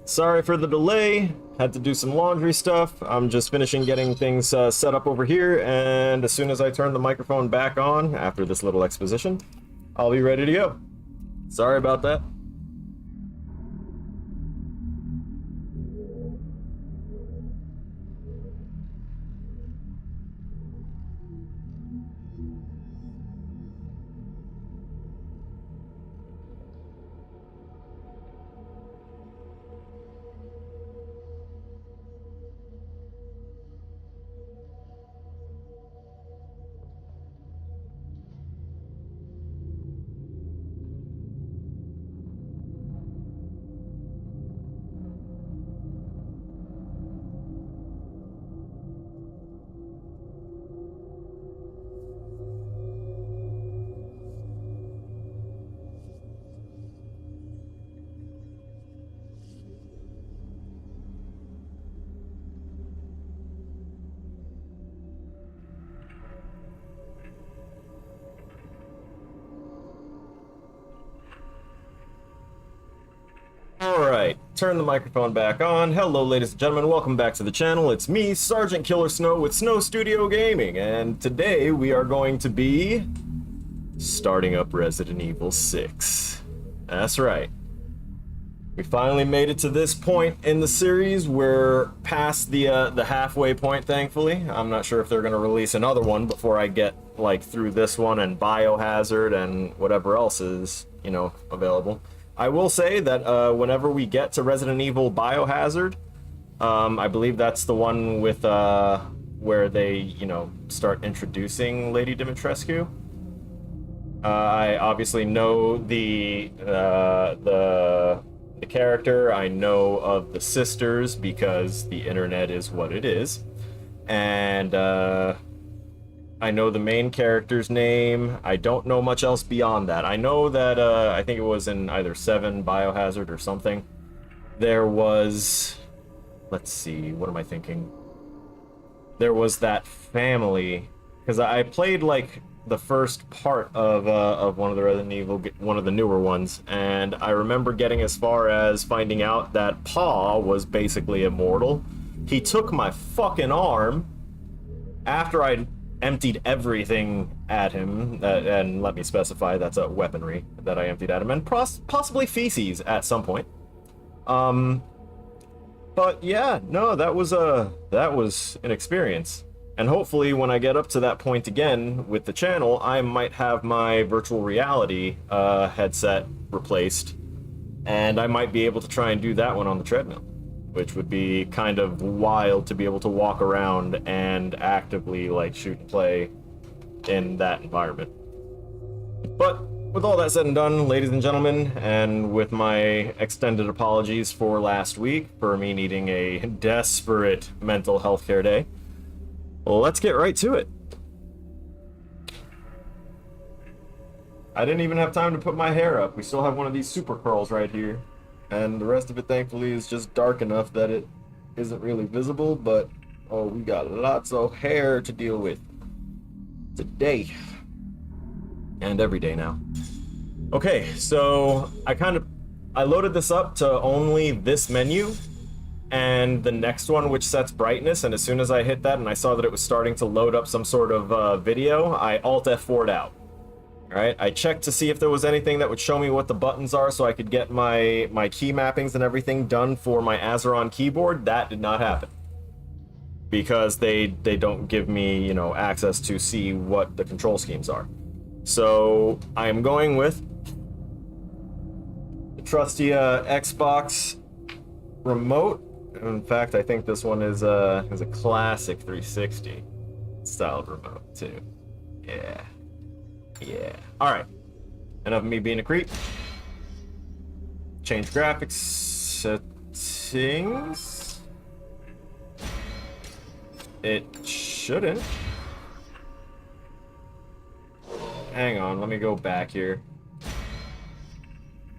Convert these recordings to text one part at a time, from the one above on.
Sorry for the delay. Had to do some laundry stuff. I'm just finishing getting things set up over here, and as soon as I turn the microphone back on after this little exposition, I'll be ready to go. Sorry about that. turn the microphone back on. Hello, ladies and gentlemen. Welcome back to the channel. It's me, Sergeant Killer Snow with Snow Studio Gaming, and today we are going to be starting up Resident Evil 6. That's right. We finally made it to this point in the series. We're past the halfway point, thankfully. I'm not sure if they're going to release another one before I get like through this one and Biohazard and whatever else is, you know, available. I will say that whenever we get to Resident Evil Biohazard, I believe that's the one with where they, you know, start introducing Lady Dimitrescu. I obviously know the character. I know of the sisters because the internet is what it is, and I know the main character's name. I don't know much else beyond that. I know that I think it was in either 7 Biohazard or something. There was, let's see, what am I thinking? There was that family, because I played like the first part of one of the Resident Evil, one of the newer ones, and I remember getting as far as finding out that Pa was basically immortal. He took my fucking arm after I'd emptied everything at him, and let me specify, that's a weaponry that I emptied at him, and possibly feces at some point. But yeah, no, that was an experience. And hopefully when I get up to that point again with the channel, I might have my virtual reality headset replaced, and I might be able to try and do that one on the treadmill, which would be kind of wild to be able to walk around and actively like shoot and play in that environment. But with all that said and done, ladies and gentlemen, and with my extended apologies for last week for me needing a desperate mental health care day, let's get right to it. I didn't even have time to put my hair up. We still have one of these super curls right here. And the rest of it, thankfully, is just dark enough that it isn't really visible, but, oh, we got lots of hair to deal with today. And every day now. Okay, so I loaded this up to only this menu, and the next one, which sets brightness, and as soon as I hit that and I saw that it was starting to load up some sort of video, I Alt F4'd out. Alright, I checked to see if there was anything that would show me what the buttons are so I could get my key mappings and everything done for my Azeron keyboard. That did not happen. Because they don't give me, you know, access to see what the control schemes are. So, I am going with the trusty Xbox remote. In fact, I think this one is a classic 360 styled remote too. Yeah. Yeah. Alright. Enough of me being a creep. Change graphics settings. It shouldn't. Hang on, let me go back here.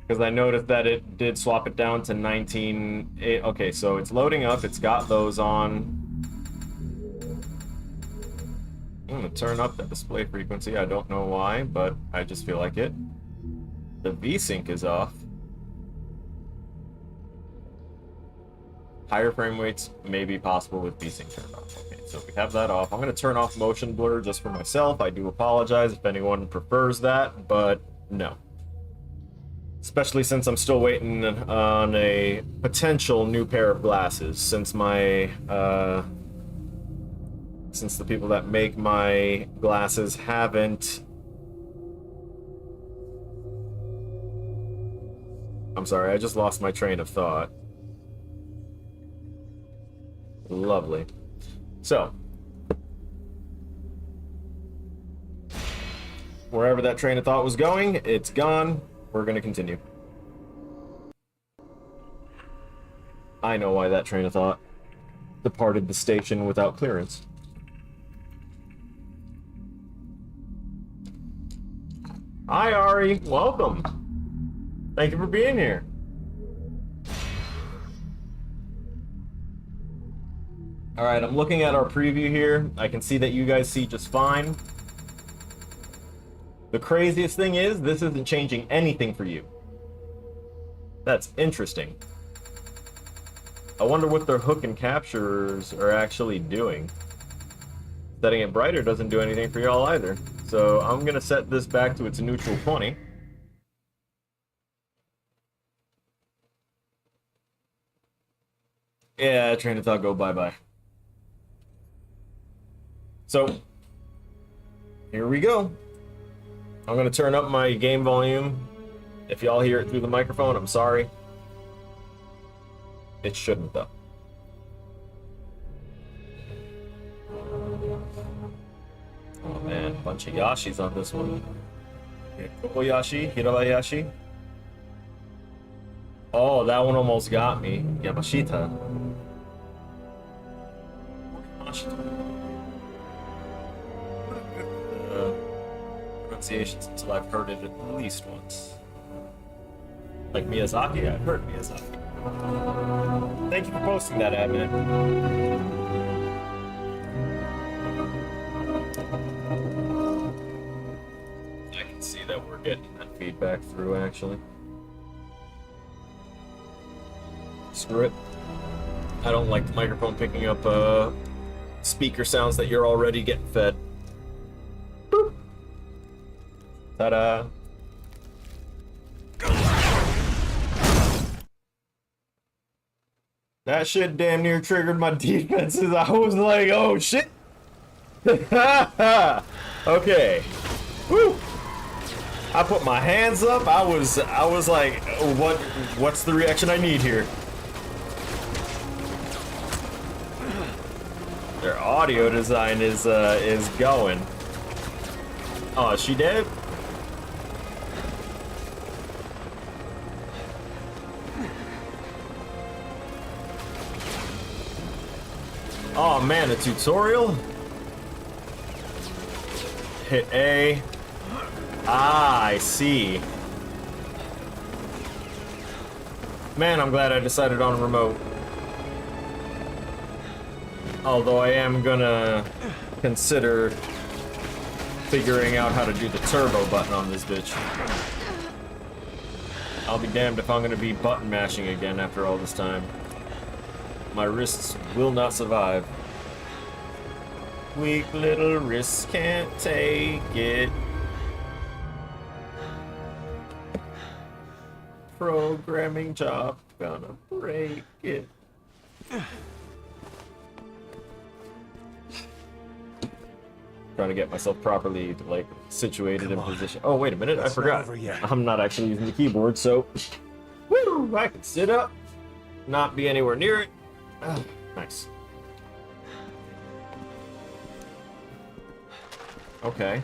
Because I noticed that it did swap it down to 19... Okay, so it's loading up, it's got those on. I'm gonna turn up the display frequency. I don't know why, but I just feel like it. The VSync is off. Higher frame rates may be possible with VSync turned off. Okay, so we have that off. I'm gonna turn off motion blur just for myself. I do apologize if anyone prefers that, but no. Especially since I'm still waiting on a potential new pair of glasses, since my since the people that make my glasses haven't... I'm sorry, I just lost my train of thought. Lovely. So, wherever that train of thought was going, it's gone. We're gonna continue. I know why that train of thought departed the station without clearance. Hi, Ari. Welcome. Thank you for being here. Alright, I'm looking at our preview here. I can see that you guys see just fine. The craziest thing is, this isn't changing anything for you. That's interesting. I wonder what their hook and captures are actually doing. Setting it brighter doesn't do anything for y'all either. So I'm gonna set this back to its neutral 20. Yeah, train of thought, go bye-bye. So, here we go. I'm gonna turn up my game volume. If y'all hear it through the microphone, I'm sorry. It shouldn't, though. Oh man, bunch of Yashis on this one. Kobayashi, Hirabayashi. Oh, that one almost got me. Yamashita. Pronunciations until I've heard it at least once. Like Miyazaki, I've heard Miyazaki. Thank you for posting that, admin. I can see that we're getting that feedback through, actually. Screw it. I don't like the microphone picking up speaker sounds that you're already getting fed. Boop. Ta-da. That shit damn near triggered my defenses. I was like, oh shit. Okay. Woo. I put my hands up. I was like, what's the reaction I need here? Their audio design is going. Oh, is she dead? Oh man, a tutorial? Hit A. Ah, I see. Man, I'm glad I decided on remote. Although I am gonna consider figuring out how to do the turbo button on this bitch. I'll be damned if I'm gonna be button mashing again after all this time. My wrists will not survive. Weak little wrists can't take it. Programming job gonna break it. Trying to get myself properly like situated in position. Oh wait a minute, I forgot. I'm not actually using the keyboard, so woo, I can sit up, not be anywhere near it. Oh, nice. Okay.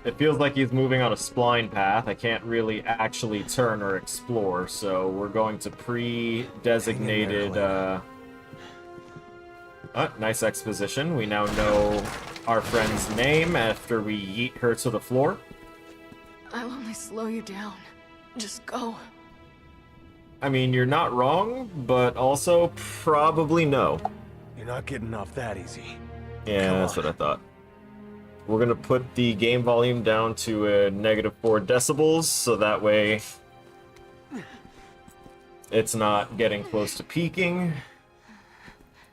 It feels like he's moving on a spline path. I can't really actually turn or explore, so we're going to pre-designated, nice exposition. We now know our friend's name after we yeet her to the floor. I'll only slow you down. Just go. I mean, you're not wrong, but also probably no. You're not getting off that easy. Yeah, that's what I thought. We're gonna put the game volume down to a -4 decibels, so that way it's not getting close to peaking.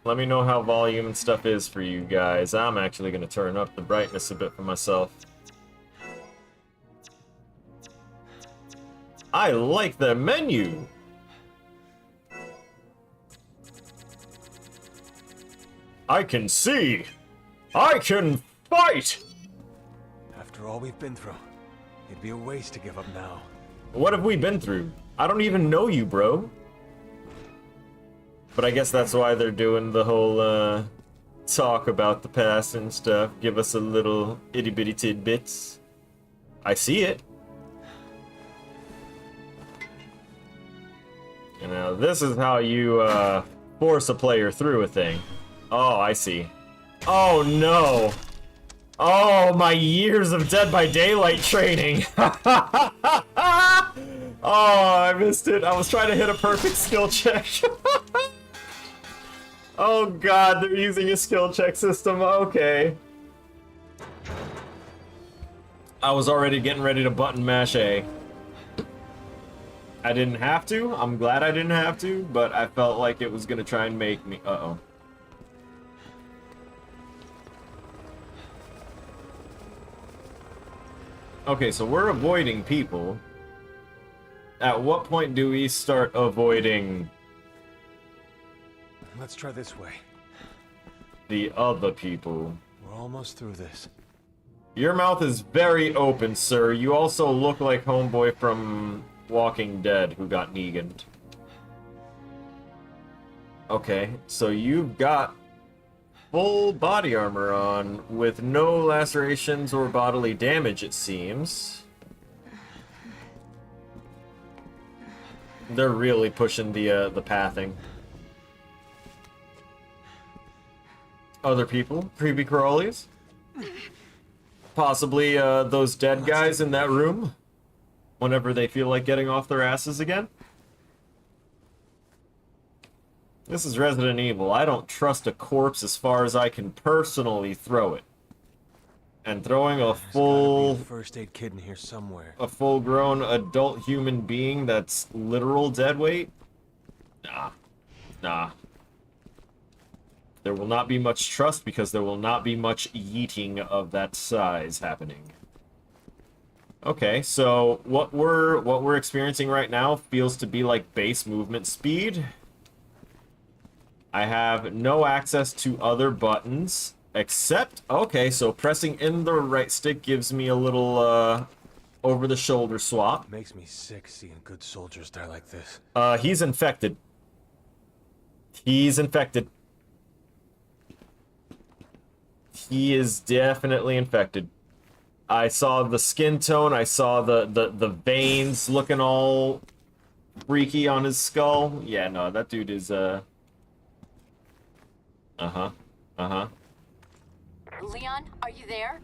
Let me know how volume and stuff is for you guys. I'm actually gonna turn up the brightness a bit for myself. I like the menu! I can see! I can fight! After all we've been through, it'd be a waste to give up now. What have we been through? I don't even know you, bro. But I guess that's why they're doing the whole, talk about the past and stuff. Give us a little itty-bitty tidbits. I see it. And now this is how you, force a player through a thing. Oh, I see. Oh, no. Oh, my years of Dead by Daylight training. Oh, I missed it. I was trying to hit a perfect skill check. Oh, God, they're using a skill check system. Okay. I was already getting ready to button mash A. I didn't have to. I'm glad I didn't have to, but I felt like it was gonna try and make me... Uh-oh. Okay, so we're avoiding people. At what point do we start avoiding... Let's try this way. the other people? We're almost through this. Your mouth is very open, sir. You also look like homeboy from Walking Dead who got Negan'd. Okay, so you've got full body armor on with no lacerations or bodily damage, it seems. They're really pushing the pathing. Other people, creepy crawlies. Possibly those dead guys in that room. Whenever they feel like getting off their asses again. This is Resident Evil. I don't trust a corpse as far as I can personally throw it. And throwing a full... first aid kit in here somewhere. A full-grown adult human being that's literal dead weight? Nah. Nah. There will not be much trust because there will not be much yeeting of that size happening. Okay, so what we're experiencing right now feels to be like base movement speed. I have no access to other buttons except, okay, so pressing in the right stick gives me a little over-the-shoulder swap. Makes me sick seeing good soldiers die like this. He's infected. He's infected. He is definitely infected. I saw the skin tone, I saw the veins looking all freaky on his skull. Yeah, no, that dude is, Leon, are you there?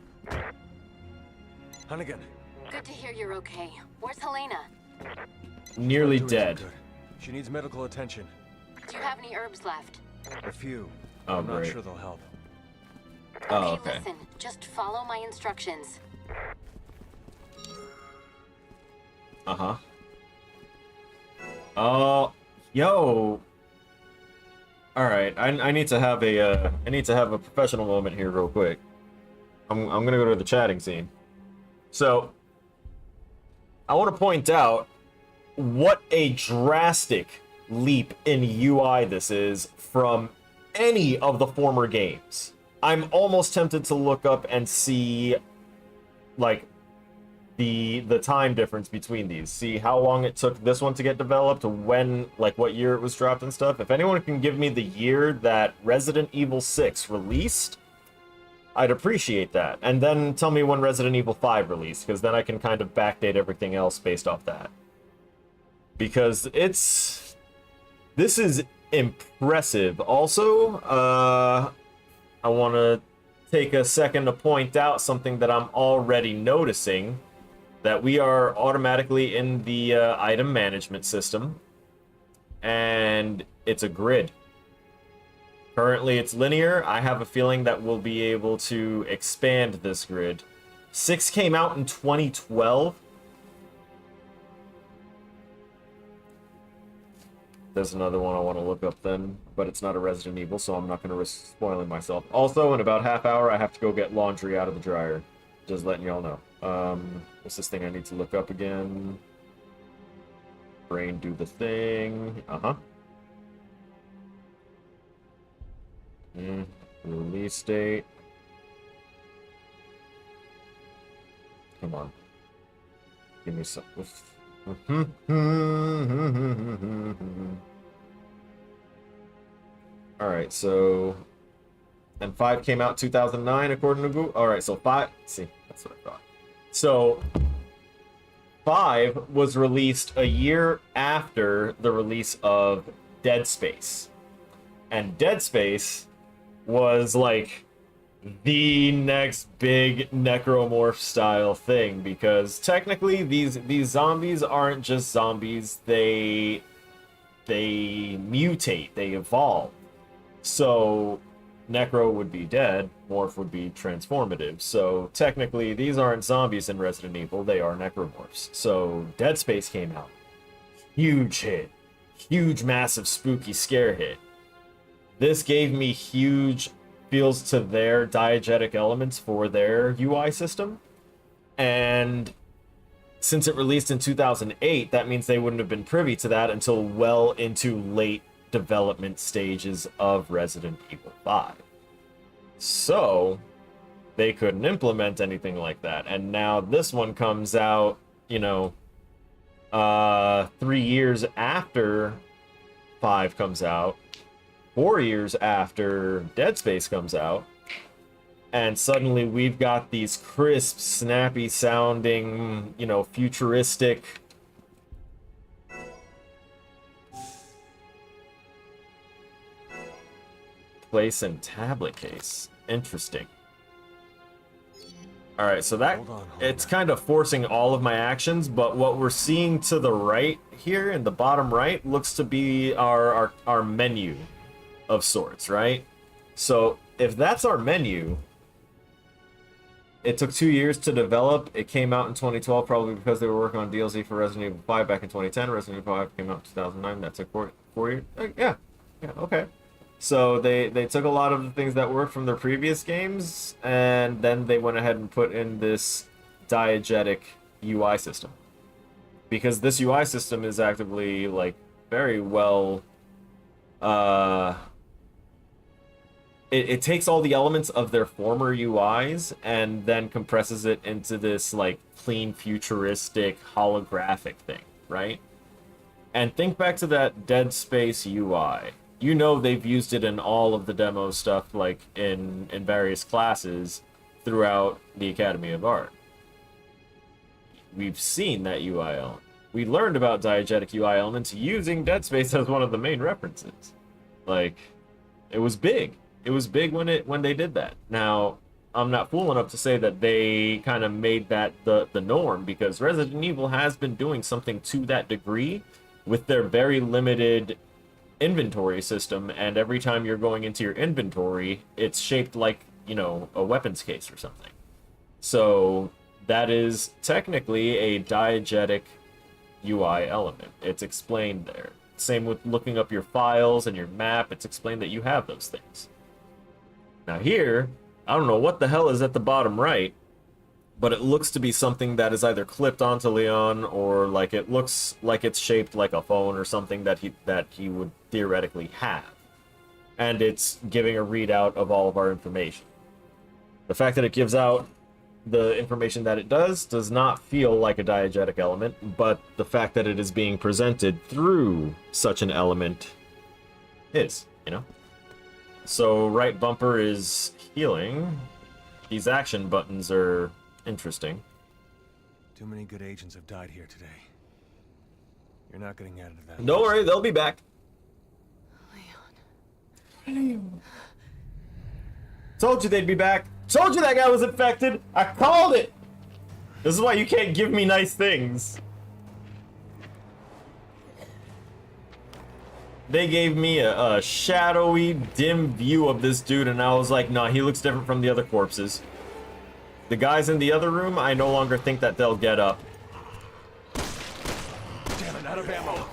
Hunnigan. Good to hear you're okay. Where's Helena? Nearly Not doing dead. too good. She needs medical attention. Do you have any herbs left? A few. Oh, I'm not great. sure they'll help. Oh, okay. Listen, just follow my instructions. Uh-huh. Oh, yo. All right, I need to have a professional moment here real quick. I'm gonna go to the chatting scene. So, I want to point out what a drastic leap in UI this is from any of the former games. I'm almost tempted to look up and see, like, the time difference between these. See how long it took this one to get developed, when, like, what year it was dropped and stuff. If anyone can give me the year that Resident Evil 6 released, I'd appreciate that. And then tell me when Resident Evil 5 released, because then I can kind of backdate everything else based off that. Because this is impressive. Also, I want to take a second to point out something that I'm already noticing, that we are automatically in the item management system, and it's a grid. Currently it's linear. I have a feeling that we'll be able to expand this grid. 6 came out in 2012. There's another one I want to look up then, but it's not a Resident Evil, so I'm not going to risk spoiling myself. Also, in about half hour, I have to go get laundry out of the dryer. Just letting y'all know. What's this thing I need to look up again? Brain do the thing. Release date. Come on. Give me some. Alright, so... And 5 came out 2009, according to Google. Alright, so 5... See, that's what I thought. So... 5 was released a year after the release of Dead Space. And Dead Space was, like, the next big necromorph style thing, because technically these zombies aren't just zombies, they mutate, they evolve. So necro would be dead, morph would be transformative. So technically these aren't zombies in Resident Evil, they are necromorphs. So Dead Space came out. huge hit. Huge, massive, spooky scare hit. This gave me huge feels to their diegetic elements for their UI system. And since it released in 2008, that means they wouldn't have been privy to that until well into late development stages of Resident Evil 5. So they couldn't implement anything like that. And now this one comes out, you know, 3 years after 5 comes out, 4 years after Dead Space comes out, and suddenly we've got these crisp, snappy sounding, you know, futuristic place and tablet case. Interesting. All right, so that it's kind of forcing all of my actions, but what we're seeing to the right here in the bottom right looks to be our menu of sorts, right? So if that's our menu, it took 2 years to develop. It came out in 2012, probably because they were working on DLC for Resident Evil 5 back in 2010. Resident Evil 5 came out in 2009. That took four years. Yeah, okay. So they took a lot of the things that worked from their previous games, and then they went ahead and put in this diegetic UI system. Because this UI system is actively, like, very well... It takes all the elements of their former UIs and then compresses it into this, like, clean, futuristic, holographic thing, right? And think back to that Dead Space UI. You know they've used it in all of the demo stuff, like, in various classes throughout the Academy of Art. We've seen that UI element. We learned about diegetic UI elements using Dead Space as one of the main references. Like, it was big. It was big when they did that. Now, I'm not fool enough to say that they kind of made that the norm, because Resident Evil has been doing something to that degree with their very limited inventory system, and every time you're going into your inventory, it's shaped like, you know, a weapons case or something. So that is technically a diegetic UI element. It's explained there. Same with looking up your files and your map. It's explained that you have those things. Now here, I don't know what the hell is at the bottom right, but it looks to be something that is either clipped onto Leon, or like it looks like it's shaped like a phone or something that he would theoretically have. And it's giving a readout of all of our information. The fact that it gives out the information that it does not feel like a diegetic element, but the fact that it is being presented through such an element is, you know? So right bumper is healing. These action buttons are interesting. Too many good agents have died here today. You're not getting added to that. Don't worry, they'll be back. Leon. Told you they'd be back. Told you that guy was infected. I called it. This is why you can't give me nice things. They gave me a shadowy, dim view of this dude, and I was like, nah, he looks different from the other corpses. The guys in the other room, I no longer think that they'll get up. Damn it, out of ammo.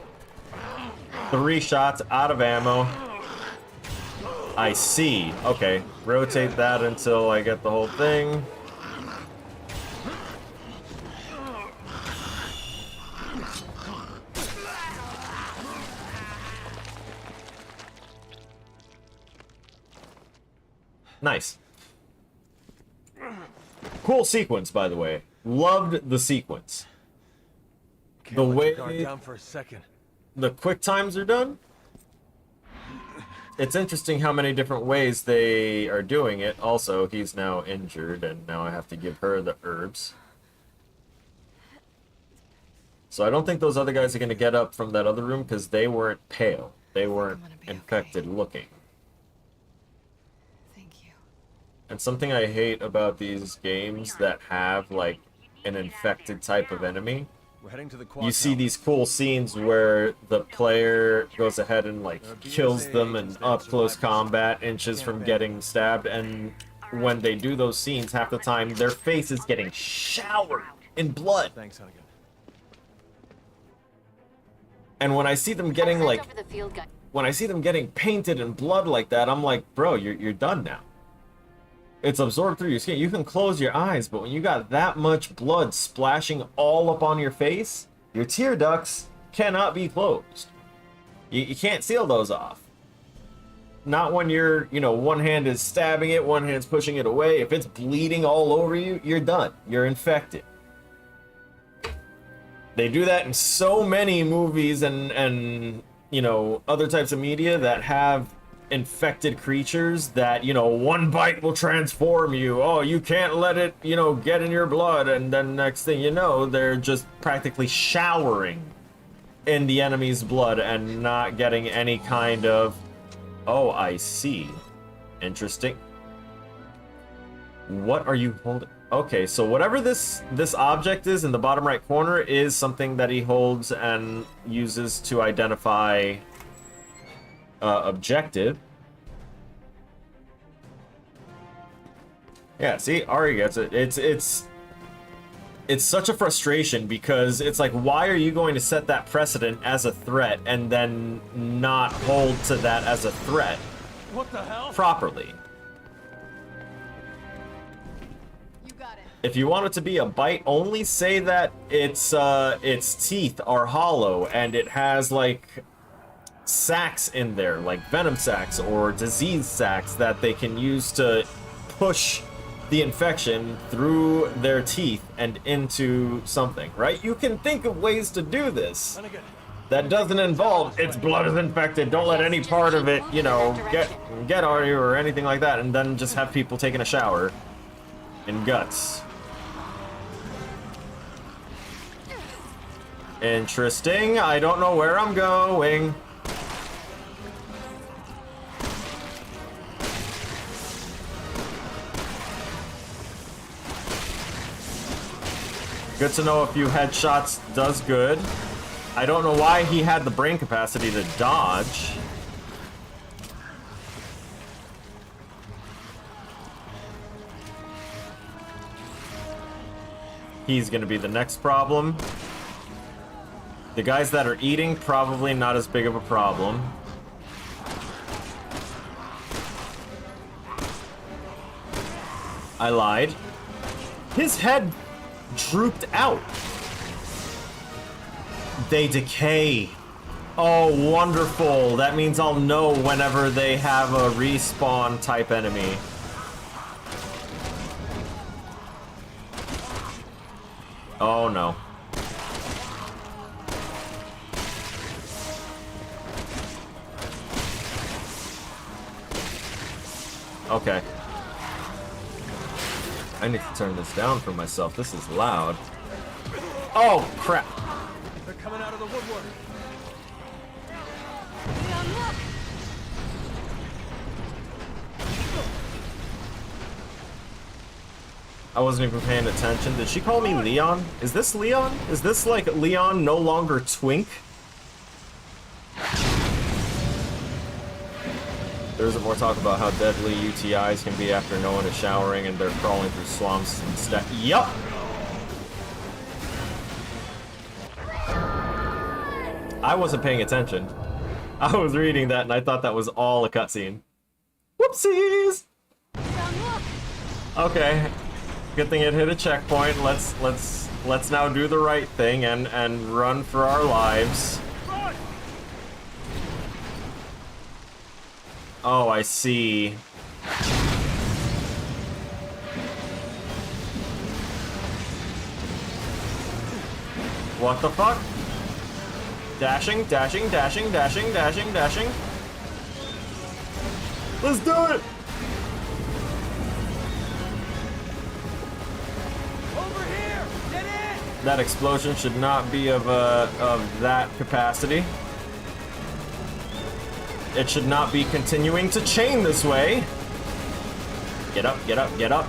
3 shots, out of ammo. I see. Okay, rotate that until I get the whole thing. Nice. Cool sequence, by the way. Loved the sequence. Can't The let way your guard down for a second. the quick times are done. It's interesting how many different ways they are doing it. Also, he's now injured, and now I have to give her the herbs. So I don't think those other guys are going to get up from that other room, because they weren't pale. They weren't infected looking. Thank you. And something I hate about these games that have, like, an infected type of enemy, We're heading to the quad you see tower. these cool scenes where the player goes ahead and, like, kills them in up-close combat, inches from getting stabbed, and when they do those scenes, half the time, their face is getting showered in blood. Thanks, Hunnigan. And when I see them getting I'll send like, over the field guide. when I see them getting painted in blood like that, I'm like, bro, you're done now. It's absorbed through your skin. You can close your eyes, but when you got that much blood splashing all up on your face, your tear ducts cannot be closed. You can't seal those off. Not when you're, you know, one hand is stabbing it, one hand's pushing it away. If it's bleeding all over you, you're done. You're infected. They do that in so many movies and you know, other types of media that have infected creatures that, you know, one bite will transform you. Oh, you can't let it, you know, get in your blood. And then next thing you know, they're just practically showering in the enemy's blood and not getting any kind of... Oh, I see. Interesting. What are you holding? Okay, so whatever this object is in the bottom right corner is something that he holds and uses to identify objective. Yeah, see, Ari gets it. It's such a frustration because it's like, why are you going to set that precedent as a threat and then not hold to that as a threat? What the hell? Properly. You got it. If you want it to be a bite, only say that its teeth are hollow and it has like sacs in there, like venom sacs or disease sacs that they can use to push the infection through their teeth and into something, right? You can think of ways to do this. That doesn't involve its blood is infected, don't let any part of it, you know, get on you or anything like that, and then just have people taking a shower in guts. Interesting. I don't know where I'm going. Good to know a few headshots does good. I don't know why he had the brain capacity to dodge. He's gonna be the next problem. The guys that are eating, probably not as big of a problem. I lied. His head drooped out. They decay. Oh, wonderful. That means I'll know whenever they have a respawn type enemy. Oh no. Okay. I need to turn this down for myself. This is loud. Oh, crap. They're coming out of the woodwork. Leon, look! I wasn't even paying attention. Did she call me Leon? Is this Leon? Is this like Leon no longer Twink? There isn't more talk about how deadly UTIs can be after no one is showering and they're crawling through swamps instead. Yup! I wasn't paying attention. I was reading that and I thought that was all a cutscene. Whoopsies! Okay. Good thing it hit a checkpoint. Let's now do the right thing and run for our lives. Oh, I see. What the fuck? Dashing, dashing, dashing, dashing, dashing, dashing. Let's do it! Over here! Get in! That explosion should not be of that capacity. It should not be continuing to chain this way. Get up, get up, get up.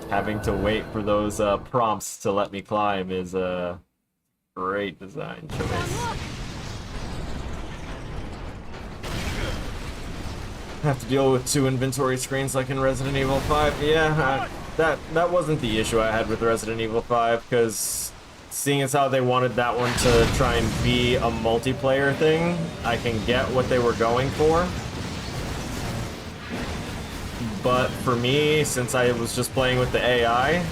Having to wait for those prompts to let me climb is a great design choice. Have to deal with 2 inventory screens like in Resident Evil 5. Yeah, that wasn't the issue I had with Resident Evil 5, because seeing as how they wanted that one to try and be a multiplayer thing, I can get what they were going for. But for me, since I was just playing with the AI,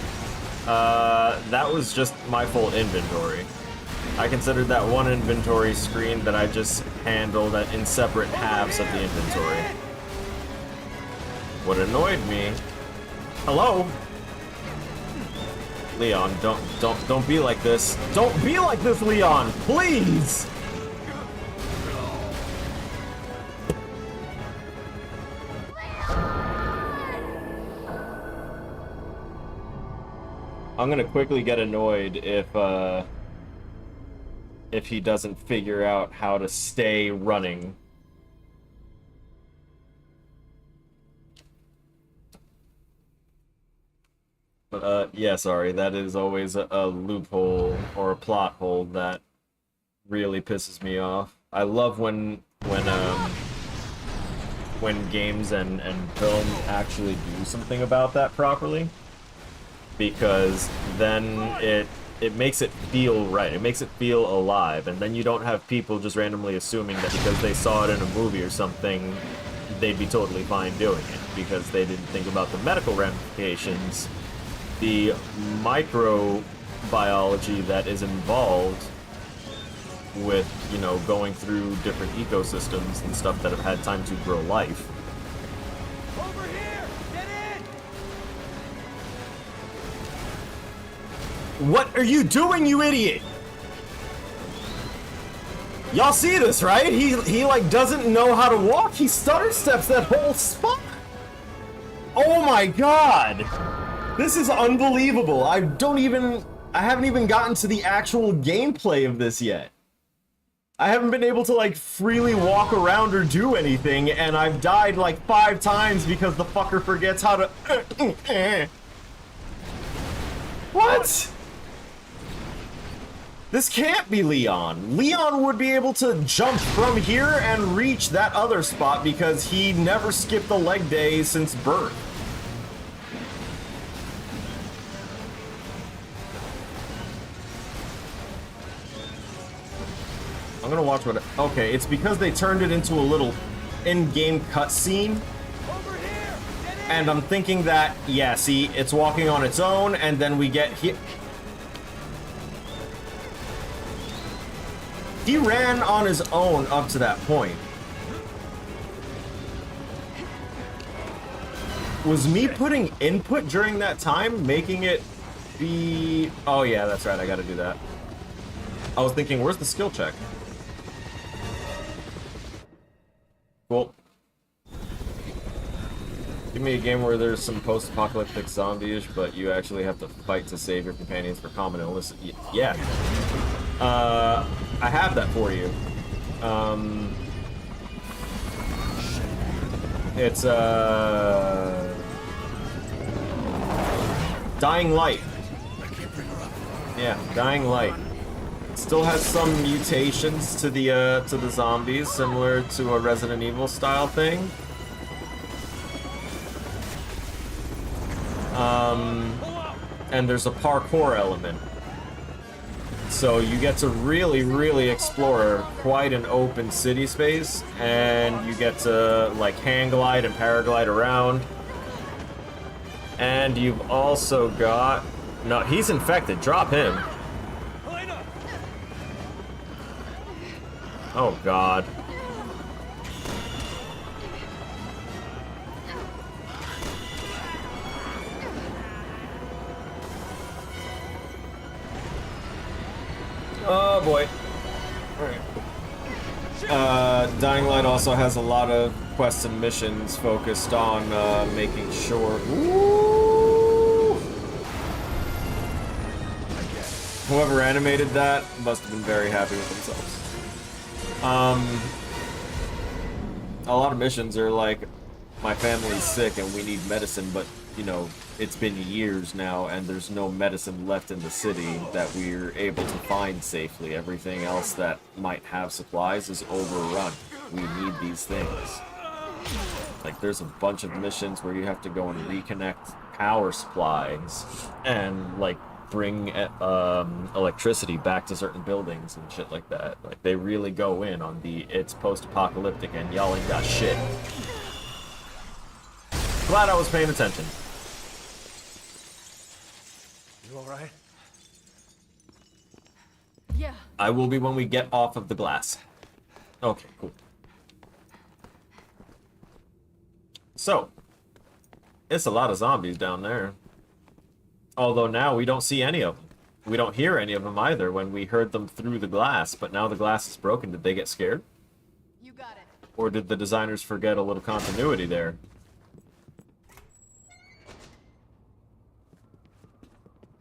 that was just my full inventory. I considered that one inventory screen that I just handled in separate halves of the inventory. What annoyed me... Hello? Leon, don't be like this. Don't be like this, Leon! Please! I'm gonna quickly get annoyed if he doesn't figure out how to stay running. But, yeah, sorry, that is always a loophole or a plot hole that really pisses me off. I love when games and film actually do something about that properly, because then it makes it feel right. It makes it feel alive, and then you don't have people just randomly assuming that because they saw it in a movie or something, they'd be totally fine doing it, because they didn't think about the medical ramifications, the microbiology that is involved with, you know, going through different ecosystems and stuff that have had time to grow life. Over here! Get in! What are you doing, you idiot? Y'all see this, right? He like doesn't know how to walk. He stutter steps that whole spot. Oh my god. This is unbelievable. I haven't even gotten to the actual gameplay of this yet. I haven't been able to like freely walk around or do anything, and I've died like 5 times because the fucker forgets how to What? This can't be Leon. Leon would be able to jump from here and reach that other spot because he never skipped a leg day since birth. I'm gonna watch what... Okay, it's because they turned it into a little in-game cutscene. And I'm thinking that, yeah, see, it's walking on its own, and then we get hit. He ran on his own up to that point. Was me putting input during that time making it be... Oh yeah, that's right, I gotta do that. I was thinking, where's the skill check? Cool. Give me a game where there's some post-apocalyptic zombie-ish, but you actually have to fight to save your companions for common illness. Yeah. I have that for you. It's, Dying Light. Yeah, Dying Light. Still has some mutations to the zombies, similar to a Resident Evil style thing. And there's a parkour element. So you get to really, really explore quite an open city space, and you get to like hang glide and paraglide around. And you've also got... No, he's infected. Drop him. Oh, God. Oh, boy. Alright. Dying Light also has a lot of quests and missions focused on making sure... Ooh! Whoever animated that must have been very happy with themselves. A lot of missions are like, my family's sick and we need medicine, but, you know, it's been years now and there's no medicine left in the city that we're able to find safely. Everything else that might have supplies is overrun. We need these things. Like, there's a bunch of missions where you have to go and reconnect power supplies and like bring electricity back to certain buildings and shit like that. Like they really go in on the it's post-apocalyptic and y'all ain't got shit. Glad I was paying attention. You alright? Yeah. I will be when we get off of the glass. Okay, cool. So, it's a lot of zombies down there. Although now we don't see any of them. We don't hear any of them either when we heard them through the glass, but now the glass is broken. Did they get scared? You got it. Or did the designers forget a little continuity there?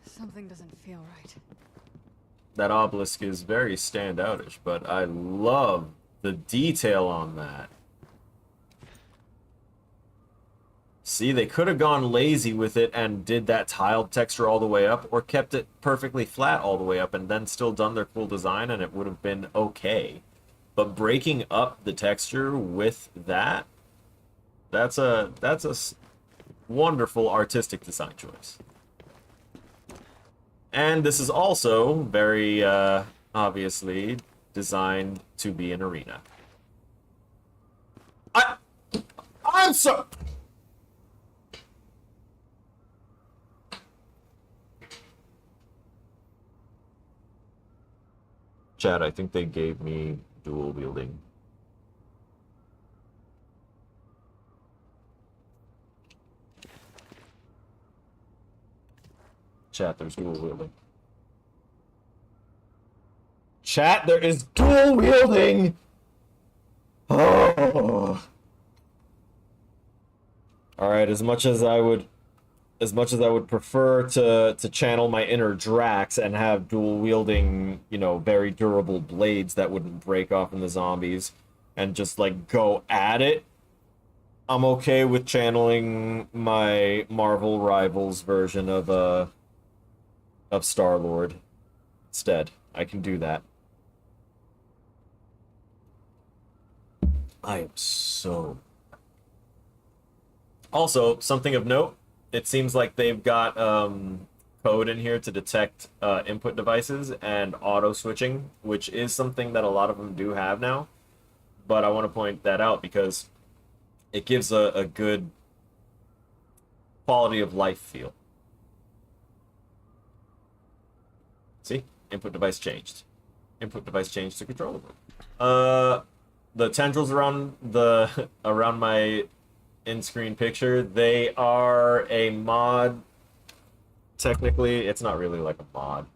Something doesn't feel right. That obelisk is very standoutish, but I love the detail on that. See, they could have gone lazy with it and did that tiled texture all the way up, or kept it perfectly flat all the way up and then still done their full design and it would have been okay. But breaking up the texture with that, that's a wonderful artistic design choice. And this is also very obviously designed to be an arena. I'm so... Chad, I think they gave me dual wielding. Chat, there's dual wielding. Chat, there is dual wielding! Oh. Alright, as much as I would prefer to channel my inner Drax and have dual wielding, you know, very durable blades that wouldn't break off in the zombies and just like go at it, I'm okay with channeling my Marvel Rivals version of Star-Lord instead. I can do that. I am so... Also, something of note, it seems like they've got code in here to detect input devices and auto switching, which is something that a lot of them do have now. But I want to point that out because it gives a good quality of life feel. See? Input device changed. Input device changed to controllable. The tendrils around my in-screen picture, they are a mod. Technically, it's not really like a mod.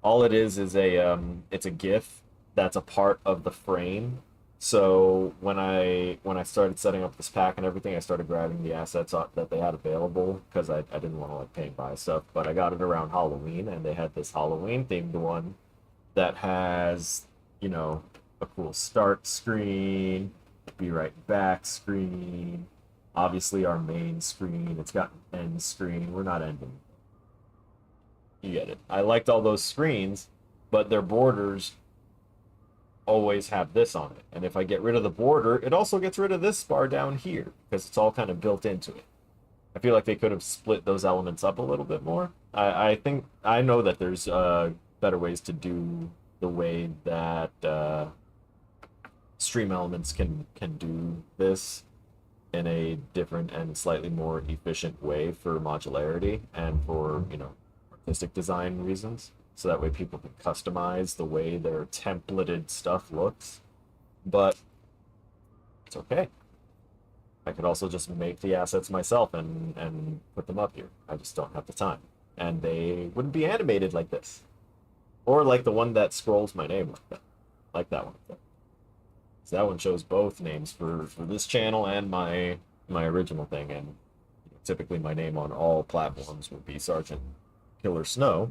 All it is a it's a GIF that's a part of the frame. So when I started setting up this pack and everything, I started grabbing the assets that they had available because I didn't want to like pay and buy stuff. But I got it around Halloween, and they had this Halloween themed one that has, you know, a cool start screen, be right back screen. Obviously, our main screen. It's got an end screen. We're not ending. You get it. I liked all those screens, but their borders always have this on it. And if I get rid of the border, it also gets rid of this bar down here, because it's all kind of built into it. I feel like they could have split those elements up a little bit more. I think, I know that there's better ways to do the way that stream elements can do this in a different and slightly more efficient way for modularity and for, you know, artistic design reasons. So that way people can customize the way their templated stuff looks. But it's okay. I could also just make the assets myself and put them up here. I just don't have the time. And they wouldn't be animated like this. Or like the one that scrolls my name like that. Like that one. So that one shows both names for this channel and my original thing. And typically my name on all platforms would be Sergeant Killer Snow.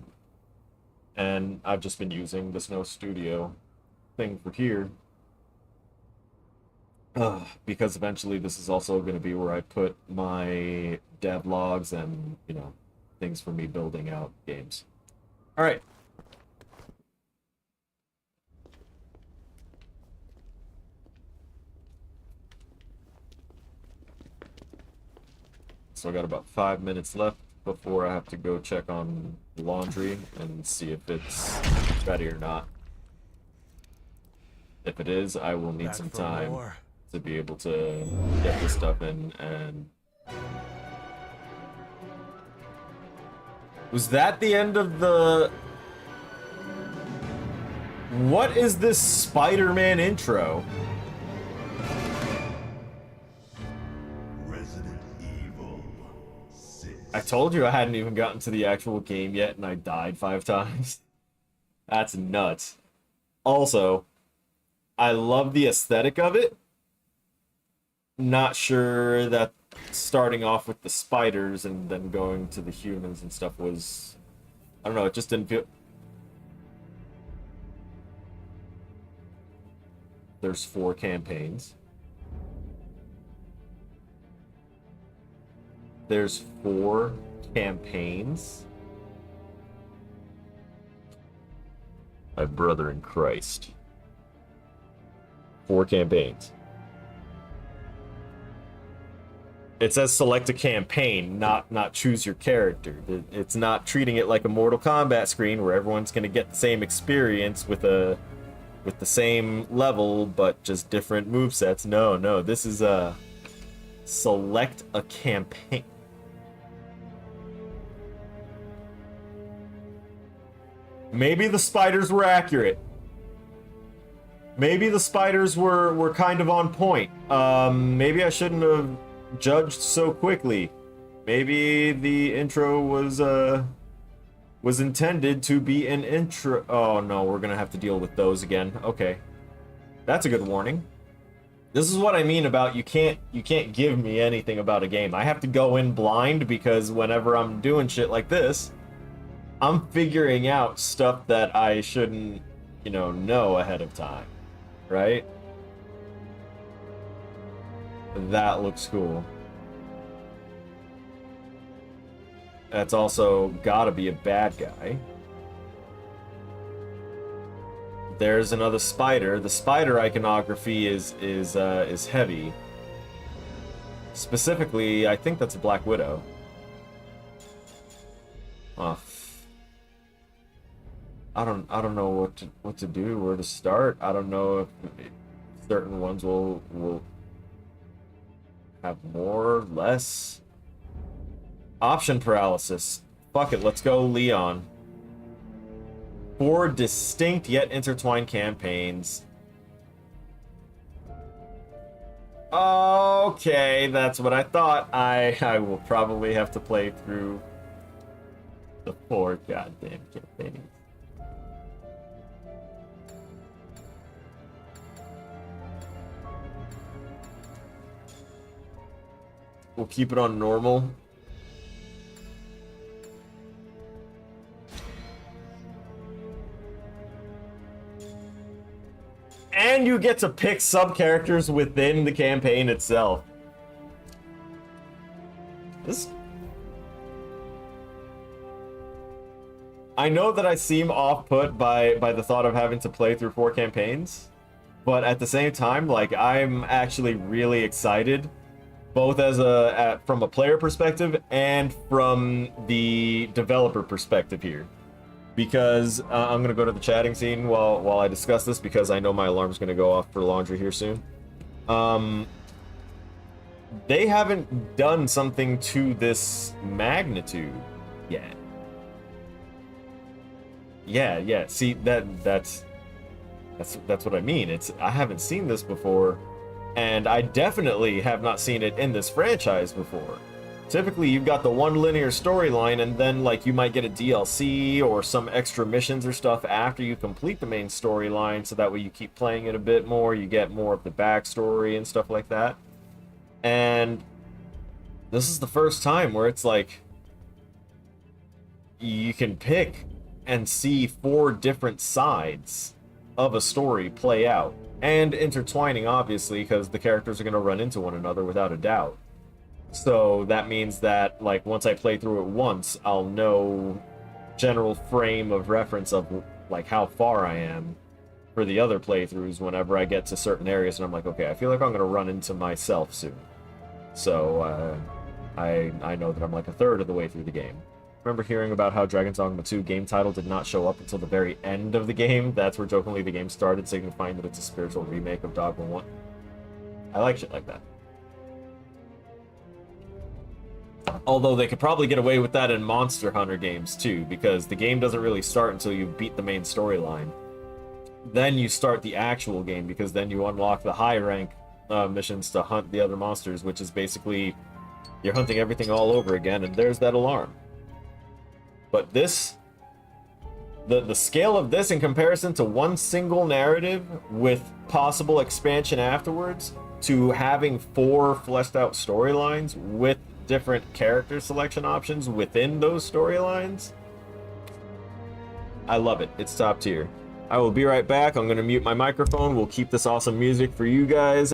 And I've just been using the Snow Studio thing for here. Because eventually this is also going to be where I put my dev logs and, you know, things for me building out games. All right. So I got about 5 minutes left before I have to go check on laundry and see if it's ready or not. If it is, I will need Back some for time more. to be able to get this stuff in. And was that the end of the... What is this Spider-Man intro? Resident Evil 6. I told you I hadn't even gotten to the actual game yet and I died 5 times. That's nuts. Also, I love the aesthetic of it. Not sure that starting off with the spiders and then going to the humans and stuff was... I don't know, it just didn't feel... There's 4 campaigns. There's 4 campaigns. My brother in Christ. 4 campaigns. It says select a campaign, not choose your character. It's not treating it like a Mortal Kombat screen where everyone's gonna get the same experience with the same level, but just different movesets. No, this is a select a campaign. Maybe the spiders were accurate. Maybe the spiders were kind of on point. Maybe I shouldn't have judged so quickly. Maybe the intro was intended to be an intro. Oh no, we're gonna have to deal with those again. Okay, that's a good warning. This is what I mean about you can't give me anything about a game. I have to go in blind because whenever I'm doing shit like this, I'm figuring out stuff that I shouldn't, know ahead of time, right? That looks cool. That's also gotta be a bad guy. There's another spider. The spider iconography is heavy. Specifically, I think that's a Black Widow. I don't know what to do, where to start. I don't know if certain ones will have more, less. Option paralysis. Fuck it, let's go Leon. 4 distinct yet intertwined campaigns. Okay, that's what I thought. I will probably have to play through the 4 goddamn campaigns. We'll keep it on normal. And you get to pick sub-characters within the campaign itself. I know that I seem off-put by the thought of having to play through 4 campaigns, but at the same time, like, I'm actually really excited, both as from a player perspective and from the developer perspective here. Because I'm gonna go to the chatting scene while I discuss this, because I know my alarm's gonna go off for laundry here soon. They haven't done something to this magnitude yet. Yeah. See, that's what I mean. I haven't seen this before, and I definitely have not seen it in this franchise before. Typically, you've got the one linear storyline, and then, like, you might get a DLC or some extra missions or stuff after you complete the main storyline, so that way you keep playing it a bit more, you get more of the backstory and stuff like that. And this is the first time where it's like, you can pick and see 4 different sides of a story play out. And intertwining, obviously, because the characters are going to run into one another without a doubt. So that means that, like, once I play through it once, I'll know general frame of reference of, like, how far I am for the other playthroughs whenever I get to certain areas, and I'm like, okay, I feel like I'm going to run into myself soon. So, I know that I'm like a third of the way through the game. Remember hearing about how Dragon's Dogma 2 game title did not show up until the very end of the game? That's where jokingly the game started, signifying that it's a spiritual remake of Dogma 1. I like shit like that. Although they could probably get away with that in Monster Hunter games too, because the game doesn't really start until you beat the main storyline. Then you start the actual game, because then you unlock the high rank missions to hunt the other monsters, which is basically you're hunting everything all over again, and there's that alarm. But this, the scale of this in comparison to one single narrative with possible expansion afterwards, to having 4 fleshed out storylines with different character selection options within those storylines, I love it. It's top tier. I will be right back. I'm going to mute my microphone. We'll keep this awesome music for you guys.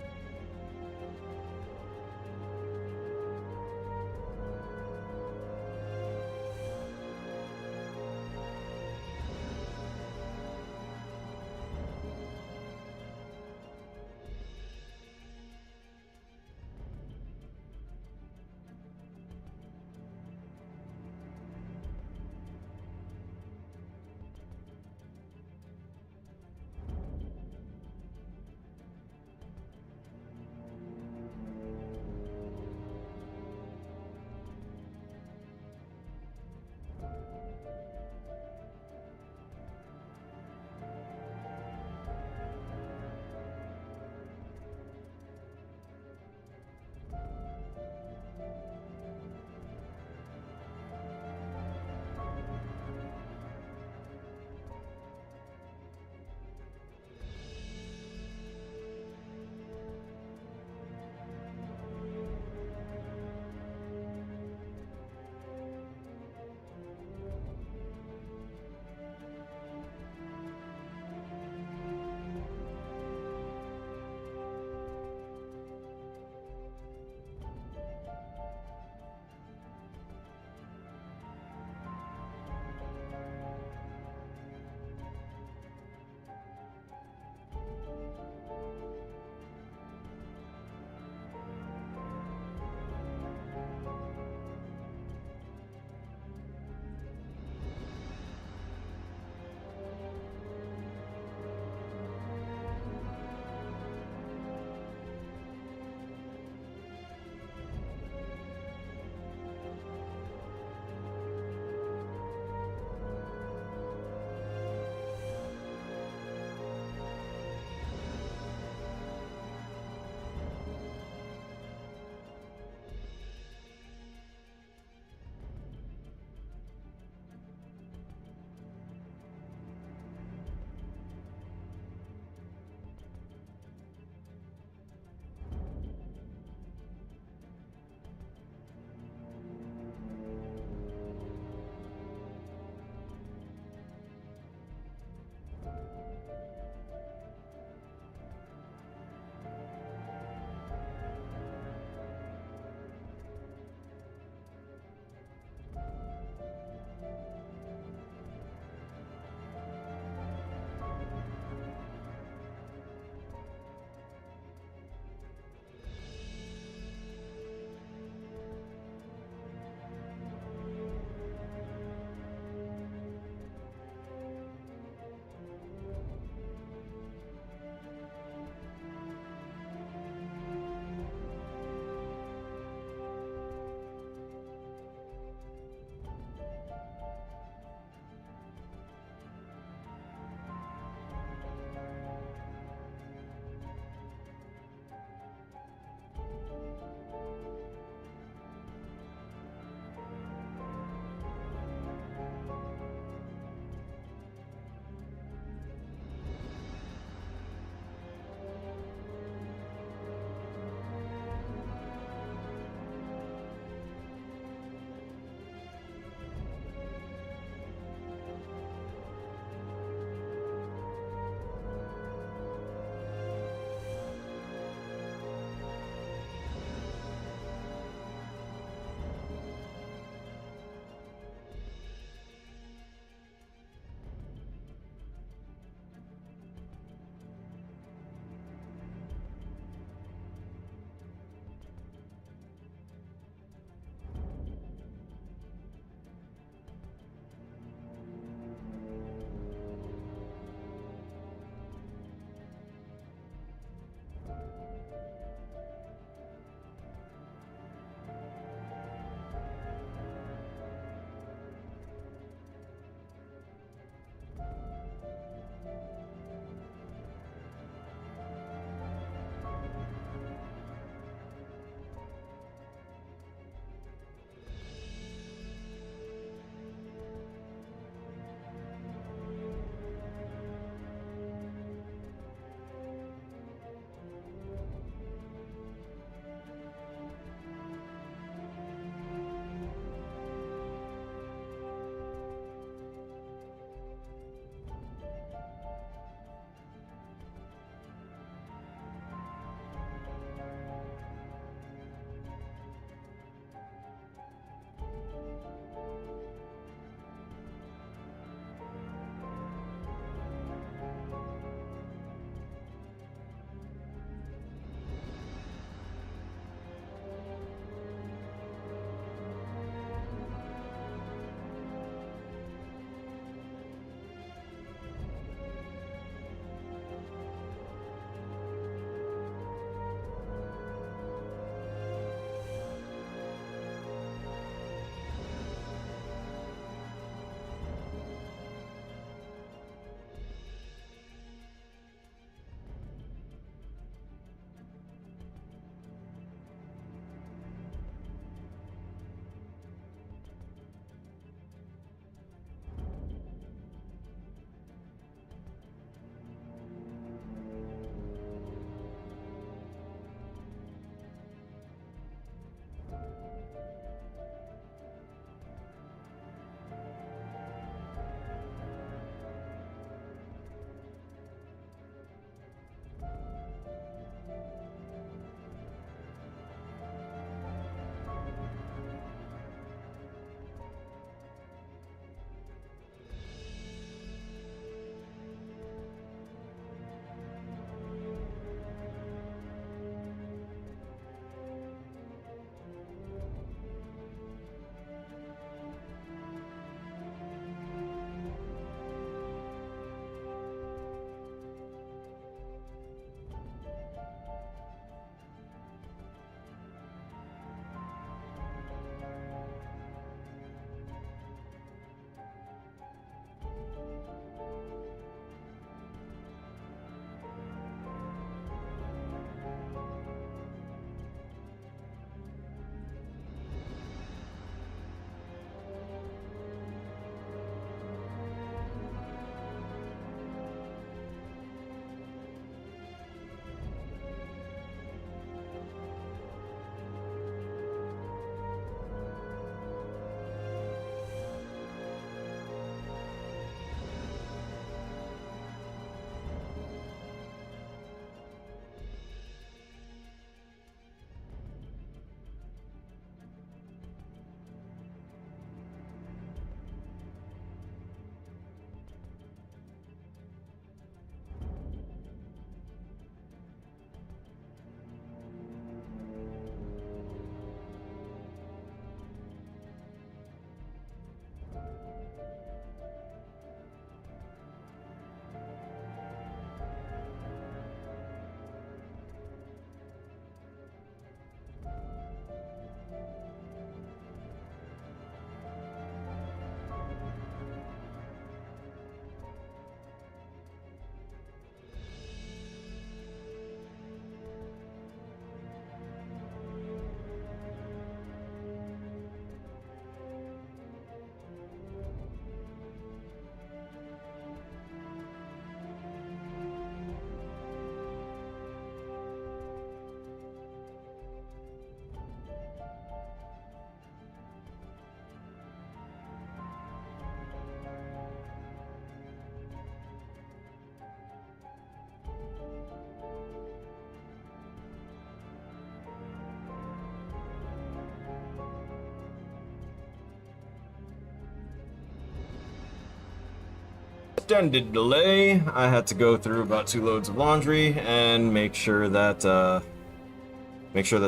extended delay. I had to go through about 2 loads of laundry and make sure that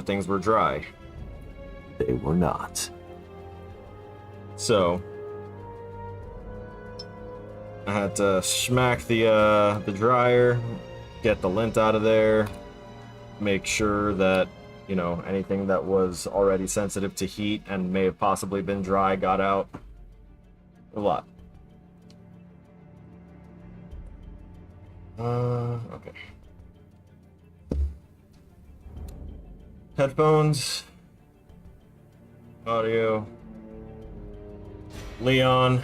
things were dry. They were not. So I had to smack the dryer, get the lint out of there, make sure that, you know, anything that was already sensitive to heat and may have possibly been dry got out. A lot. Okay. Headphones. Audio. Leon.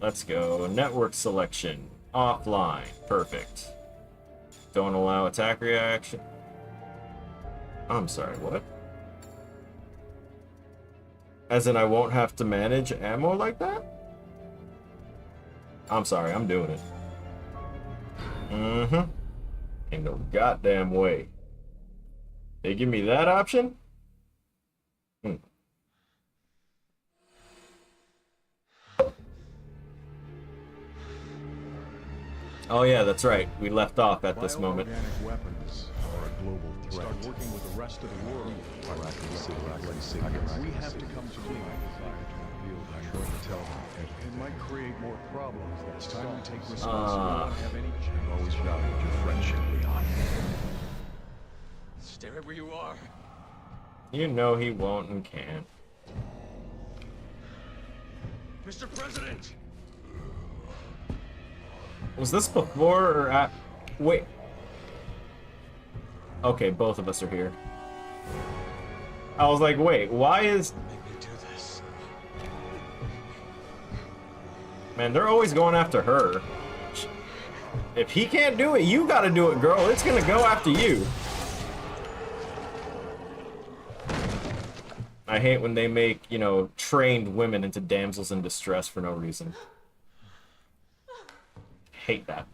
Let's go. Network selection. Offline. Perfect. Don't allow attack reaction. I'm sorry, what? As in I won't have to manage ammo like that? I'm sorry, I'm doing it. Mm-hmm. Ain't no goddamn way. They give me that option? Hmm. Oh yeah, that's right. We left off at this moment. Bioorganic weapons are a global threat. Start working with the rest of the world. We have to come to tell them it might create more problems. It's time we take responsibility. Have any chance? I've always valued your friendship, Leon. Stay right where you are. You know he won't and can't. Mr. President! Was this before or at... Wait. Okay, both of us are here. I was like, wait, why is... Make me do this. Man, they're always going after her. If he can't do it, you gotta do it, girl. It's gonna go after you. I hate when they make, you know, trained women into damsels in distress for no reason. Hate that.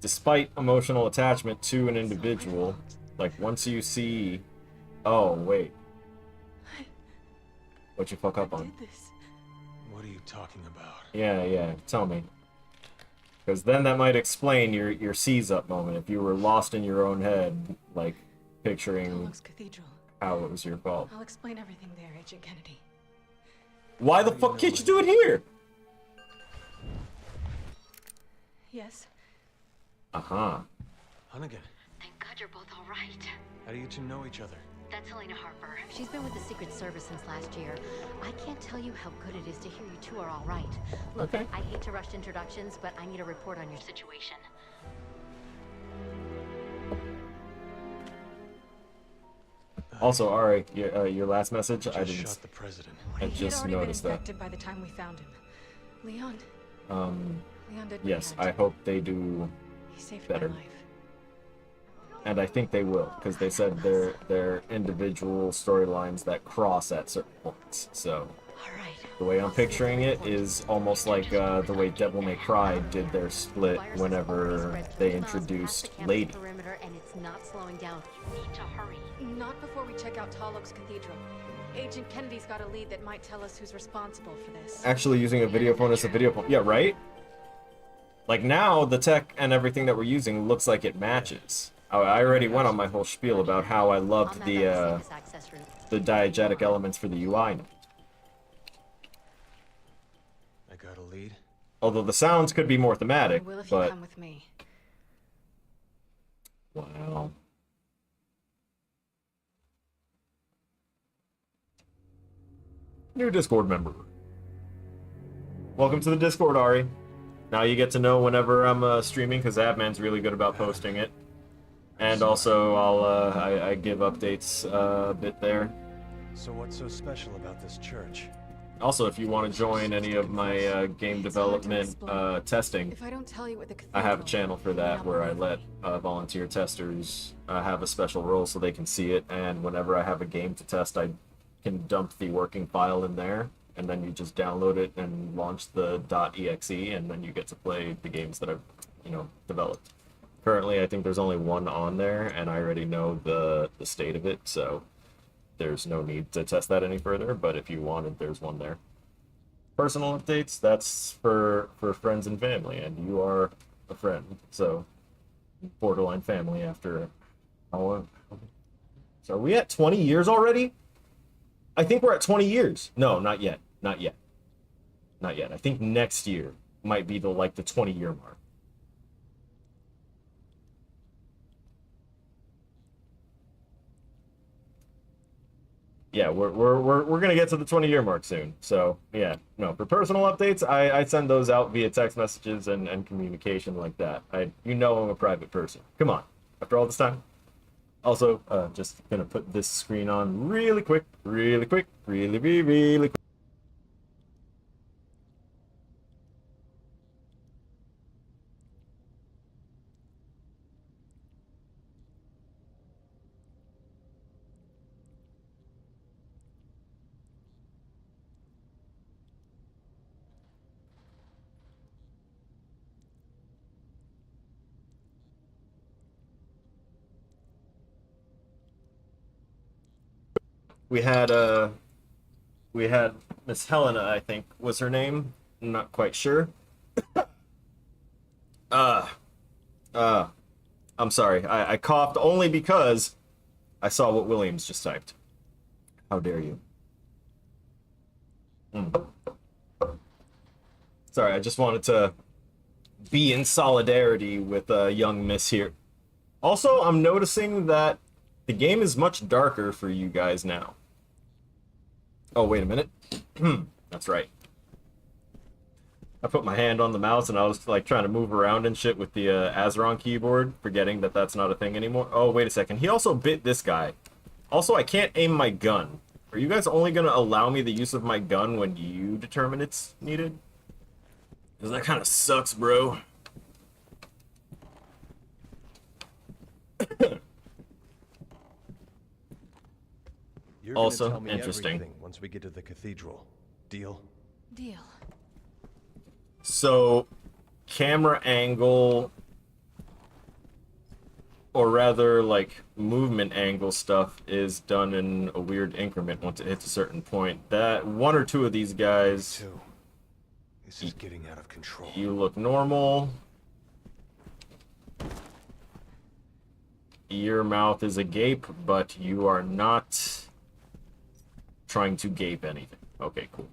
Despite emotional attachment to an individual, like once you see... Oh, wait. What you fuck up on? What are you talking about? Yeah, tell me. Because then that might explain your seize up moment, if you were lost in your own head, like, picturing Cathedral. how it was your fault. I'll explain everything there, Agent Kennedy. Why the fuck can't you do it here? Yes? Uh-huh. Hunnigan, Thank God you're both all right. how do you two know each other? That's Helena Harper. She's been with the Secret Service since last year. I can't tell you how good it is to hear you two are all right. Look, Okay. I hate to rush introductions, but I need a report on your situation. Also, Ari, your last message, I Just didn't... shot the president. I He had just already noticed been that. infected by the time we found him. Leon. Leon did Yes, repent. I hope they do, He saved better. my life. and I think they will, because they said they're individual storylines that cross at certain points. So All right. the way I'm picturing it is almost like the way Devil May Cry did their split whenever they introduced Lady. Perimeter and it's not slowing down. You need to hurry. Not before we check out Tall-Oaks Cathedral. Agent Kennedy's got a lead that might tell us who's responsible for this. Actually using a video phone as a video phone. Yeah, right? Like now, the tech and everything that we're using looks like it matches. I already went on my whole spiel about how I loved the diegetic elements for the UI now. I got a lead. Although the sounds could be more I thematic, will if you but... come with me. Wow. New Discord member. Welcome to the Discord, Ari. Now you get to know whenever I'm streaming, because Abman's really good about posting it. And also, I give updates a bit there. So what's so special about this church? Also, if you want to join any of my game development testing, If I don't tell you what the I have a cathedral- channel for that where I let volunteer testers have a special role so they can see it, and whenever I have a game to test, I can dump the working file in there, and then you just download it and launch the .exe, and then you get to play the games that I've, developed. Currently, I think there's only one on there, and I already know the state of it, so there's no need to test that any further, but if you wanted, there's one there. Personal updates, that's for friends and family, and you are a friend, so borderline family after. Oh, so are we at 20 years already? I think we're at 20 years. No, not yet. Not yet. Not yet. I think next year might be the 20-year mark. Yeah, we're gonna get to the 20-year mark soon. So yeah, no, for personal updates, I send those out via text messages and communication like that. You know I'm a private person. Come on, after all this time. Also, just gonna put this screen on really quick, really quick, really quick. We had Miss Helena, I think was her name. I'm not quite sure. Uh, uh, I'm sorry. I coughed only because I saw what Williams just typed. How dare you? Sorry, I just wanted to be in solidarity with young Miss here. Also, I'm noticing that the game is much darker for you guys now. Oh, wait a minute. That's right. I put my hand on the mouse and I was like trying to move around and shit with the Azeron keyboard, forgetting that that's not a thing anymore. Oh, wait a second. He also bit this guy. Also, I can't aim my gun. Are you guys only going to allow me the use of my gun when you determine it's needed? Because that kind of sucks, bro. You're Also gonna tell me interesting. everything once we get to the cathedral. Deal? Deal. So, camera angle, or rather, like, movement angle stuff is done in a weird increment once it hits a certain point. That one or two of these guys, Too. This is getting out of control. you look normal. Your mouth is agape, but you are not trying to gape anything. Okay, cool.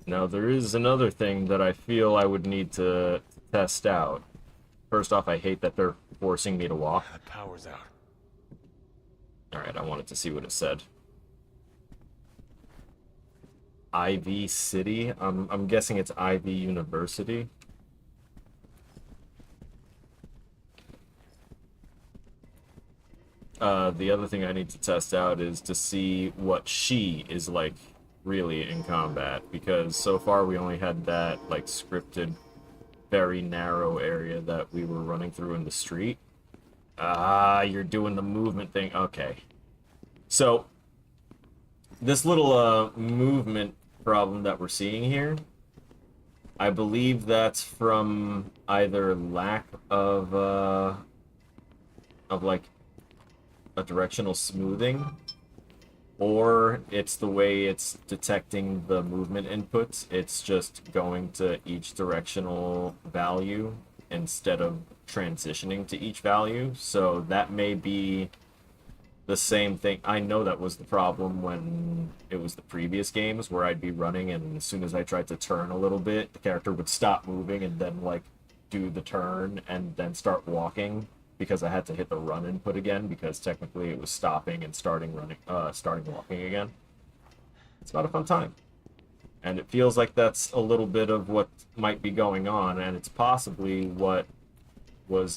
Now, there is another thing that I feel I would need to test out. First off, I hate that they're forcing me to walk. The power's out. Alright, I wanted to see what it said. Ivy City? I'm guessing it's Ivy University. The other thing I need to test out is to see what she is like really in combat, because so far we only had that like scripted, very narrow area that we were running through in the street. Ah, you're doing the movement thing. Okay. So, this little movement problem that we're seeing here, I believe that's from either lack of like a directional smoothing, or it's the way it's detecting the movement inputs. It's just going to each directional value instead of transitioning to each value. So that may be the same thing. I know that was the problem when it was the previous games, where I'd be running and as soon as I tried to turn a little bit, the character would stop moving and then like do the turn and then start walking, because I had to hit the run input again, because technically it was stopping and starting walking again. It's not a fun time. And it feels like that's a little bit of what might be going on, and it's possibly what was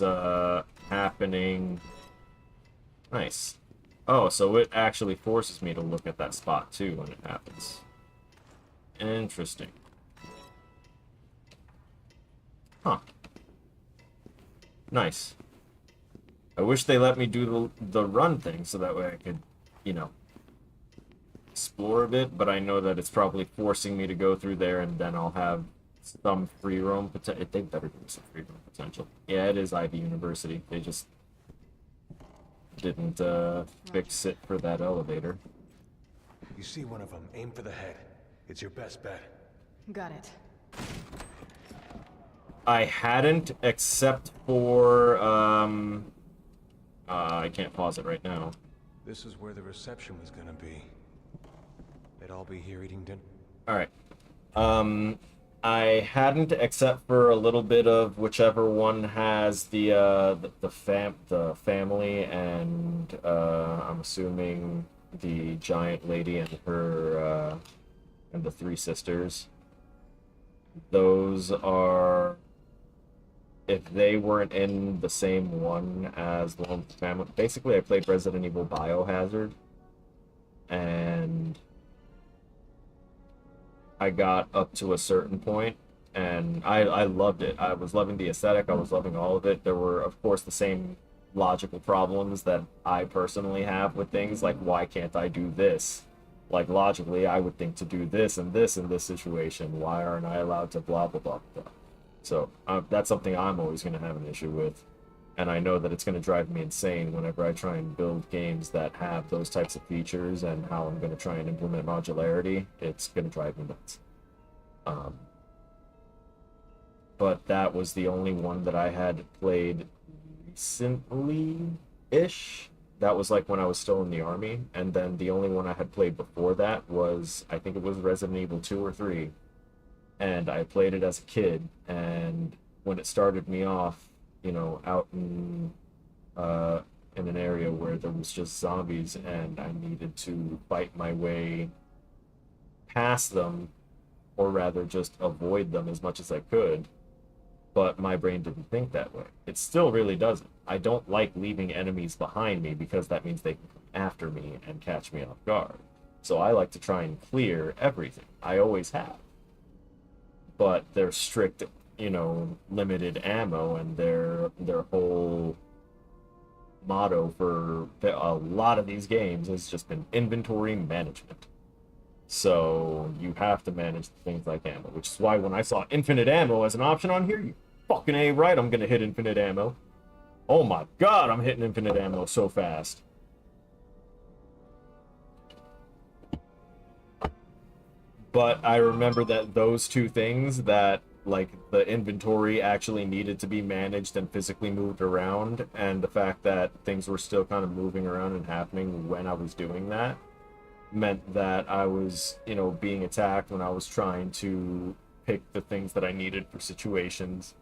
happening. Nice. Oh, so it actually forces me to look at that spot too when it happens. Interesting. Huh. Nice. I wish they let me do the run thing so that way I could, you know, explore a bit, but I know that it's probably forcing me to go through there and then I'll have some free roam potential. They better give me some free roam potential. Yeah, it is Ivy University. They just didn't fix it for that elevator. You see one of them, aim for the head. It's your best bet. Got it. I hadn't, except for, I can't pause it right now. This is where the reception was gonna be. They'd all be here eating dinner. Alright. I hadn't, except for a little bit of whichever one has the family and, I'm assuming the giant lady and her, and the three sisters. Those are, if they weren't in the same one as the one with the family. Basically, I played Resident Evil Biohazard, and I got up to a certain point, and I loved it. I was loving the aesthetic, I was loving all of it. There were, of course, the same logical problems that I personally have with things, like, why can't I do this? Like, logically, I would think to do this and this in this situation. Why aren't I allowed to blah, blah, blah, blah? So, that's something I'm always going to have an issue with. And I know that it's going to drive me insane whenever I try and build games that have those types of features, and how I'm going to try and implement modularity. It's going to drive me nuts. But that was the only one that I had played recently-ish. That was like when I was still in the army, and then the only one I had played before that was, I think it was Resident Evil 2 or 3, and I played it as a kid, and when it started me off, you know, out in an area where there was just zombies, and I needed to fight my way past them, or rather just avoid them as much as I could, but my brain didn't think that way. It still really doesn't. I don't like leaving enemies behind me, because that means they can come after me and catch me off guard. So I like to try and clear everything. I always have. But they're strict, you know, limited ammo, and their whole motto for a lot of these games has just been inventory management. So you have to manage things like ammo, which is why when I saw infinite ammo as an option on here, you fucking A right, I'm gonna hit infinite ammo. Oh my god, I'm hitting infinite ammo so fast. But I remember that those two things, that like the inventory actually needed to be managed and physically moved around, and the fact that things were still kind of moving around and happening when I was doing that, meant that I was, you know, being attacked when I was trying to pick the things that I needed for situations.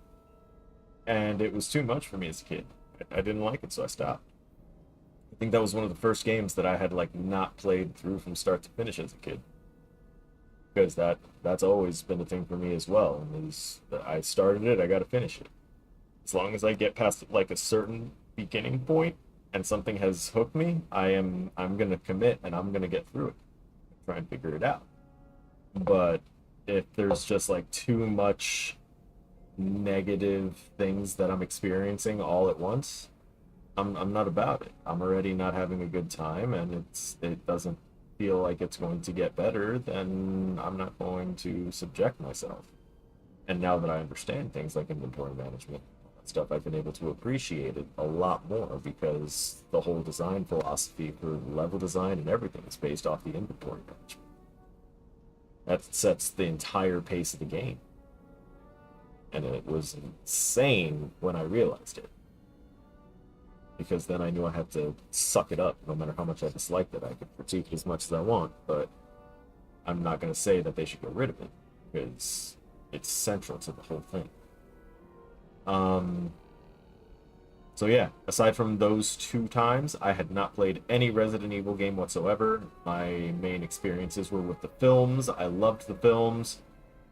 And it was too much for me as a kid. I didn't like it, so I stopped. I think that was one of the first games that I had, like, not played through from start to finish as a kid. Because that's always been a thing for me as well. Is I started it, I gotta finish it. As long as I get past, like, a certain beginning point, and something has hooked me, I'm gonna commit, and I'm gonna get through it. Try and figure it out. But if there's just like too much negative things that I'm experiencing all at once, I'm not about it. I'm already not having a good time, and it doesn't feel like it's going to get better, then I'm not going to subject myself. And now that I understand things like inventory management, stuff, I've been able to appreciate it a lot more, because the whole design philosophy for level design and everything is based off the inventory management. That sets the entire pace of the game. And it was insane when I realized it. Because then I knew I had to suck it up, no matter how much I disliked it. I could critique it as much as I want, but I'm not going to say that they should get rid of it, because it's central to the whole thing. So yeah, aside from those two times, I had not played any Resident Evil game whatsoever. My main experiences were with the films. I loved the films.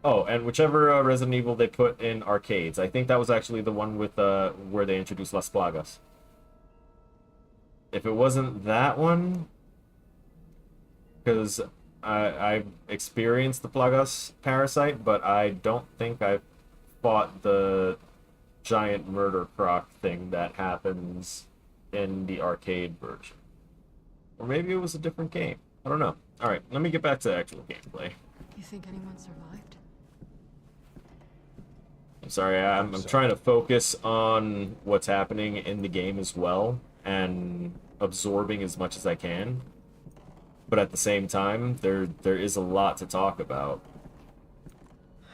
Oh, and whichever Resident Evil they put in arcades. I think that was actually the one with where they introduced Las Plagas. If it wasn't that one, because I've experienced the Plagas parasite, but I don't think I've fought the giant murder croc thing that happens in the arcade version. Or maybe it was a different game. I don't know. Alright, let me get back to actual gameplay. You think anyone survived? sorry. I'm trying to focus on what's happening in the game as well, and absorbing as much as I can. But at the same time, there is a lot to talk about.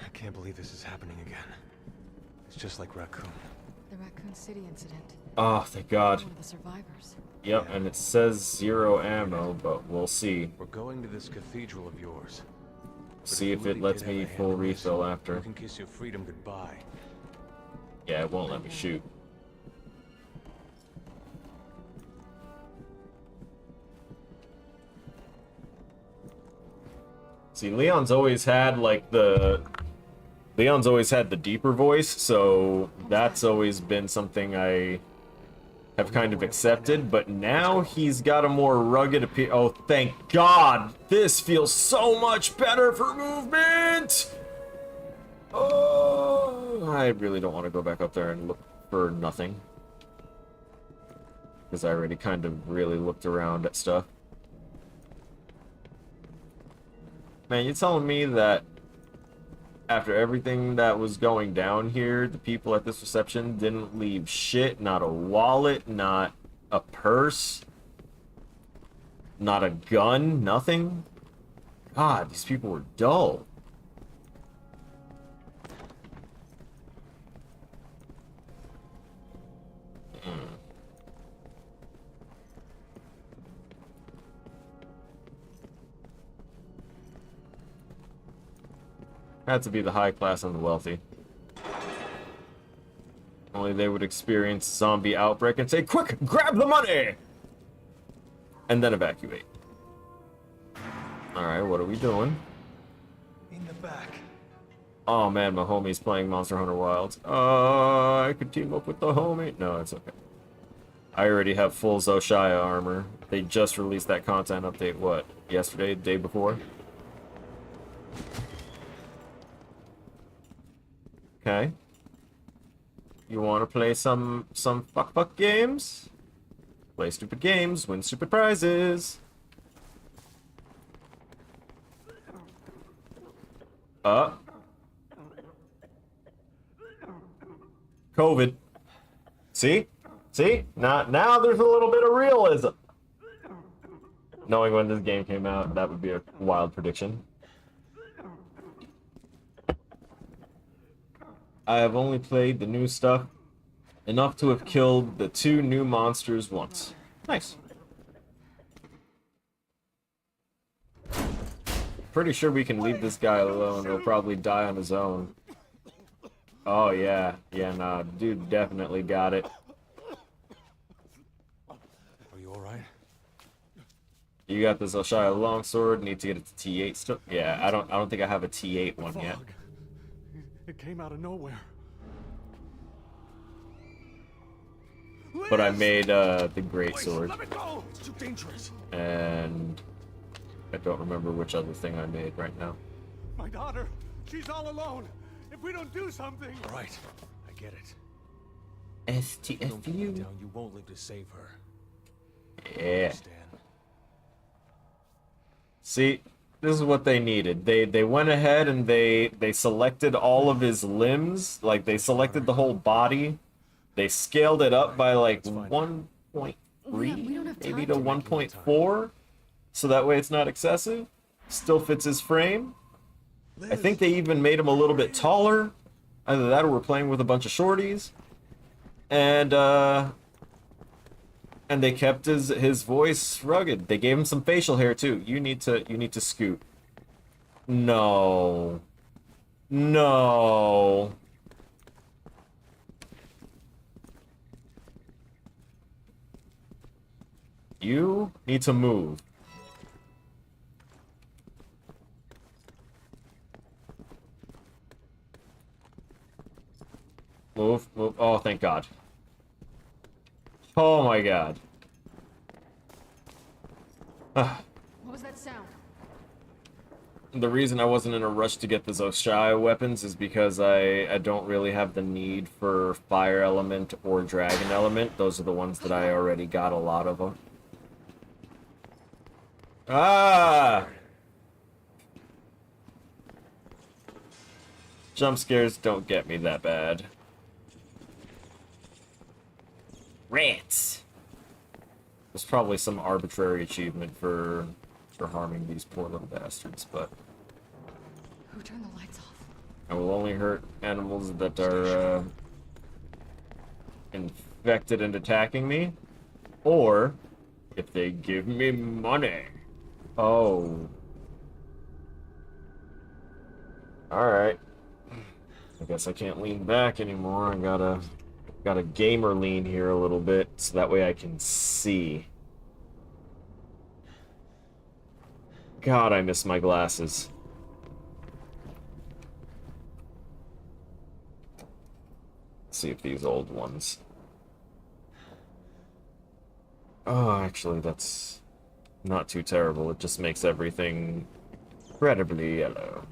I can't believe this is happening again. It's just like Raccoon. The Raccoon City incident. Oh, thank God. One of the survivors. Yep, and it says 0 ammo, but we'll see. We're going to this cathedral of yours. But See if you it really lets did have me a hand full in this, refill after. You can kiss your freedom goodbye. Yeah, it won't let me shoot. See, Leon's always had like the deeper voice, so that's always been something I have kind of accepted, but now he's got a more rugged appeal. Oh, thank God! This feels so much better for movement! Oh, I really don't want to go back up there and look for nothing. Because I already kind of really looked around at stuff. Man, you're telling me that after everything that was going down here, the people at this reception didn't leave shit, not a wallet, not a purse, not a gun, nothing? God, these people were dull. Had to be the high class and the wealthy. Only they would experience zombie outbreak and say, "Quick, grab the money!" And then evacuate. Alright, what are we doing? In the back. Oh man, my homie's playing Monster Hunter Wilds. I could team up with the homie. No, it's okay. I already have full Zoshaya armor. They just released that content update, what, yesterday, the day before? Okay. You want to play some fuck games? Play stupid games, win stupid prizes. COVID. See? See? Now there's a little bit of realism. Knowing when this game came out, that would be a wild prediction. I have only played the new stuff enough to have killed the 2 new monsters once. Nice. Pretty sure we can leave this guy alone. He'll probably die on his own. Oh yeah. Yeah, nah. Dude definitely got it. Are you alright? You got this Zoshaya longsword. Need to get it to T8 still. Yeah, I don't think I have a T8 one yet. Fog. It came out of nowhere. But I made the great sword. Let me go! It's too dangerous. And I don't remember which other thing I made right now. My daughter, she's all alone. If we don't do something... Alright, I get it. Don't keep it STFU. down, you won't live to save her. Yeah. Understand? See, this is what they needed. They went ahead and they selected all of his limbs. Like, they selected the whole body. They scaled it up by like 1.3, maybe to 1.4. So that way it's not excessive. Still fits his frame. I think they even made him a little bit taller. Either that or we're playing with a bunch of shorties. And they kept his voice rugged. They gave him some facial hair too. You need to scoot. No. No. You need to move. Move, move. Oh, thank God. Oh my God. What was that sound? The reason I wasn't in a rush to get the Zoshaya weapons is because I don't really have the need for Fire Element or Dragon Element. Those are the ones that I already got a lot of them. Ah! Jump scares don't get me that bad. Rats! There's probably some arbitrary achievement for harming these poor little bastards, but Who turned the lights off? I will only hurt animals that are infected and attacking me, or if they give me money. Oh. Alright. I guess I can't lean back anymore. I gotta gamer lean here a little bit so that way I can see. God, I miss my glasses. Let's see if these old ones. Oh, actually, that's not too terrible. It just makes everything incredibly yellow.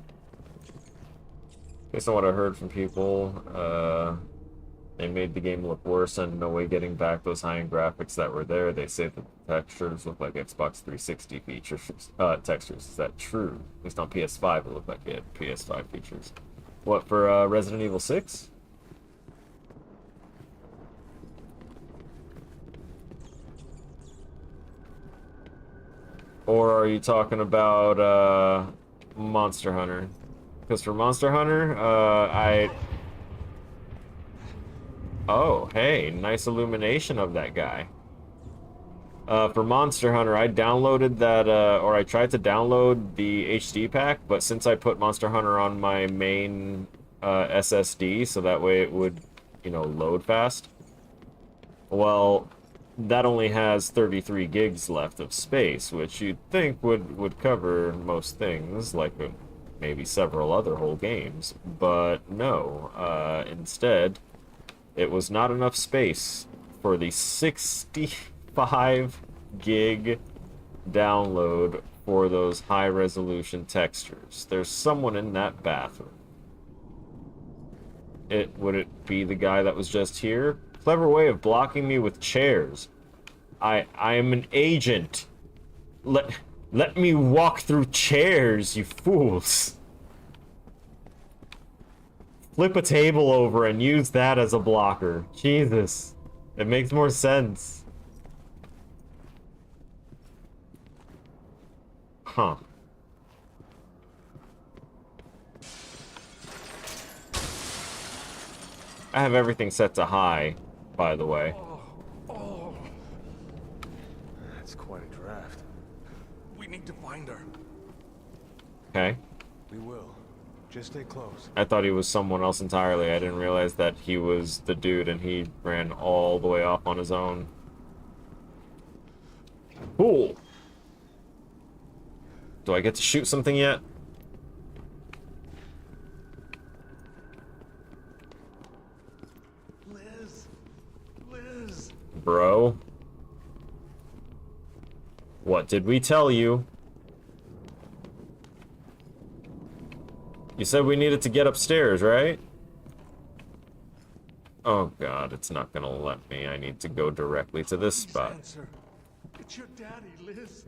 Based on what I heard from people, they made the game look worse, and no way getting back those high-end graphics that were there. They say that the textures look like Xbox 360 features, textures. Is that true? At least on PS5 it looked like it had PS5 features. What, for Resident Evil 6? Or are you talking about Monster Hunter? Because for Monster Hunter, Oh, hey, nice illumination of that guy. For Monster Hunter, I downloaded that, or I tried to download the HD pack, but since I put Monster Hunter on my main SSD, so that way it would, you know, load fast, well, that only has 33 gigs left of space, which you'd think would cover most things, like maybe several other whole games, but no. Instead, it was not enough space for the 65 gig download for those high resolution textures. There's someone in that bathroom. Would it be the guy that was just here? Clever way of blocking me with chairs. I am an agent. Let me walk through chairs, you fools. Flip a table over and use that as a blocker. Jesus. It makes more sense. Huh. I have everything set to high, by the way. That's quite a draft. We need to find her. Okay. We will. Just stay close. I thought he was someone else entirely. I didn't realize that he was the dude and he ran all the way off on his own. Cool. Do I get to shoot something yet? Liz. Bro. What did we tell you? You said we needed to get upstairs, right? Oh god, it's not gonna let me. I need to go directly to this spot. Answer. It's your daddy, Liz.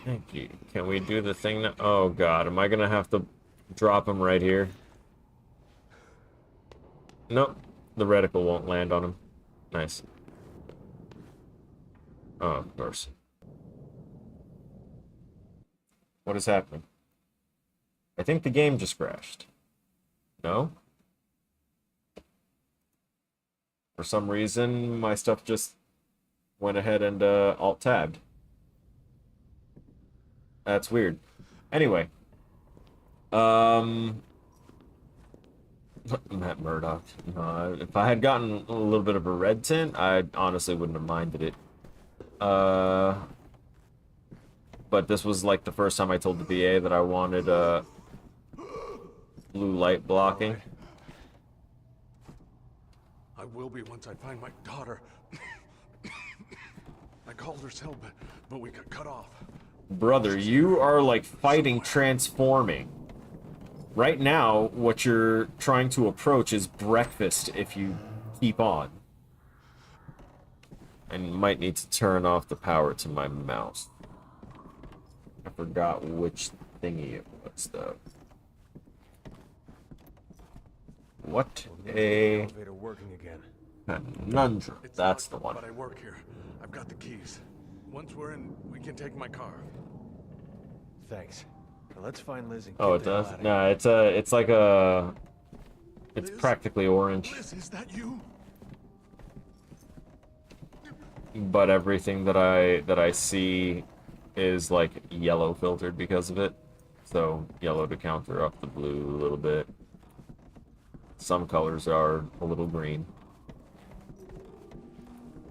Thank you. Can we do the thing now? Oh god, am I gonna have to drop him right here? Nope. The reticle won't land on him. Nice. Oh, of course. What is happening? I think the game just crashed. No? For some reason, my stuff just went ahead and alt-tabbed. That's weird. Anyway. Matt Murdock. If I had gotten a little bit of a red tint, I honestly wouldn't have minded it. But this was like the first time I told the VA that I wanted blue light blocking. I will be once I find my daughter. I called her cell, but we got cut off. Brother, you are like fighting transforming. Right now, what you're trying to approach is breakfast if you keep on. And you might need to turn off the power to my mouse. I forgot which thingy it was, though. What a Elevator working again. conundrum. It's That's the locked, one. But I work here. I've got the keys. Once we're in, we can take my car. Thanks. Now let's find Liz and Oh, get it the hell does? out of No, it's like a... It's Liz? practically orange. Liz, is that you? But everything that I see is like yellow filtered because of it. So yellow to counter up the blue a little bit. Some colors are a little green.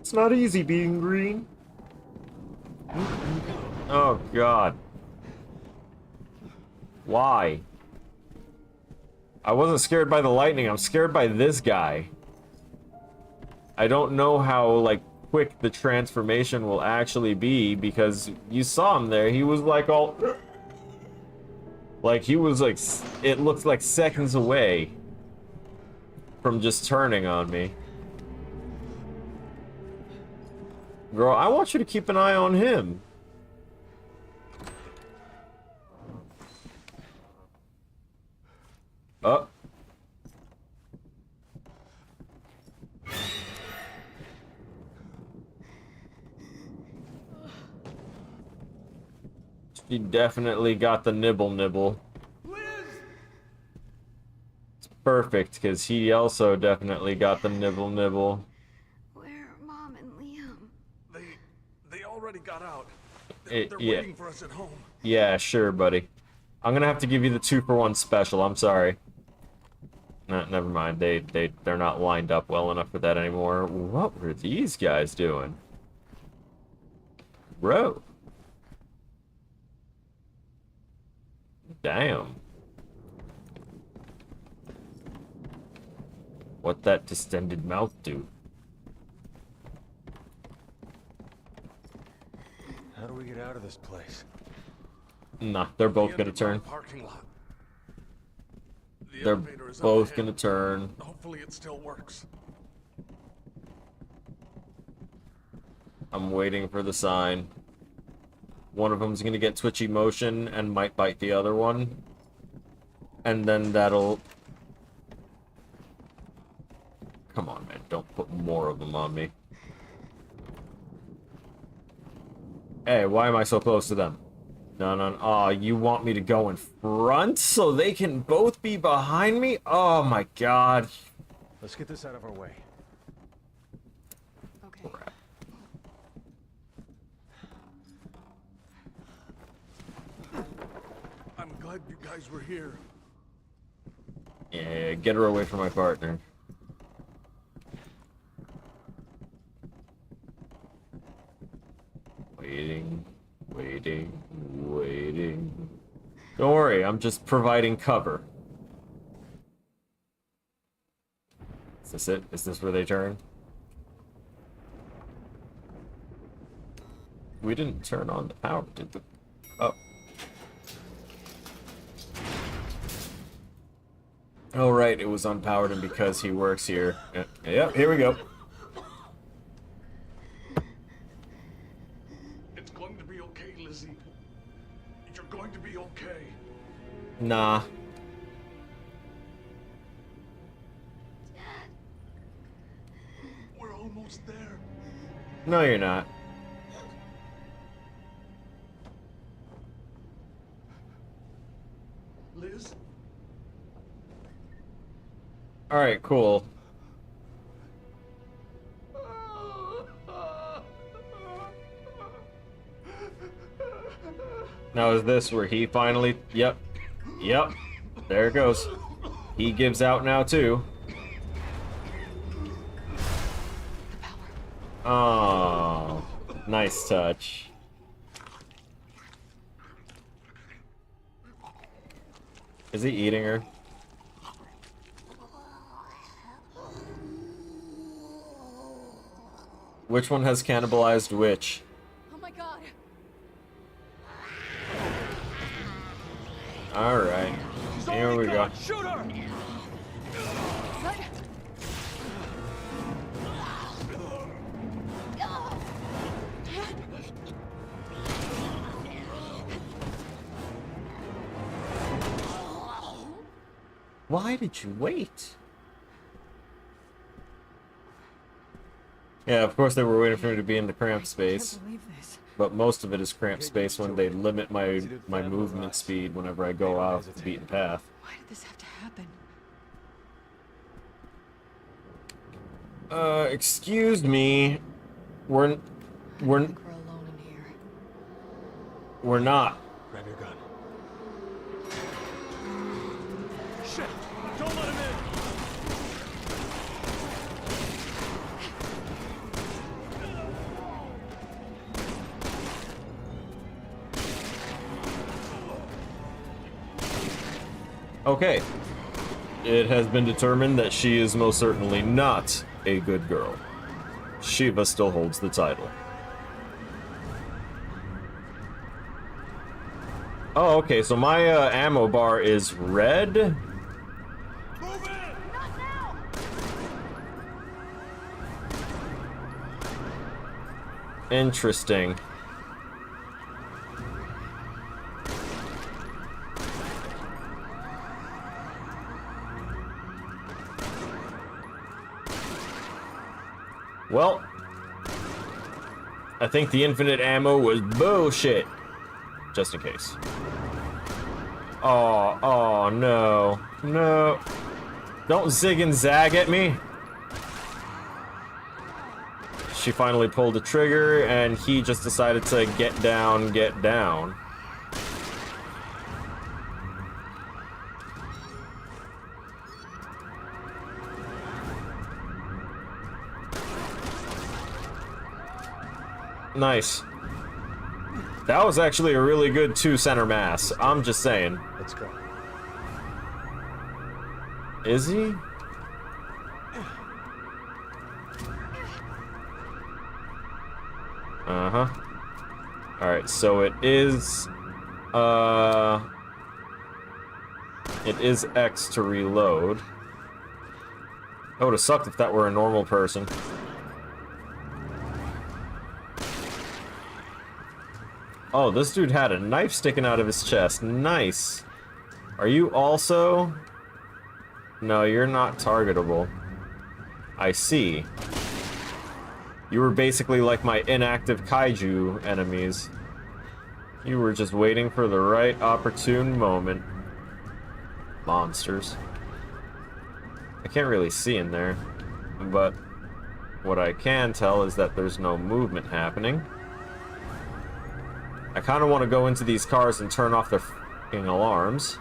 It's not easy being green. Oh god. Why? I wasn't scared by the lightning, I'm scared by this guy. I don't know how, like, quick the transformation will actually be, because you saw him there, he was like all... Like, he was like, it looked like seconds away from just turning on me. Girl, I want you to keep an eye on him. Oh. She definitely got the nibble. It's perfect, because he also definitely got the nibble. Where are Mom and Liam? They already got out. Yeah. They're waiting for us at home. Yeah, sure, buddy. I'm gonna have to give you the 2-for-1 special, I'm sorry. No, never mind, they're not lined up well enough for that anymore. What were these guys doing? Bro. Damn. What that distended mouth do? How do we get out of this place? Nah, they're both The gonna turn. underground parking lot. The They're elevator is up both ahead. gonna turn. Hopefully it still works. I'm waiting for the sign. One of them's gonna get twitchy motion and might bite the other one. And then that'll... Come on, man. Don't put more of them on me. Hey, why am I so close to them? No. Aw, you want me to go in front so they can both be behind me? Oh my god. Let's get this out of our way. Okay. Crap. I'm glad you guys were here. Yeah, get her away from my partner. Waiting. Don't worry, I'm just providing cover. Is this it? Is this where they turn? We didn't turn on the power, did we? Oh. Oh, right, it was unpowered, and because he works here. Yep, here we go. It's going to be okay, Lizzie. You're going to be okay. Nah. We're almost there. No, you're not. Liz? Alright, cool. Now is this where he finally... Yep. There it goes. He gives out now, too. Oh, nice touch. Is he eating her? Which one has cannibalized which? Oh my god. Alright. Here we go. Shoot her! Why did you wait? Yeah, of course they were waiting for me to be in the cramped space. Can't believe this. But most of it is cramped space when they limit my movement speed whenever I go off the beaten path. Why did this have to happen? Excuse me. We're I think we're alone in here. we're not. Grab your gun. Shit! Don't let him in! Okay. It has been determined that she is most certainly not a good girl. Shiva still holds the title. Oh, okay, so my ammo bar is red? Move in! Interesting. Well, I think the infinite ammo was bullshit. Just in case. Oh, no. No. Don't zig and zag at me. She finally pulled the trigger, and he just decided to get down, get down. Nice. That was actually a really good two-center mass. I'm just saying. Let's go. Is he? Uh-huh. Alright, so it is X to reload. That would have sucked if that were a normal person. Oh, this dude had a knife sticking out of his chest. Nice. Are you also? No, you're not targetable. I see. You were basically like my inactive kaiju enemies. You were just waiting for the right opportune moment. Monsters. I can't really see in there, but what I can tell is that there's no movement happening. I kind of want to go into these cars and turn off their f***ing alarms.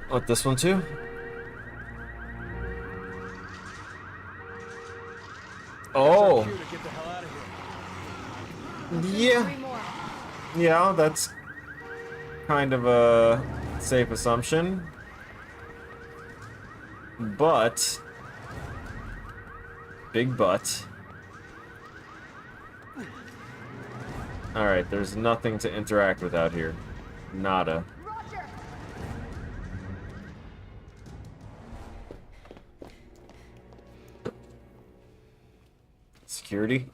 What, this one too? Oh! Yeah. Yeah, that's kind of a safe assumption. But... Big but. Alright, there's nothing to interact with out here. Nada. Security?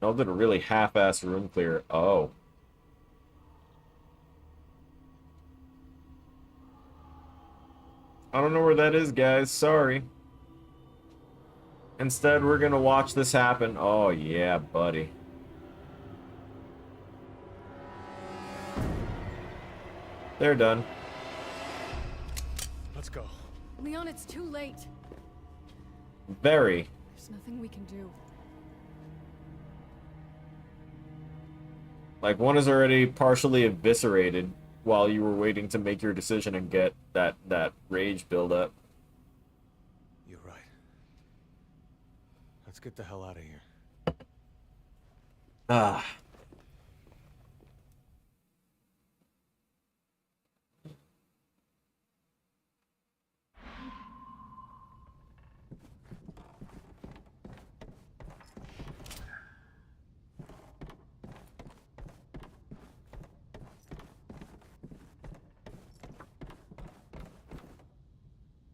No, did a really half-assed room clear. Oh. I don't know where that is, guys. Sorry. Instead, we're gonna watch this happen. Oh, yeah, buddy. They're done. Let's go. Leon, it's too late. Very. There's nothing we can do. Like, one is already partially eviscerated while you were waiting to make your decision and get that rage build up. You're right. Let's get the hell out of here. Ah.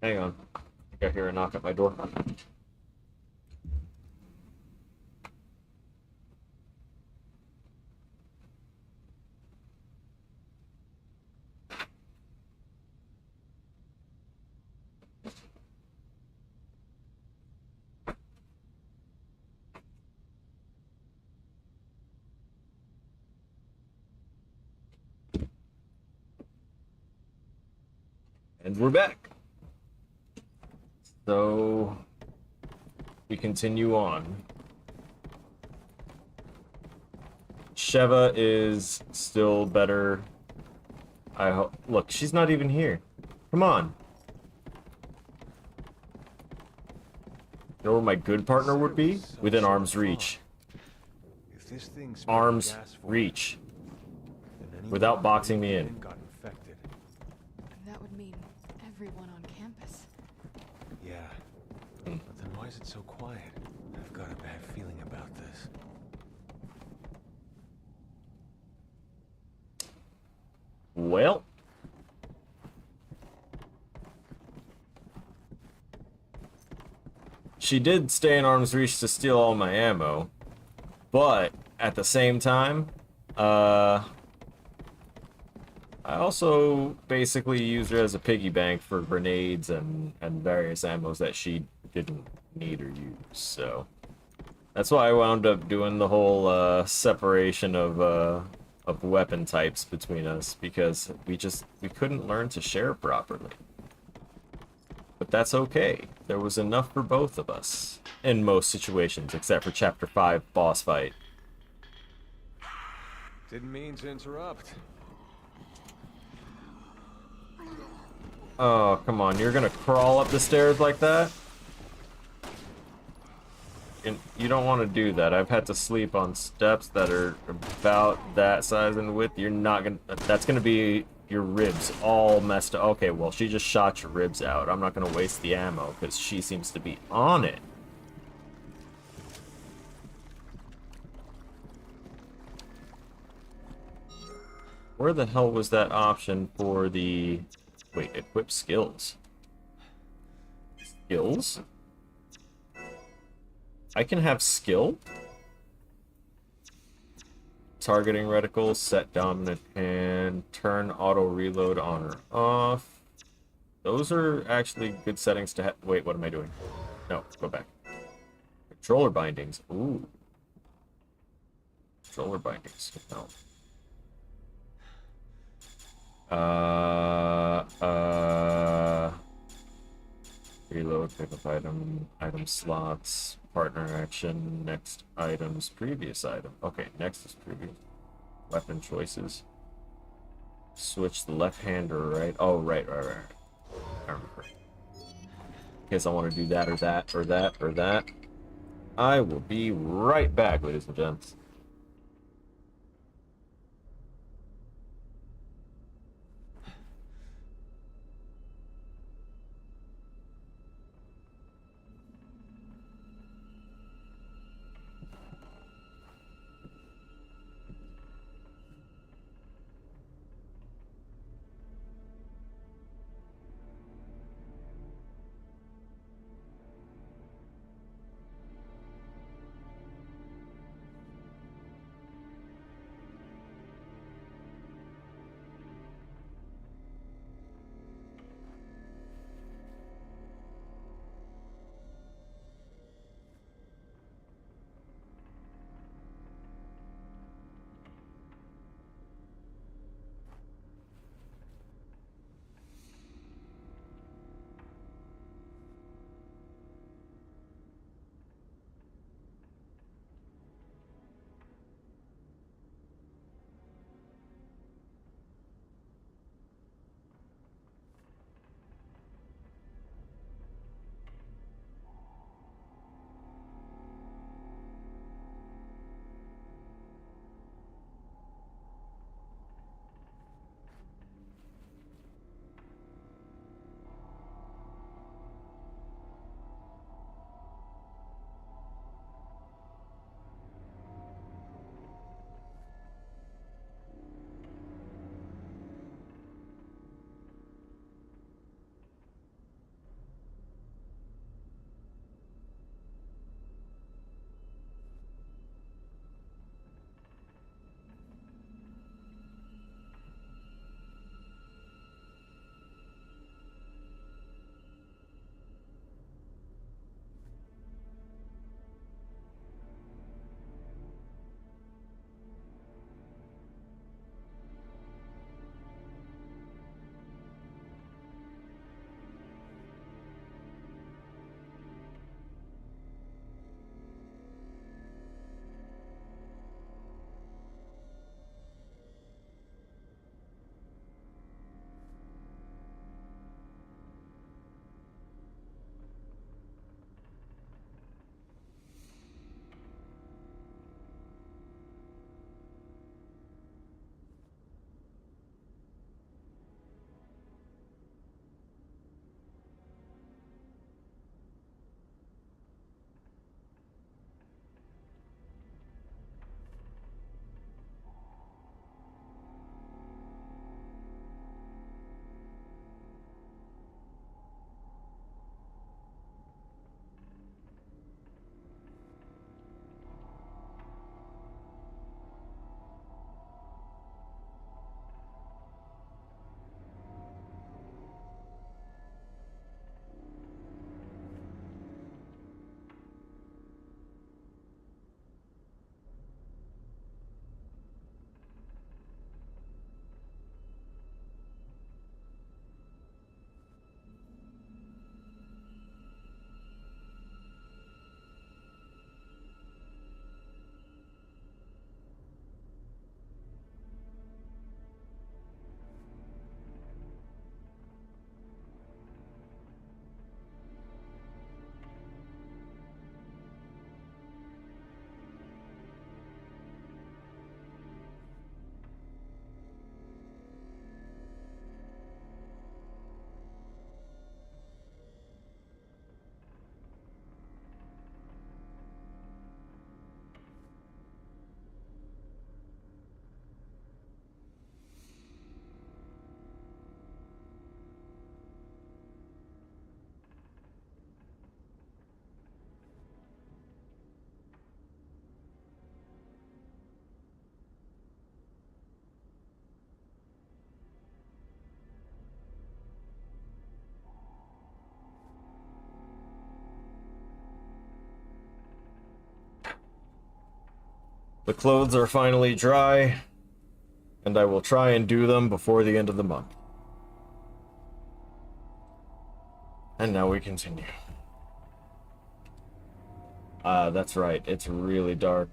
Hang on. I think I hear a knock at my door. And we're back. So we continue on. Sheva is still better. I hope. Look, she's not even here. Come on. You know where my good partner would be? Within arm's reach. If this thing's Arm's reach. Without boxing me in. got infected. That would mean everyone on campus. Yeah. But then why is it so quiet? I've got a bad feeling about this. Well. She did stay in arm's reach to steal all my ammo. But, at the same time, I also basically used her as a piggy bank for grenades and various ammos that she didn't need or use, so... That's why I wound up doing the whole, separation of weapon types between us, because we couldn't learn to share properly. But that's okay. There was enough for both of us. In most situations, except for Chapter 5 boss fight. Didn't mean to interrupt. Oh, come on. You're gonna crawl up the stairs like that? And you don't want to do that. I've had to sleep on steps that are about that size and width. You're not gonna... That's gonna be your ribs all messed up. Okay, well, she just shot your ribs out. I'm not gonna waste the ammo, because she seems to be on it. Where the hell was that option for the... Wait, equip skills. Skills? I can have skill? Targeting reticle, set dominant hand, turn auto reload on or off. Those are actually good settings to have. Wait, what am I doing? No, go back. Controller bindings. Ooh. Controller bindings. No. Reload, pick up item slots, partner action, next items, previous item. Okay, next is previous. Weapon choices. Switch the left hand or right. Oh, right. I remember. In case I want to do that or that or that or that. I will be right back, ladies and gents. The clothes are finally dry, and I will try and do them before the end of the month. And now we continue. That's right, it's really dark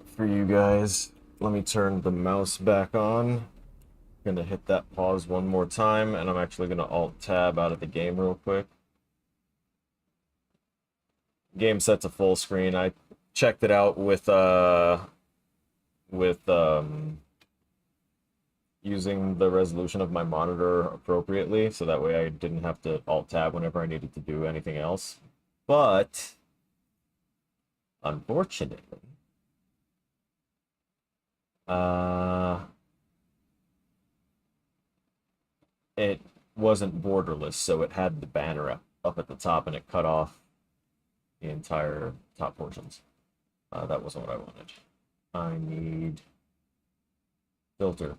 for you guys. Let me turn the mouse back on. Gonna hit that pause one more time, and I'm actually gonna Alt-Tab out of the game real quick. Game set to full screen. I checked it out with using the resolution of my monitor appropriately, so that way I didn't have to Alt-Tab whenever I needed to do anything else. But unfortunately, it wasn't borderless, so it had the banner up at the top, and it cut off the entire top portions. That wasn't what I wanted. I need filter,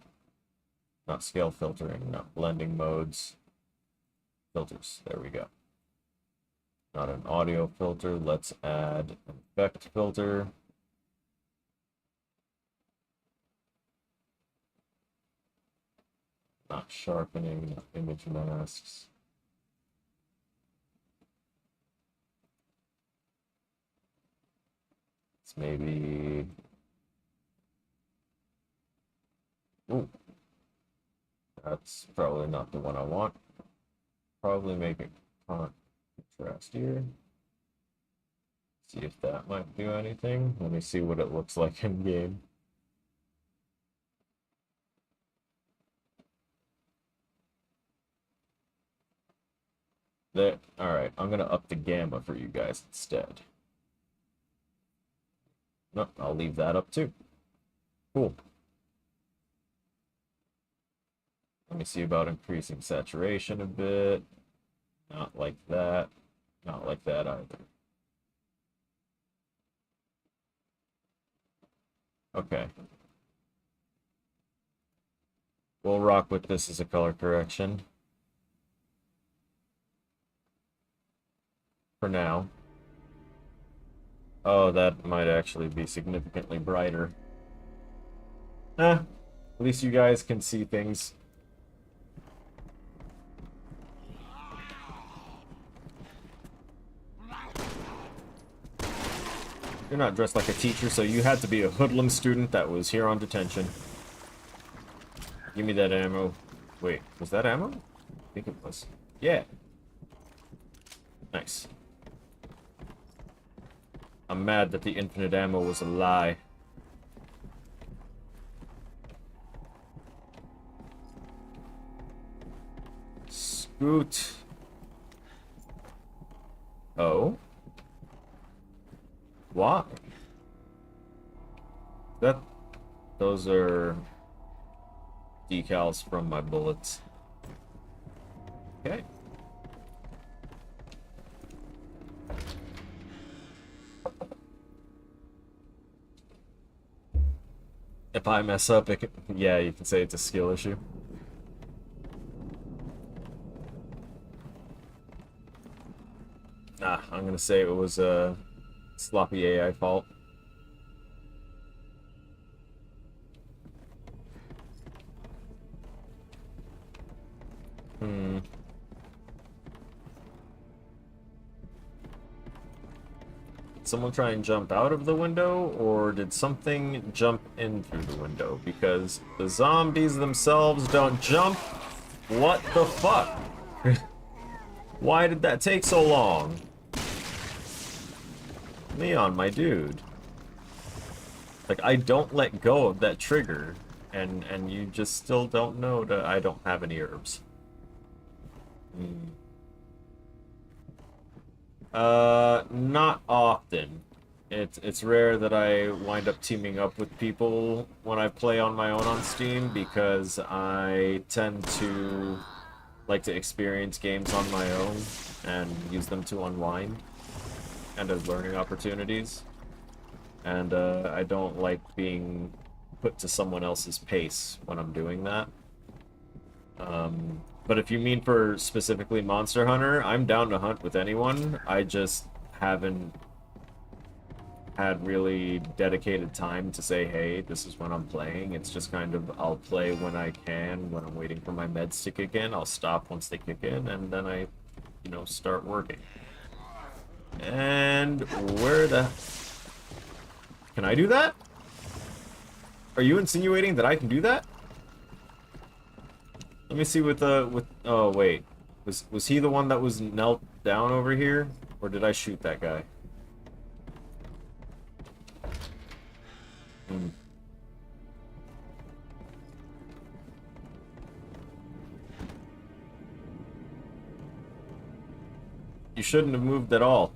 not scale filtering, not blending modes, filters. There we go. Not an audio filter. Let's add an effect filter. Not sharpening, not image masks. It's maybe... Ooh. That's probably not the one I want. Probably make it contrastier. See if that might do anything. Let me see what it looks like in game. There. Alright, I'm gonna up the gamma for you guys instead. No, I'll leave that up too. Cool. Let me see about increasing saturation a bit. Not like that. Not like that either. Okay. We'll rock with this as a color correction. For now. Oh, that might actually be significantly brighter. At least you guys can see things. You're not dressed like a teacher, so you had to be a hoodlum student that was here on detention. Give me that ammo. Wait, was that ammo? I think it was. Yeah. Nice. I'm mad that the infinite ammo was a lie. Scoot. Oh? Why? Those are decals from my bullets. Okay. If I mess up, it can, yeah, you can say it's a skill issue. Nah, I'm gonna say it was a sloppy AI fault. Someone try and jump out of the window, or did something jump in through the window? Because the zombies themselves don't jump. What the fuck? Why did that take so long? Leon, my dude. Like, I don't let go of that trigger, and you just still don't know that I don't have any herbs. Not often. It's rare that I wind up teaming up with people when I play on my own on Steam, because I tend to like to experience games on my own and use them to unwind and as learning opportunities. And I don't like being put to someone else's pace when I'm doing that. But if you mean for specifically Monster Hunter, I'm down to hunt with anyone. I just haven't had really dedicated time to say, hey, this is when I'm playing. It's just kind of, I'll play when I can, when I'm waiting for my meds to kick in. I'll stop once they kick in, and then I, you know, start working. And where the... Can I do that? Are you insinuating that I can do that? Let me see with the... Oh, wait. Was he the one that was knelt down over here? Or did I shoot that guy? Hmm. You shouldn't have moved at all.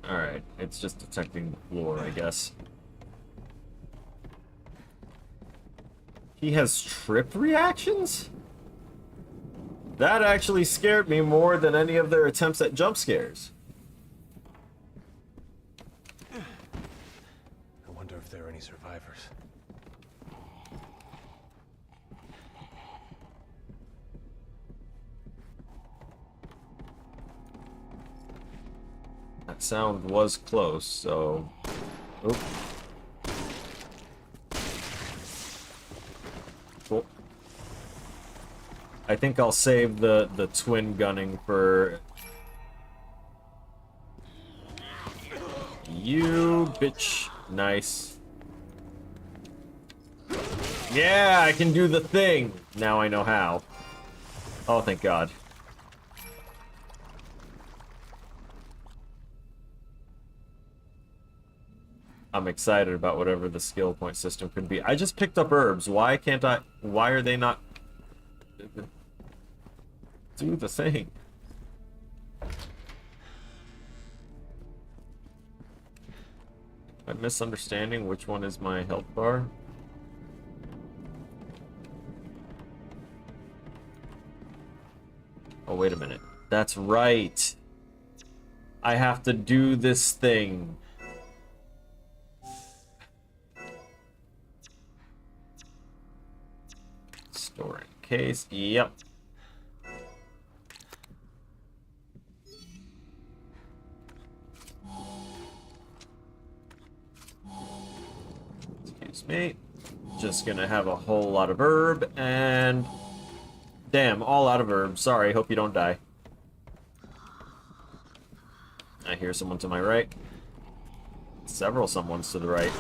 Alright, it's just detecting the floor, I guess. He has trip reactions? That actually scared me more than any of their attempts at jump scares. I wonder if there are any survivors. That sound was close, so... Oop. Cool. I think I'll save the twin gunning for... You bitch. Nice. Yeah, I can do the thing! Now I know how. Oh, thank God. I'm excited about whatever the skill point system could be. I just picked up herbs. Why can't I... Why are they not... do the thing? I'm misunderstanding which one is my health bar. Oh, wait a minute. That's right. I have to do this thing. Store in case. Yep. Excuse me. Just gonna have a whole lot of herb and... Damn, all out of herb. Sorry, hope you don't die. I hear someone to my right. Several someones to the right.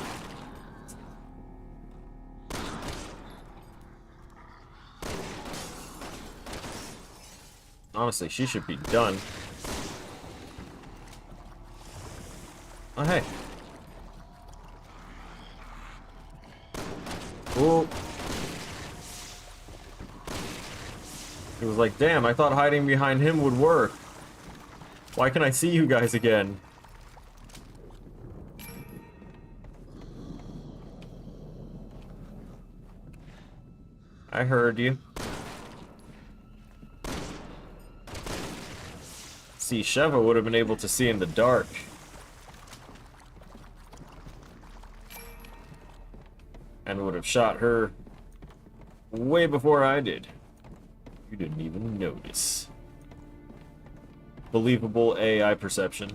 Honestly, she should be done. Oh, hey. Ooh. He was like, damn, I thought hiding behind him would work. Why can I see you guys again? I heard you. See, Sheva would have been able to see in the dark. And would have shot her way before I did. You didn't even notice. Believable AI perception.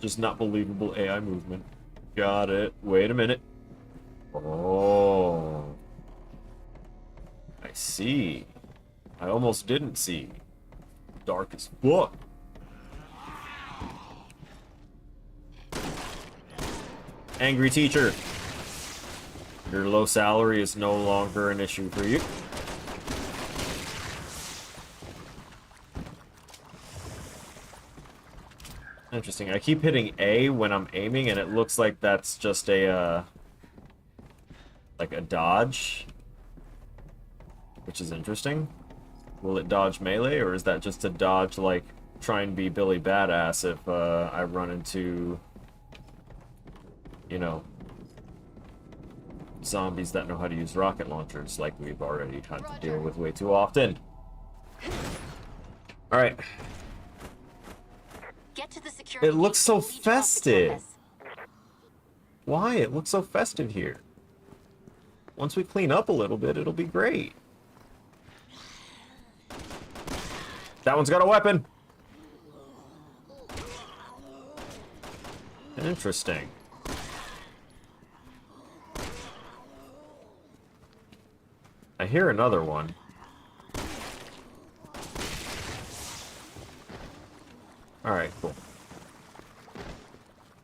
Just not believable AI movement. Got it. Wait a minute. Oh. I see. I almost didn't see. Dark as fuck. Angry teacher. Your low salary is no longer an issue for you. Interesting. I keep hitting A when I'm aiming, and it looks like that's just a, like a dodge. Which is interesting. Will it dodge melee, or is that just to dodge, like, try and be Billy Badass if I run into, you know, zombies that know how to use rocket launchers, like we've already had to deal with way too often. Alright. It looks so festive. Why? It looks so festive here. Once we clean up a little bit, it'll be great. That one's got a weapon. Interesting. I hear another one. Alright, cool.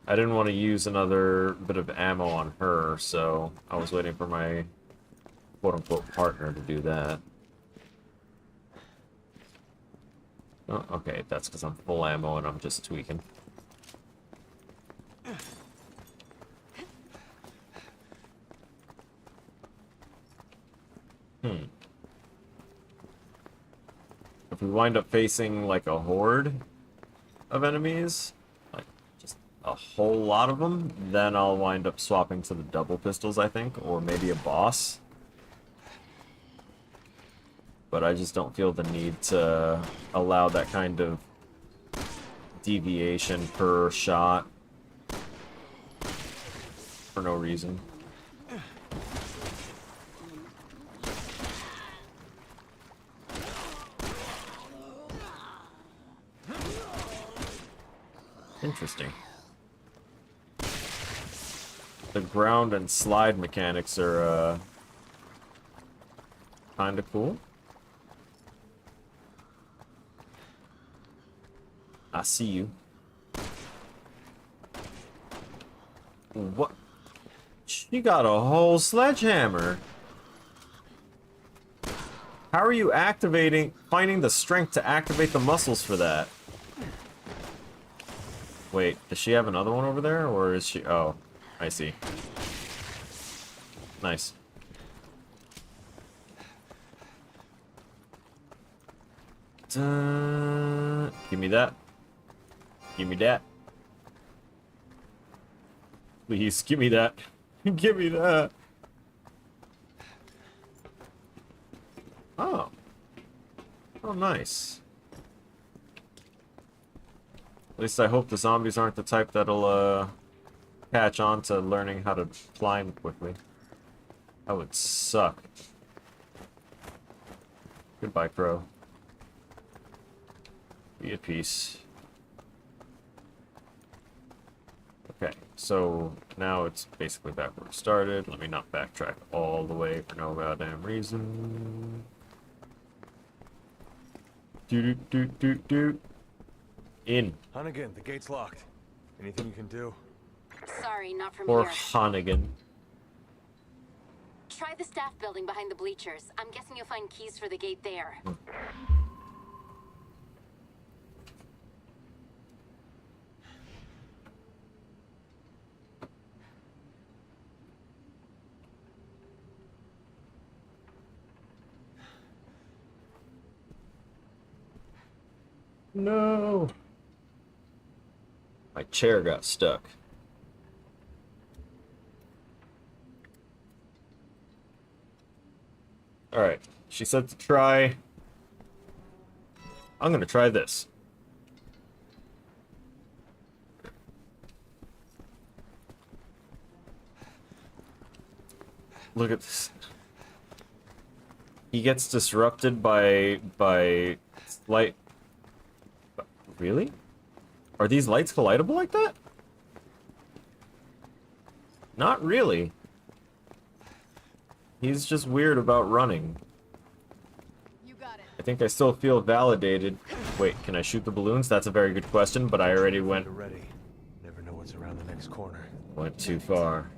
I didn't want to use another bit of ammo on her, so I was waiting for my quote-unquote partner to do that. Oh, okay, that's because I'm full ammo and I'm just tweaking. If we wind up facing, like, a horde of enemies, like, just a whole lot of them, then I'll wind up swapping to the double pistols, I think, or maybe a boss. But I just don't feel the need to allow that kind of deviation per shot for no reason. Interesting. The ground and slide mechanics are kind of cool. I see you. What? She got a whole sledgehammer. How are you finding the strength to activate the muscles for that? Wait, does she have another one over there, or is she... Oh, I see. Nice. Give me that. Give me that. Please, give me that. Give me that. Oh. Oh, nice. At least I hope the zombies aren't the type that'll, catch on to learning how to climb quickly. That would suck. Goodbye, Crow. Be at peace. Okay, so now it's basically back where it started. Let me not backtrack all the way for no goddamn reason. Do. In. Hunnigan, the gate's locked. Anything you can do? Sorry, not from Or here. Hannigan. Try the staff building behind the bleachers. I'm guessing you'll find keys for the gate there. No. My chair got stuck. Alright, she said to try. I'm gonna try this. Look at this. He gets disrupted by light. Really? Are these lights collidable like that? Not really. He's just weird about running. You got it. I think I still feel validated. Wait, can I shoot the balloons? That's a very good question, but I already went Ready. Never know what's around the next corner. too far.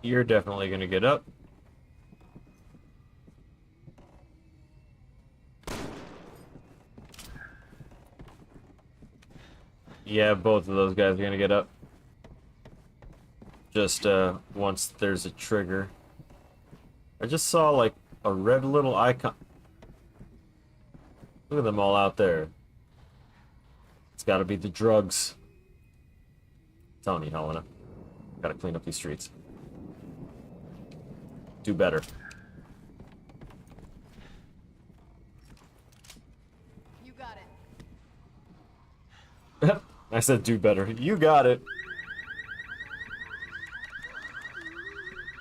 You're definitely gonna get up. Yeah, both of those guys are gonna get up. Just, once there's a trigger. I just saw, like, a red little icon. Look at them all out there. It's gotta be the drugs. I'm telling you, Helena. Gotta clean up these streets. Do better. You got it. I said do better. You got it.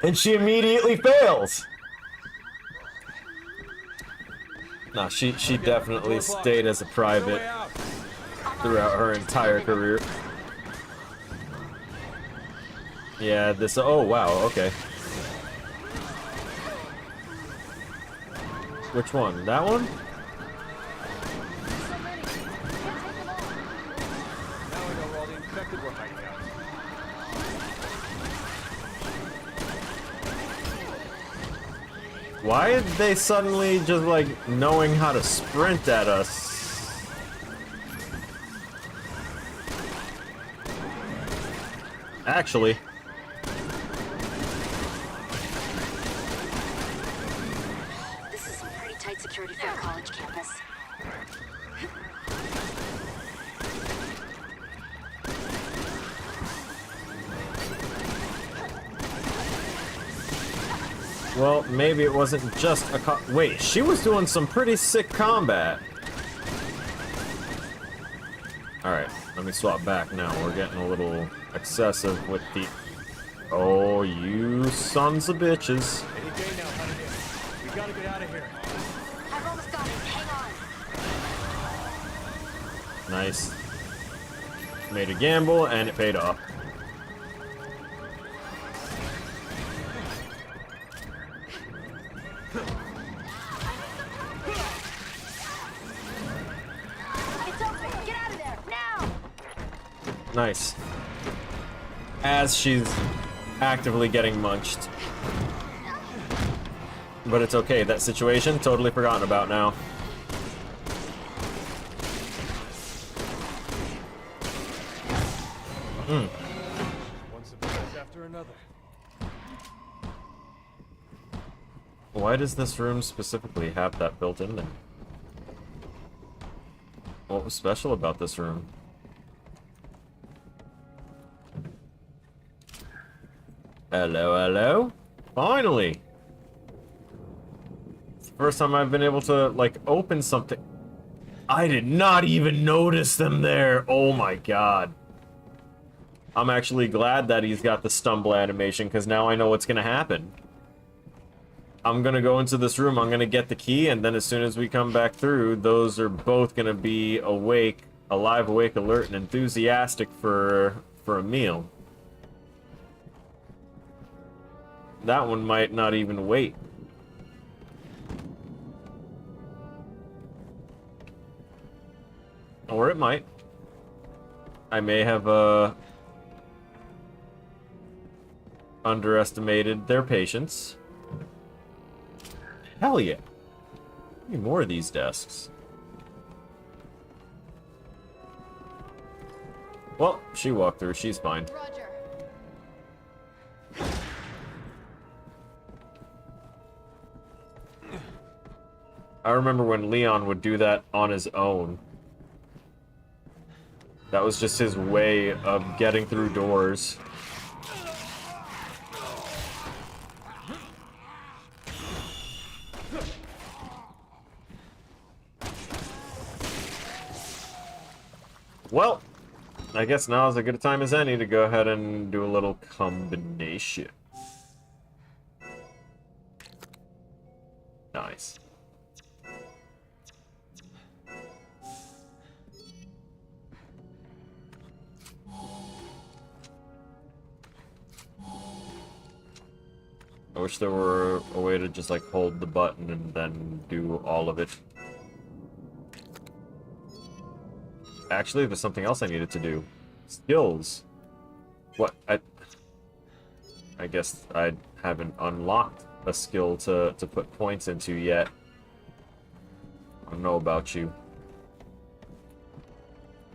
And she immediately fails. Nah, she definitely stayed as a private throughout her entire career. Yeah, this. Oh wow. Okay. Which one? That one? Now we know where all the infected were hiding out. Why are they suddenly just like knowing how to sprint at us? Actually. This is some pretty tight security for a college campus. Well, maybe it wasn't just a wait, she was doing some pretty sick combat. Alright, let me swap back now. We're getting a little excessive with the... Oh, you sons of bitches. Any day now, honey. We gotta get out of here. I've almost got it. Hang on. Nice. Made a gamble, and it paid off. It's open. Get out of there now. Nice. As she's actively getting munched. But it's okay, that situation, totally forgotten about now. One surprise after another. Why does this room specifically have that built in there? What was special about this room? Hello, hello? Finally! It's the first time I've been able to, like, open something. I did not even notice them there! Oh my god. I'm actually glad that he's got the stumble animation, because now I know what's gonna happen. I'm gonna go into this room, I'm gonna get the key, and then as soon as we come back through, those are both gonna be awake, alive, awake, alert, and enthusiastic for a meal. That one might not even wait. Or it might. I may have, underestimated their patience. Hell yeah. Give me more of these desks. Well, she walked through, she's fine. Roger. I remember when Leon would do that on his own. That was just his way of getting through doors. Well, I guess now is as good a time as any to go ahead and do a little combination. Nice. I wish there were a way to just like hold the button and then do all of it. Actually, there's something else I needed to do. Skills. What? I guess I haven't unlocked a skill to put points into yet. I don't know about you.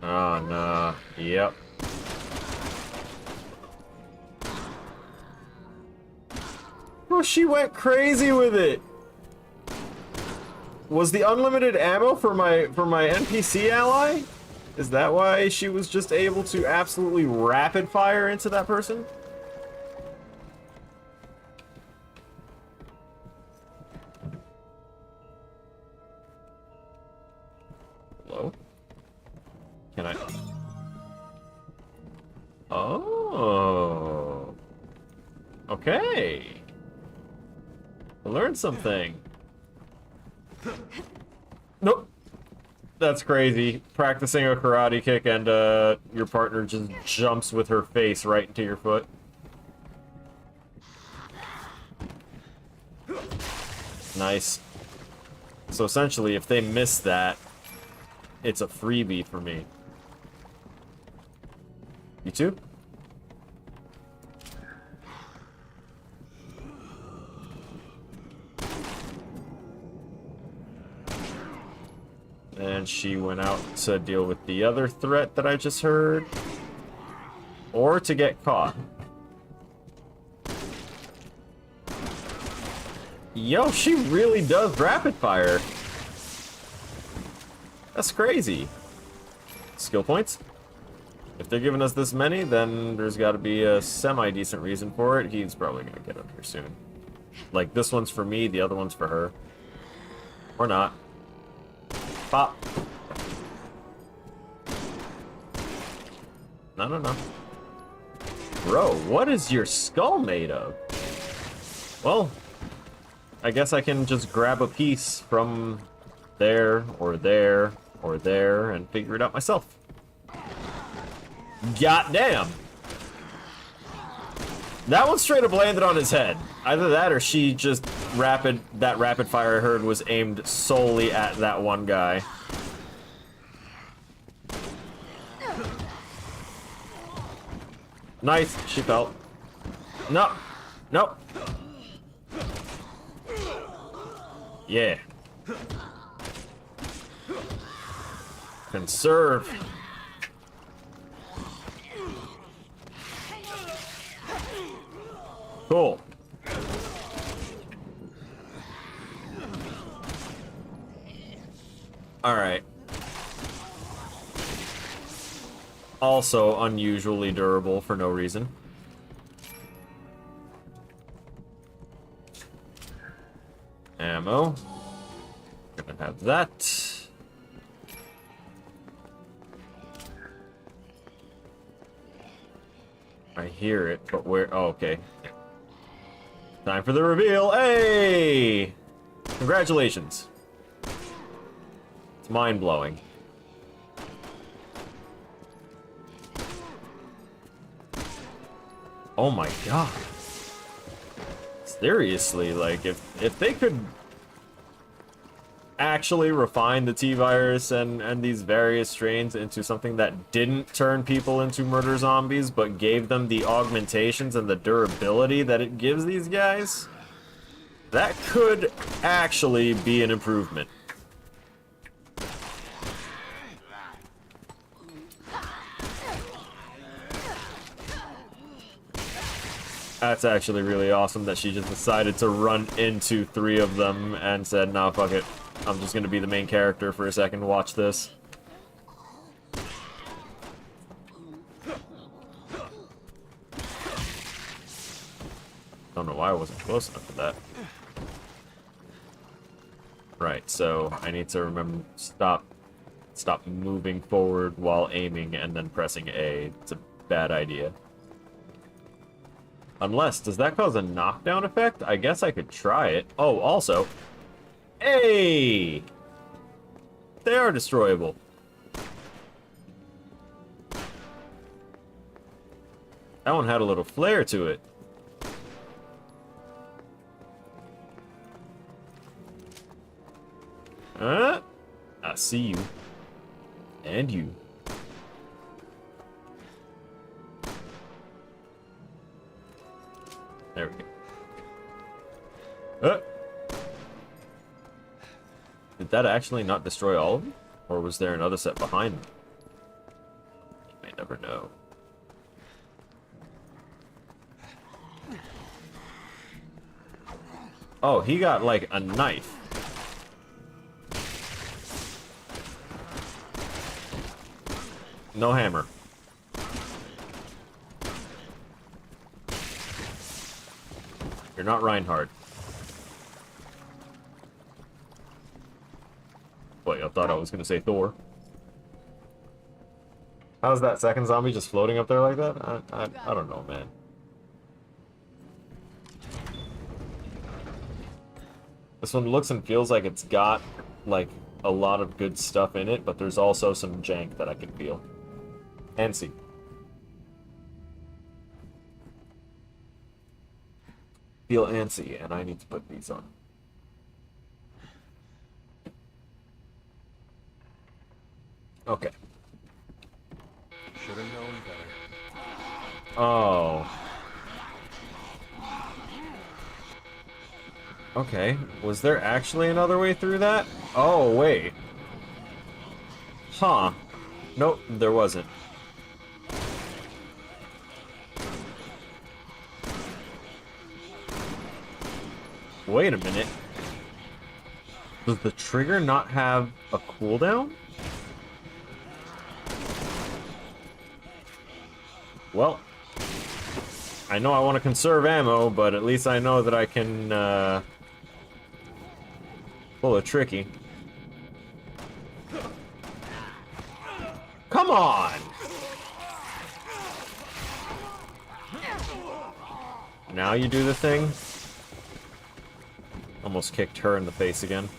Ah, nah. Yep. Oh, she went crazy with it. Was the unlimited ammo for my NPC ally? Is that why she was just able to absolutely rapid fire into that person? Hello? Can I? Oh. Okay. I learned something. Nope. That's crazy. Practicing a karate kick and your partner just jumps with her face right into your foot. Nice. So essentially, if they miss that, it's a freebie for me. You too? And she went out to deal with the other threat that I just heard. Or to get caught. Yo, she really does rapid fire. That's crazy. Skill points? If they're giving us this many, then there's got to be a semi-decent reason for it. He's probably going to get up here soon. Like, this one's for me, the other one's for her. Or not. Pop. No. Bro, what is your skull made of? Well, I guess I can just grab a piece from there, or there, or there, and figure it out myself. Goddamn! That one straight up landed on his head. Either that or she just that rapid fire I heard was aimed solely at that one guy. Nice, she fell. No, nope. Yeah. Conserve. Cool. Alright. Also unusually durable for no reason. Ammo. Gonna have that. I hear it, but where? Oh, okay. Time for the reveal. Hey! Congratulations. It's mind-blowing. Oh my god. Seriously, like, if they could actually refine the T-Virus and these various strains into something that didn't turn people into murder zombies, but gave them the augmentations and the durability that it gives these guys, that could actually be an improvement. That's actually really awesome that she just decided to run into 3 of them and said, nah, fuck it. I'm just gonna be the main character for a second. Watch this. Don't know why I wasn't close enough to that. Right, so I need to remember stop moving forward while aiming and then pressing A. It's a bad idea. Unless, does that cause a knockdown effect? I guess I could try it. Oh, also, hey! They are destroyable. That one had a little flair to it. I see you. And you. There we go. Did that actually not destroy all of them? Or was there another set behind them? You may never know. Oh, he got like a knife. No hammer. You're not Reinhardt. Wait, I thought I was gonna say Thor. How's that second zombie just floating up there like that? I don't know, man. This one looks and feels like it's got, like, a lot of good stuff in it, but there's also some jank that I can feel. And see. Feel antsy, and I need to put these on. Okay. Should have known better. Oh. Okay. Was there actually another way through that? Oh, wait. Huh. Nope, there wasn't. Wait a minute. Does the trigger not have a cooldown? Well, I know I want to conserve ammo, but at least I know that I can pull a tricky. Come on! Now you do the thing. Almost kicked her in the face again.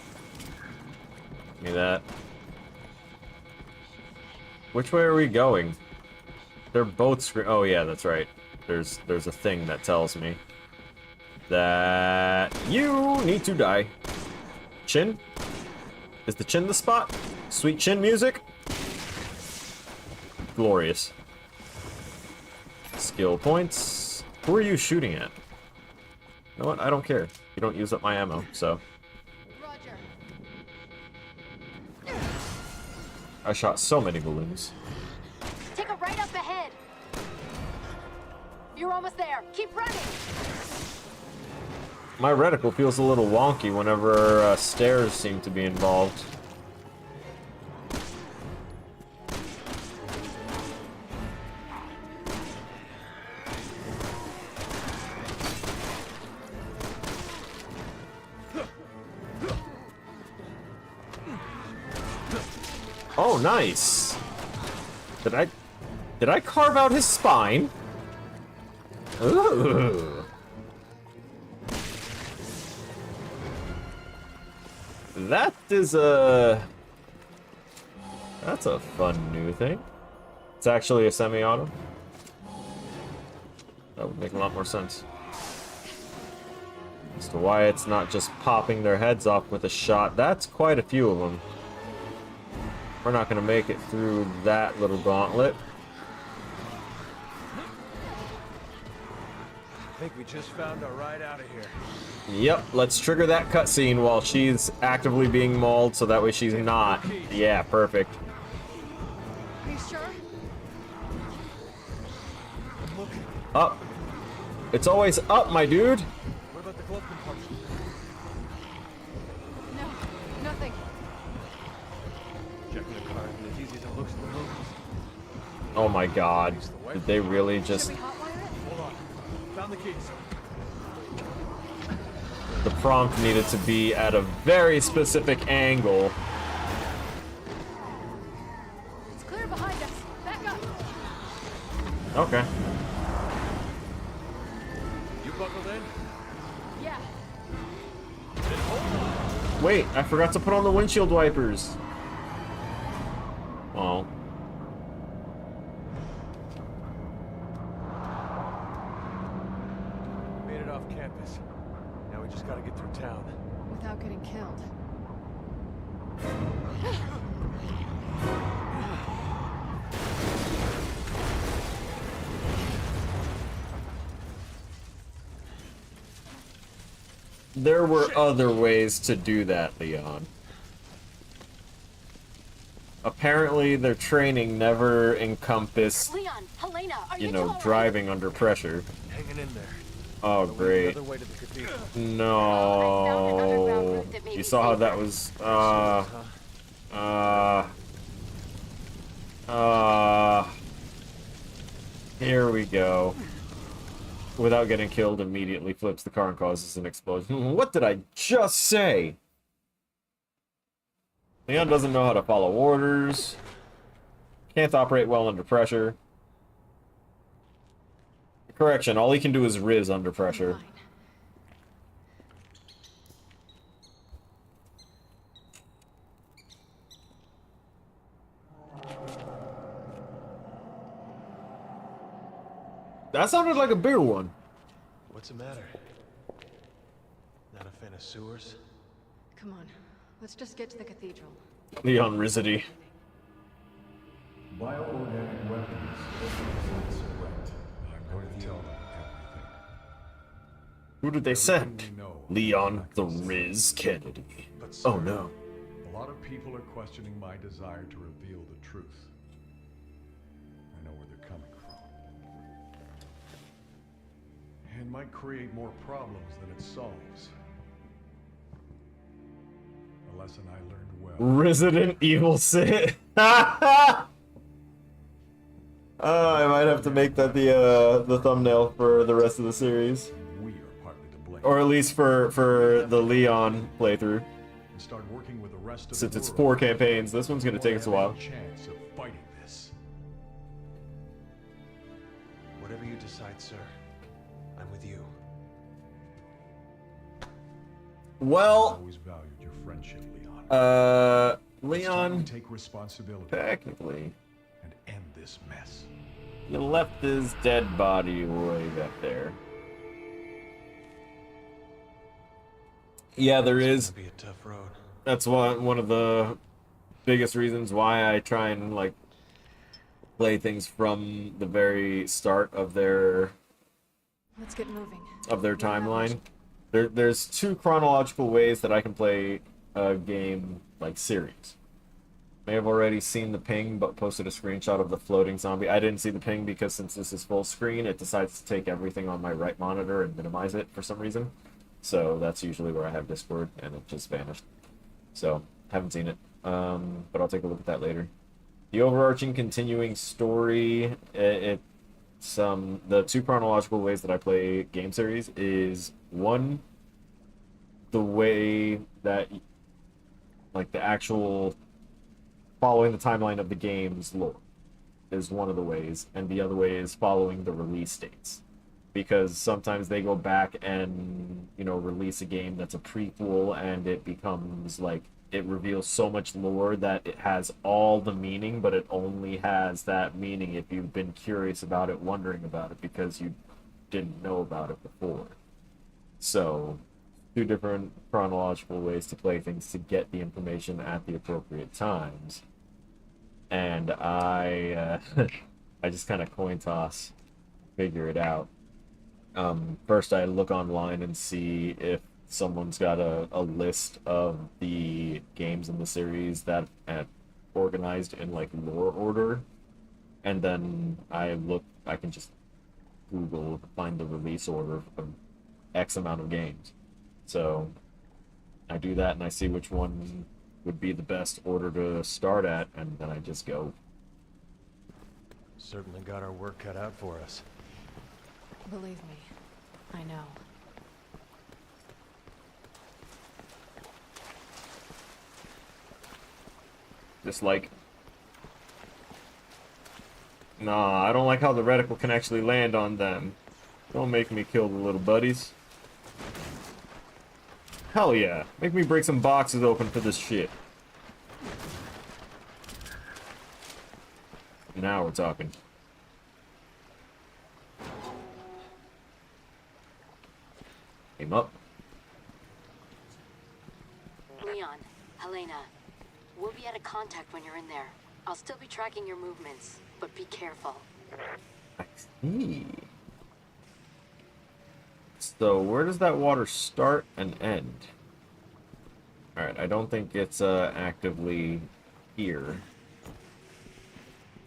Give me that. Which way are we going? They're both oh yeah, that's right. There's a thing that tells me that you need to die. Chin? Is the chin the spot? Sweet chin music? Glorious. Skill points. Who are you shooting at? You know what? I don't care. You don't use up my ammo, so. Roger. I shot so many balloons. Take a right up ahead. You're almost there. Keep running. My reticle feels a little wonky whenever stairs seem to be involved. Oh, nice. Did I carve out his spine? Ooh. That is that's a fun new thing. It's actually a semi-auto. That would make a lot more sense. As to why it's not just popping their heads off with a shot. That's quite a few of them. We're not going to make it through that little gauntlet. I think we just found our ride out of here. Yep, let's trigger that cutscene while she's actively being mauled, so that way she's not. Yeah, perfect. Are you sure? Look, Up. It's always up, my dude. what about the glove compartment? No, nothing. Checking the card isn't as easy as it looks in the movies. Oh my god. Did they really just... Should we hotwire it? Hold on. Found the keys. The prompt needed to be at a very specific angle. It's clear behind us. Back up. Okay. You buckled in? Yeah. Wait, I forgot to put on the windshield wipers. Oh. Made it off campus. Now we just gotta get through town. Without getting killed. There were other ways to do that, Leon. Apparently, their training never encompassed, Leon, Helena, are you you know, two all right? driving under pressure. Hanging in there. Oh, But we need great. another way to the cathedral. No. You saw how that was, here we go. Without getting killed, immediately flips the car and causes an explosion. What did I just say? Leon doesn't know how to follow orders. Can't operate well under pressure. Correction, all he can do is riz under pressure. Fine. That sounded like a beer one. What's the matter? Not a fan of sewers? Come on, let's just get to the cathedral. Leon Rizity. Bioorganic weapons. That's right. I'm going to tell them everything. Who did they send? Everything we know Leon about the this. Riz Kennedy. But Oh sir, no. a lot of people are questioning my desire to reveal the truth. I know where they're coming from. And might create more problems than it solves. A lesson I learned well. Resident Evil Sit. I might have to make that the thumbnail for the rest of the series, We are partly to blame. or at least for the Leon playthrough. And start working with the rest of Since the it's world. 4 campaigns, this one's gonna take us a while. Chance of fighting this. Whatever you decide, sir. I'm with you. I Well, always valued your friendship, Leon. It's time Leon, to take responsibility technically, and end this mess. you left his dead body way back there. Yeah, there is. It's gonna be a tough road. That's one of the biggest reasons why I try and like play things from the very start of their Let's get moving. timeline. There's 2 chronological ways that I can play a game like series. May have already seen the ping, but posted a screenshot of the floating zombie. I didn't see the ping because since this is full screen, it decides to take everything on my right monitor and minimize it for some reason. So that's usually where I have Discord, and it just vanished. So, haven't seen it. But I'll take a look at that later. The overarching continuing story, it's the 2 chronological ways that I play game series is, 1, the way that, like, the actual following the timeline of the game's lore is one of the ways, and the other way is following the release dates. Because sometimes they go back and, you know, release a game that's a prequel, and it becomes like it reveals so much lore that it has all the meaning, but it only has that meaning if you've been curious about it, wondering about it, because you didn't know about it before. So, 2 different chronological ways to play things to get the information at the appropriate times. And I just kind of coin toss, figure it out. First I look online and see if someone's got a list of the games in the series that organized in like lore order, and then I can just Google, find the release order of X amount of games. So I do that and I see which one would be the best order to start at, and then I just go. Certainly got our work cut out for us. Believe me, I know. Just like, nah, I don't like how the reticle can actually land on them. Don't make me kill the little buddies. Hell yeah, make me break some boxes open for this shit. Now we're talking. Aim up. Leon, Helena, we'll be out of contact when you're in there. I'll still be tracking your movements, but be careful. I see. So where does that water start and end? Alright, I don't think it's actively here.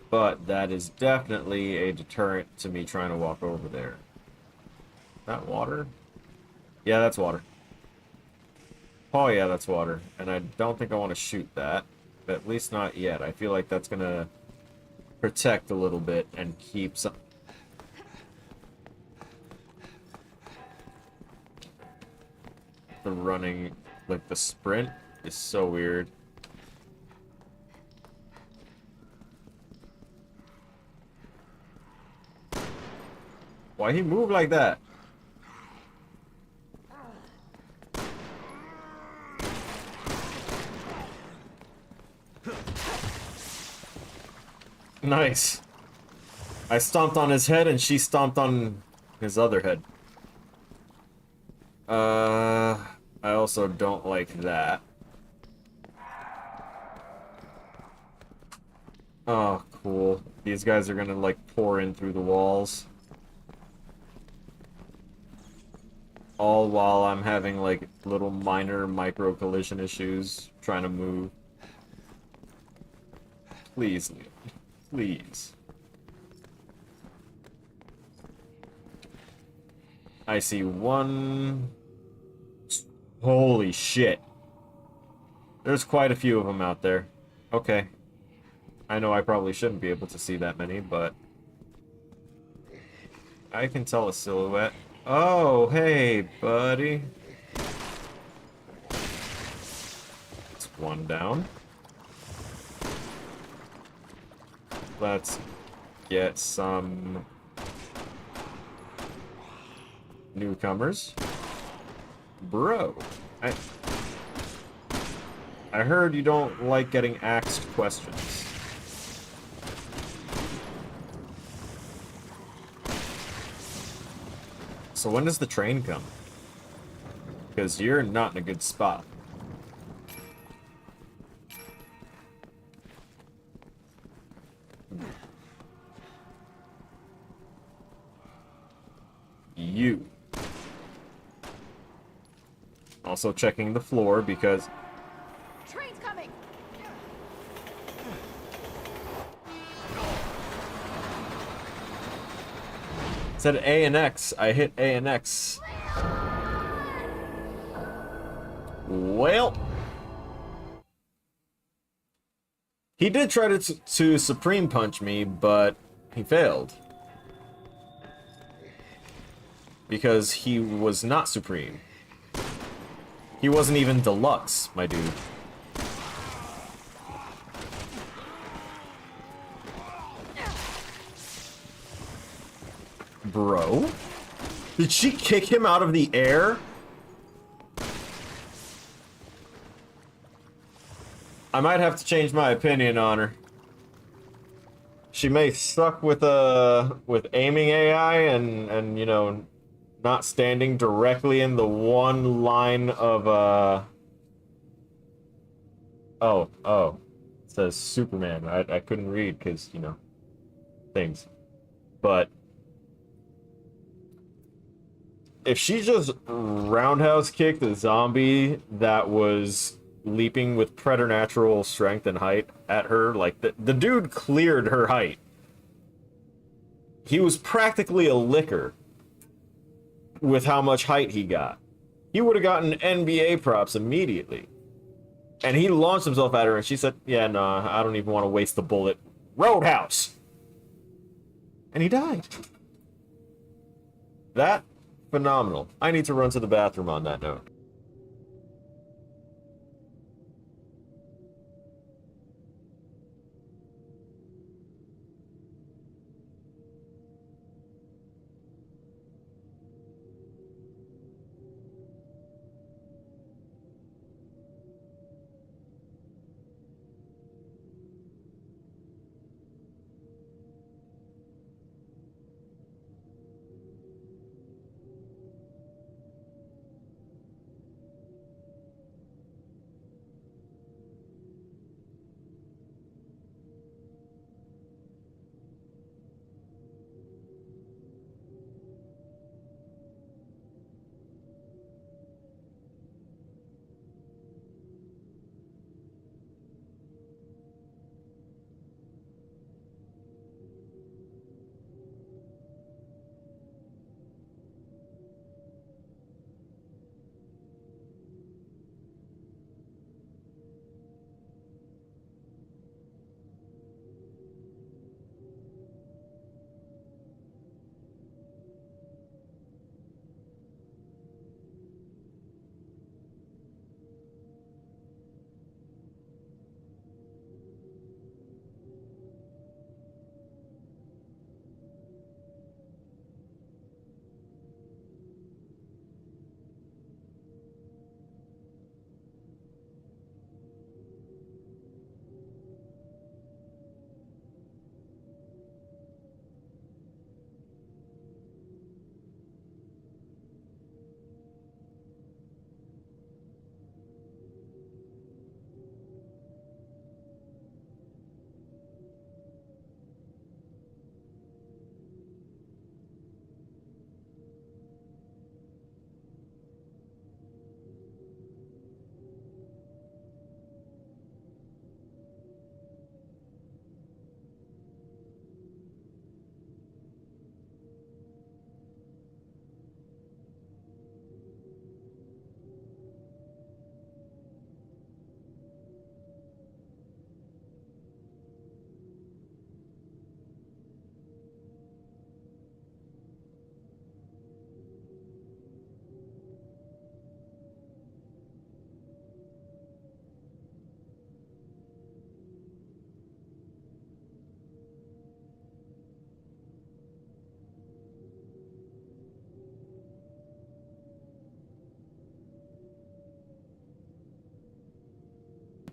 But that is definitely a deterrent to me trying to walk over there. That water? Yeah, that's water. Oh yeah, that's water. And I don't think I want to shoot that. But at least not yet. I feel like that's gonna protect a little bit and keep some... The running, like the sprint, is so weird. Why he move like that? Nice. I stomped on his head and she stomped on his other head. I also don't like that. Oh, cool. These guys are gonna, like, pour in through the walls. All while I'm having, like, little minor micro collision issues trying to move. Please, Leon. Please. I see one... Holy shit. There's quite a few of them out there. Okay. I know I probably shouldn't be able to see that many, but... I can tell a silhouette. Oh, hey, buddy. It's one down. Let's get some newcomers. Bro, I heard you don't like getting asked questions. So when does the train come? Because you're not in a good spot. You. Also checking the floor because... Train's coming! It said A and X. I hit A and X. Well... He did try to Supreme Punch me, but he failed. Because he was not Supreme. He wasn't even Deluxe, my dude. Bro? Did she kick him out of the air? I might have to change my opinion on her. She may suck with aiming AI and you know, not standing directly in the one line of oh, it says Superman. I couldn't read because, you know, things. But if she just roundhouse kicked a zombie that was leaping with preternatural strength and height at her, like the dude cleared her height. He was practically a licker with how much height he got. He would have gotten NBA props immediately. And he launched himself at her and she said, yeah, no, I don't even want to waste the bullet. Roadhouse! And he died. That, phenomenal. I need to run to the bathroom on that note.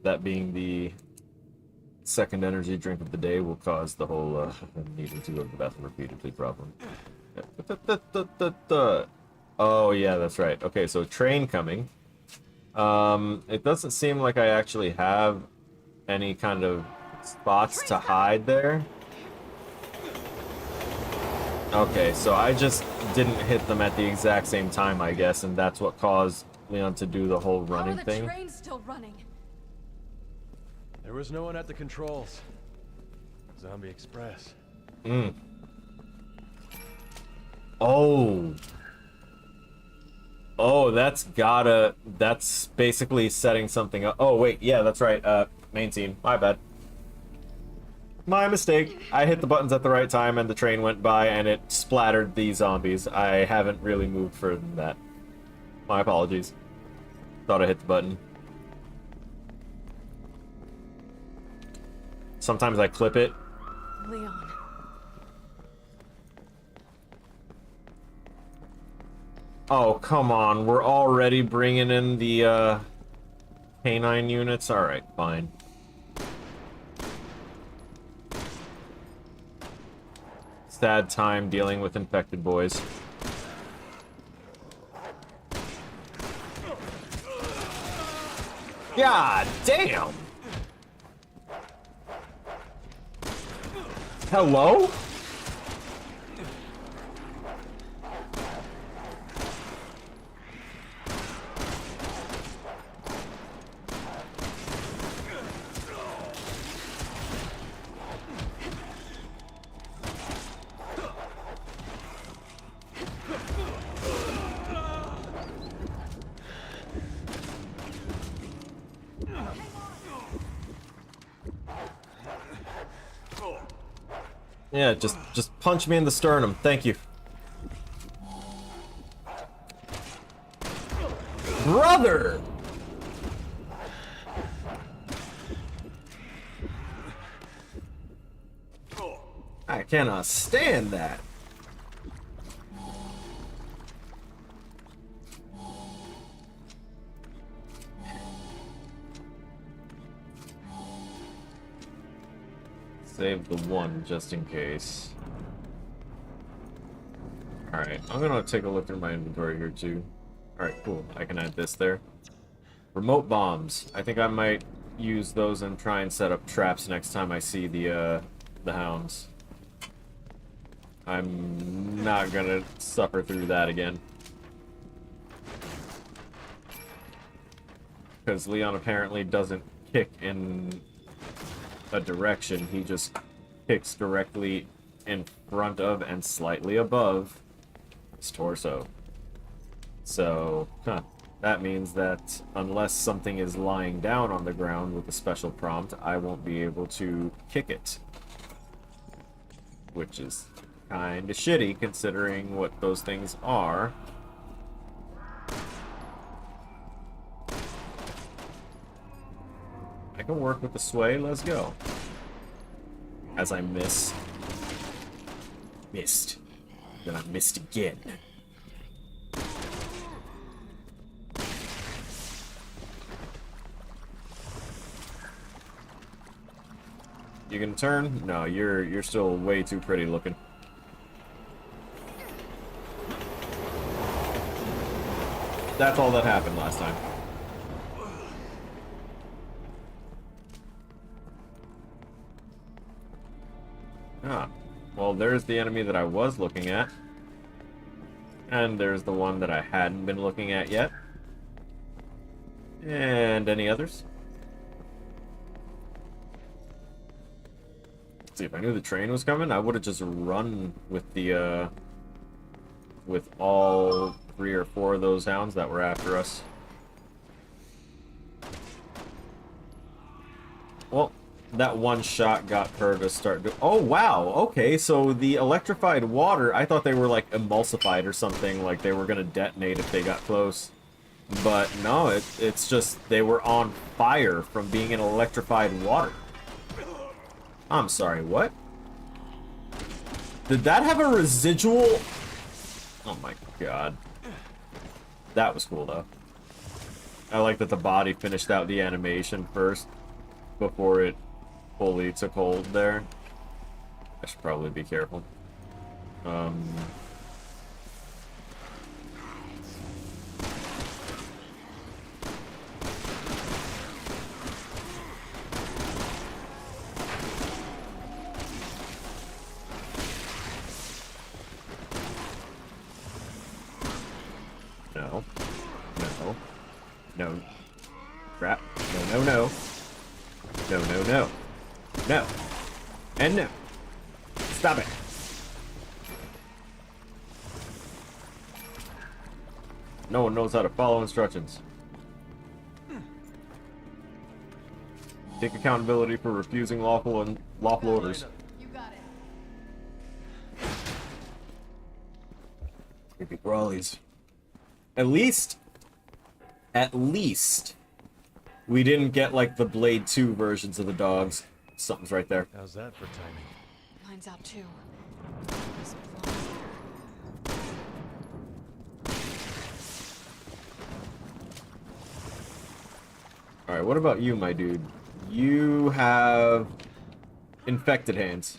That being the second energy drink of the day will cause the whole needing to go to the bathroom repeatedly problem. Oh yeah, that's right. Okay, so train coming. It doesn't seem like I actually have any kind of spots to hide there. Okay, so I just didn't hit them at the exact same time, I guess, and that's what caused Leon to do the whole running How are the thing. trains still running? There was no one at the controls. Zombie Express. Oh. Oh, that's basically setting something up. Oh, wait, yeah, that's right. Main scene. My bad. My mistake. I hit the buttons at the right time and the train went by and it splattered the zombies. I haven't really moved further than that. My apologies. Thought I hit the button. Sometimes I clip it. Leon. Oh, come on. We're already bringing in the, canine units? Alright, fine. Sad time dealing with infected boys. God damn! Hello? Yeah, just punch me in the sternum. Thank you. Brother! I cannot stand that. Save the one just in case. Alright, I'm gonna take a look through my inventory here too. Alright, cool. I can add this there. Remote bombs. I think I might use those and try and set up traps next time I see the hounds. I'm not gonna suffer through that again. Because Leon apparently doesn't kick in a direction, he just kicks directly in front of and slightly above his torso. So, that means that unless something is lying down on the ground with a special prompt, I won't be able to kick it. Which is kinda shitty considering what those things are. I can work with the sway, let's go. As I miss. Missed. Then I missed again. You gonna turn? No, you're still way too pretty looking. That's all that happened last time. Ah, well, there's the enemy that I was looking at. And there's the one that I hadn't been looking at yet. And any others? Let's see, if I knew the train was coming, I would have just run with the, with all 3 or 4 of those hounds that were after us. Well, that one shot got her to start to... Oh, wow! Okay, so the electrified water, I thought they were, like, emulsified or something, like they were gonna detonate if they got close. But no, it's just they were on fire from being in electrified water. I'm sorry, what? Did that have a residual... Oh my god. That was cool, though. I like that the body finished out the animation first before it fully took hold there. I should probably be careful. No. No. No. Crap. No, no, no. No, no, no. No. And no. Stop it. No one knows how to follow instructions. Take accountability for refusing lawful orders. You got it. Creepy crawlies. At least, we didn't get like the Blade 2 versions of the dogs. Something's right there. How's that for timing? Mine's out too. Alright, what about you, my dude? You have infected hands.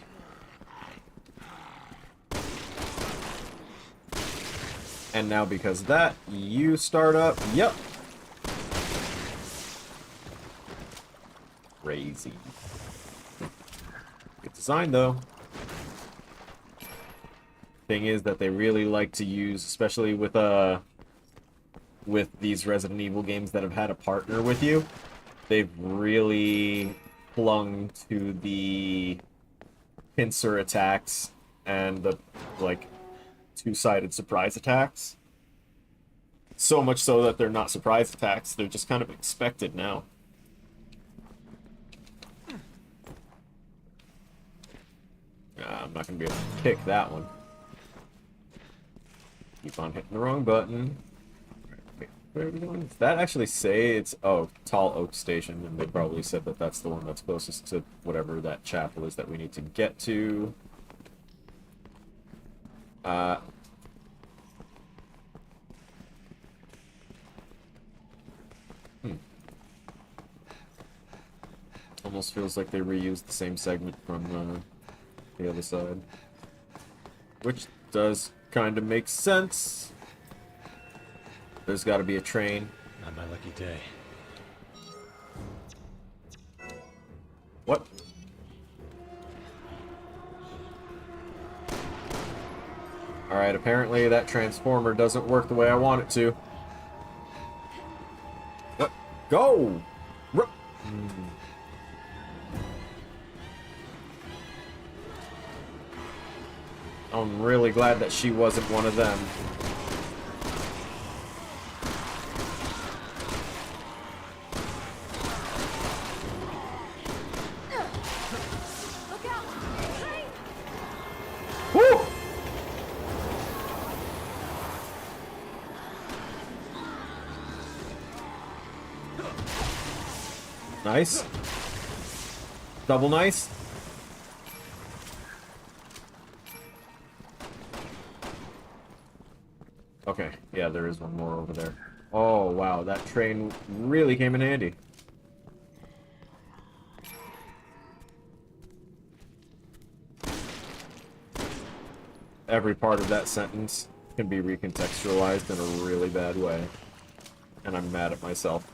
And now because of that, you start up. Yep. Crazy. Good design, though. Thing is that they really like to use, especially with these Resident Evil games that have had a partner with you, they've really clung to the pincer attacks and the, like, two-sided surprise attacks. So much so that they're not surprise attacks, they're just kind of expected now. I'm not going to be able to pick that one. Keep on hitting the wrong button. Where are we going? Does that actually say it's... Oh, Tall Oak Station, and they probably said that that's the one that's closest to whatever that chapel is that we need to get to. Almost feels like they reused the same segment from the other side. Which does kind of make sense. There's got to be a train. Not my lucky day. What? Alright, apparently that transformer doesn't work the way I want it to. What? Go! I'm really glad that she wasn't one of them. Look out! Woo! Nice. Double nice. Okay, yeah, there is one more over there. Oh, wow, that train really came in handy. Every part of that sentence can be recontextualized in a really bad way. And I'm mad at myself.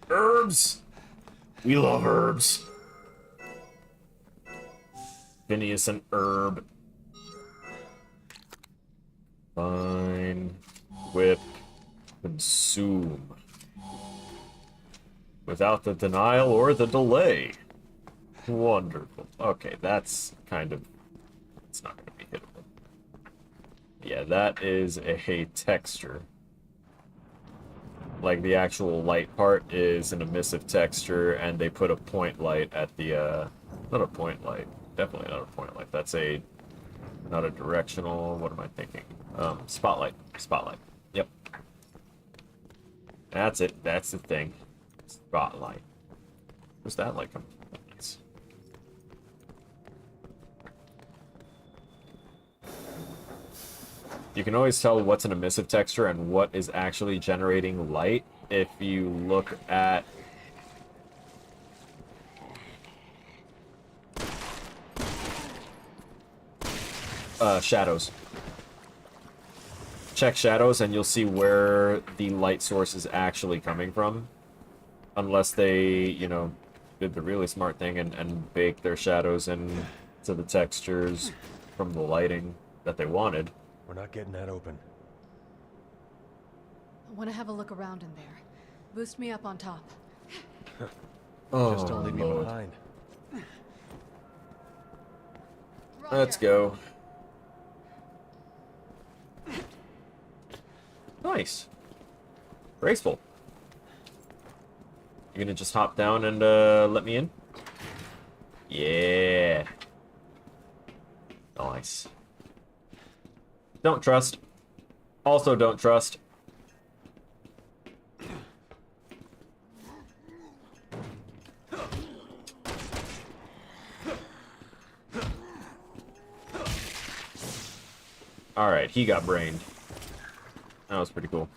Herbs! We love herbs. Phineas an herb. Fine. Whip. Consume. Without the denial or the delay. Wonderful. Okay, that's kind of... It's not going to be hittable. Yeah, that is a texture. Like, the actual light part is an emissive texture, and they put a point light at the, not a point light. Definitely not a point light. That's a... Not a directional... What am I thinking? Spotlight. Spotlight. Yep. That's it. That's the thing. Spotlight. Where's that light coming from? Nice. You can always tell what's an emissive texture and what is actually generating light if you look at shadows. Check shadows and you'll see where the light source is actually coming from. Unless they, you know, did the really smart thing and bake their shadows into the textures from the lighting that they wanted. We're not getting that open. I want to have a look around in there. Boost me up on top. Oh, Just don't leave me Lord. behind. Let's go. Nice. Graceful. You gonna just hop down and let me in? Yeah. Nice. Don't trust. Also don't trust. Alright, he got brained. That was pretty cool.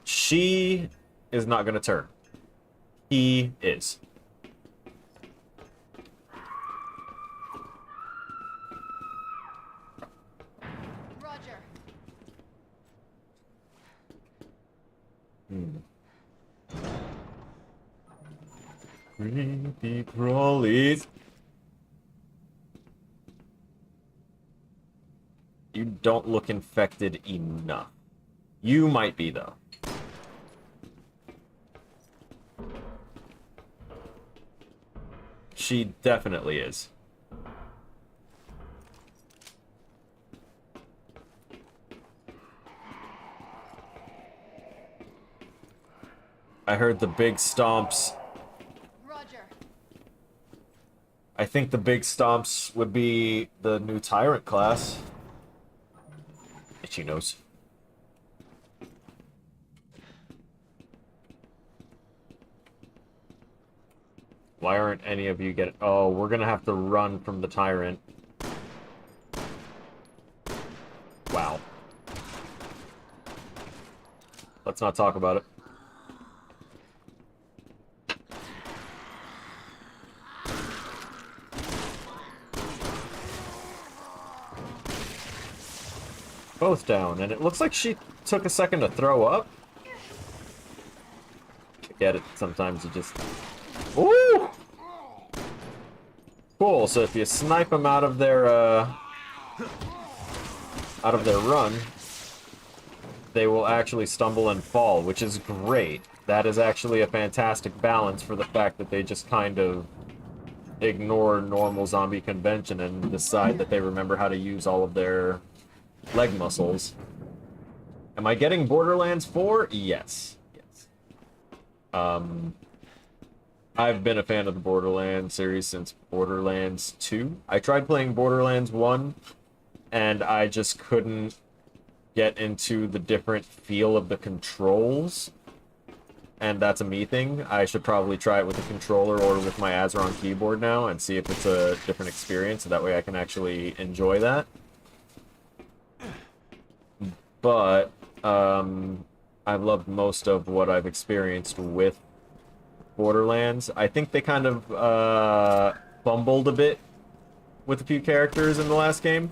She is not gonna turn. He is. Roger. Creepy crawlies. You don't look infected enough. You might be, though. She definitely is. I heard the big stomps. Roger. I think the big stomps would be the new Tyrant class. Itchy nose. Why aren't any of you getting... Oh, we're gonna have to run from the Tyrant. Wow. Let's not talk about it. Both down, and it looks like she took a second to throw up. I get it, sometimes you just... Ooh! Cool, so if you snipe them out of their run, they will actually stumble and fall, which is great. That is actually a fantastic balance for the fact that they just kind of ignore normal zombie convention and decide that they remember how to use all of their leg muscles. Am I getting Borderlands 4? Yes. Yes. I've been a fan of the Borderlands series since Borderlands 2. I tried playing Borderlands 1, and I just couldn't get into the different feel of the controls. And that's a me thing. I should probably try it with a controller or with my Azeron keyboard now and see if it's a different experience, so that way I can actually enjoy that. But I've loved most of what I've experienced with Borderlands. I think they kind of fumbled a bit with a few characters in the last game.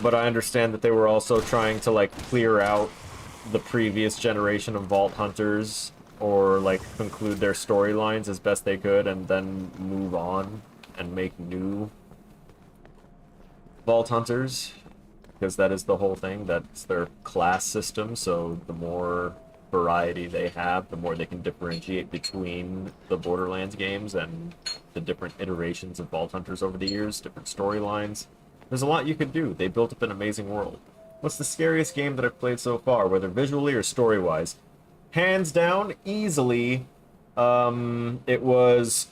But I understand that they were also trying to, like, clear out the previous generation of Vault Hunters, or, like, conclude their storylines as best they could, and then move on and make new Vault Hunters. Because that is the whole thing. That's their class system, so the more variety they have, the more they can differentiate between the Borderlands games and the different iterations of Vault Hunters over the years, different storylines. There's a lot you could do. They built up an amazing world. What's the scariest game that I've played so far, whether visually or story-wise? Hands down, easily, it was...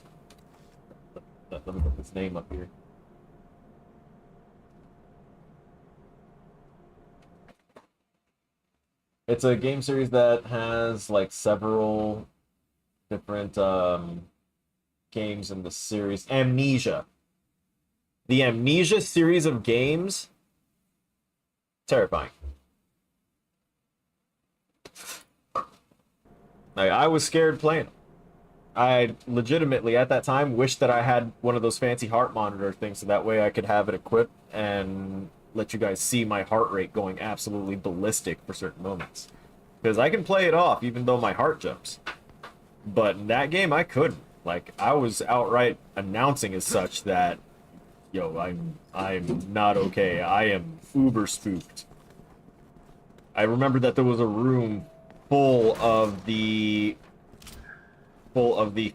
Let me put this name up here. It's a game series that has, like, several different games in the series. Amnesia. The Amnesia series of games Terrifying. I was scared playing. I legitimately, at that time, wished that I had one of those fancy heart monitor things so that way I could have it equipped and let you guys see my heart rate going absolutely ballistic for certain moments. Because I can play it off even though my heart jumps. But in that game, I couldn't. Like, I was outright announcing as such that, yo, I'm not okay. I am uber spooked. I remember that there was a room full of the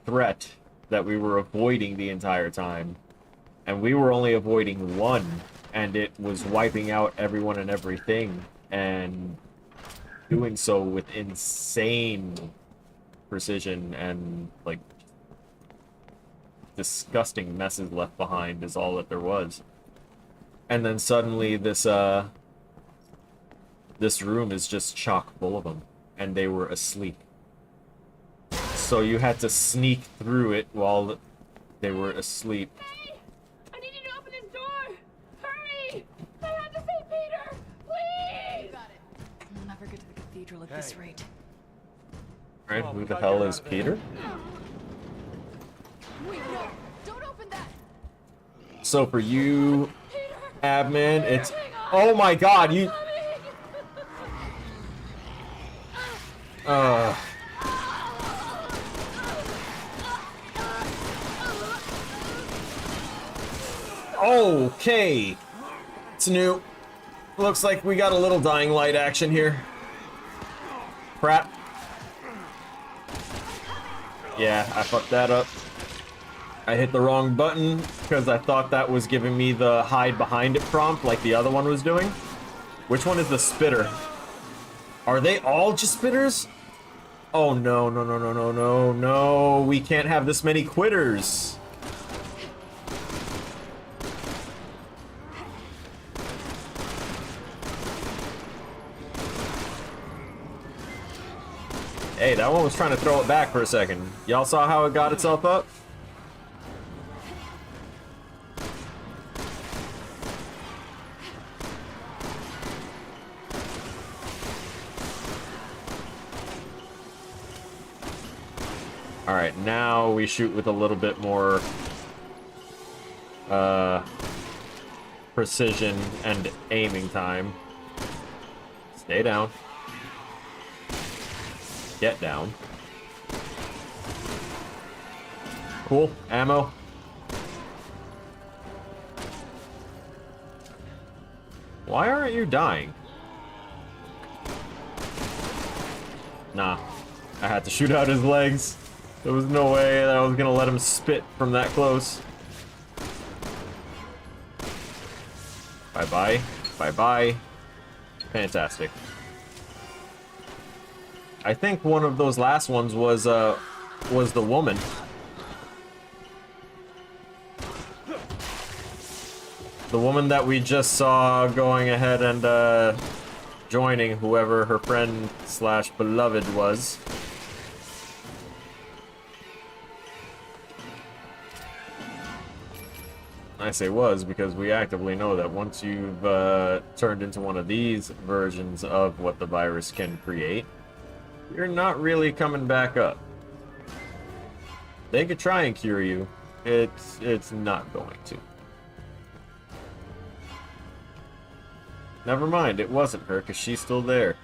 threat that we were avoiding the entire time, and we were only avoiding one, and it was wiping out everyone and everything, and doing so with insane precision, and like disgusting messes left behind is all that there was. And then suddenly this room is just chock full of them, and they were asleep. So you had to sneak through it while they were asleep. Hey! I need you to open this door! Hurry! I have to save Peter! Please! Got it. We'll never get to the cathedral at this rate. Right, who the hell is Peter? Wait, no! Don't open that! So for you, admin, it's... Oh my god, you... Okay. It's new. Looks like we got a little dying light action here. Crap. Yeah, I fucked that up. I hit the wrong button because I thought that was giving me the hide behind it prompt like the other one was doing. Which one is the spitter? Are they all just spitters? Oh no, no, no, no, no, no, no. We can't have this many quitters. Hey, that one was trying to throw it back for a second. Y'all saw how it got itself up? Alright, now we shoot with a little bit more precision and aiming time. Stay down. Get down. Cool. Ammo. Why aren't you dying? Nah. I had to shoot out his legs. There was no way that I was gonna let him spit from that close. Bye-bye. Bye-bye. Fantastic. I think one of those last ones was the woman. The woman that we just saw going ahead and joining whoever her friend slash beloved was. I say was because we actively know that once you've turned into one of these versions of what the virus can create, you're not really coming back up. They could try and cure you. It's not going to. Never mind, it wasn't her, because she's still there.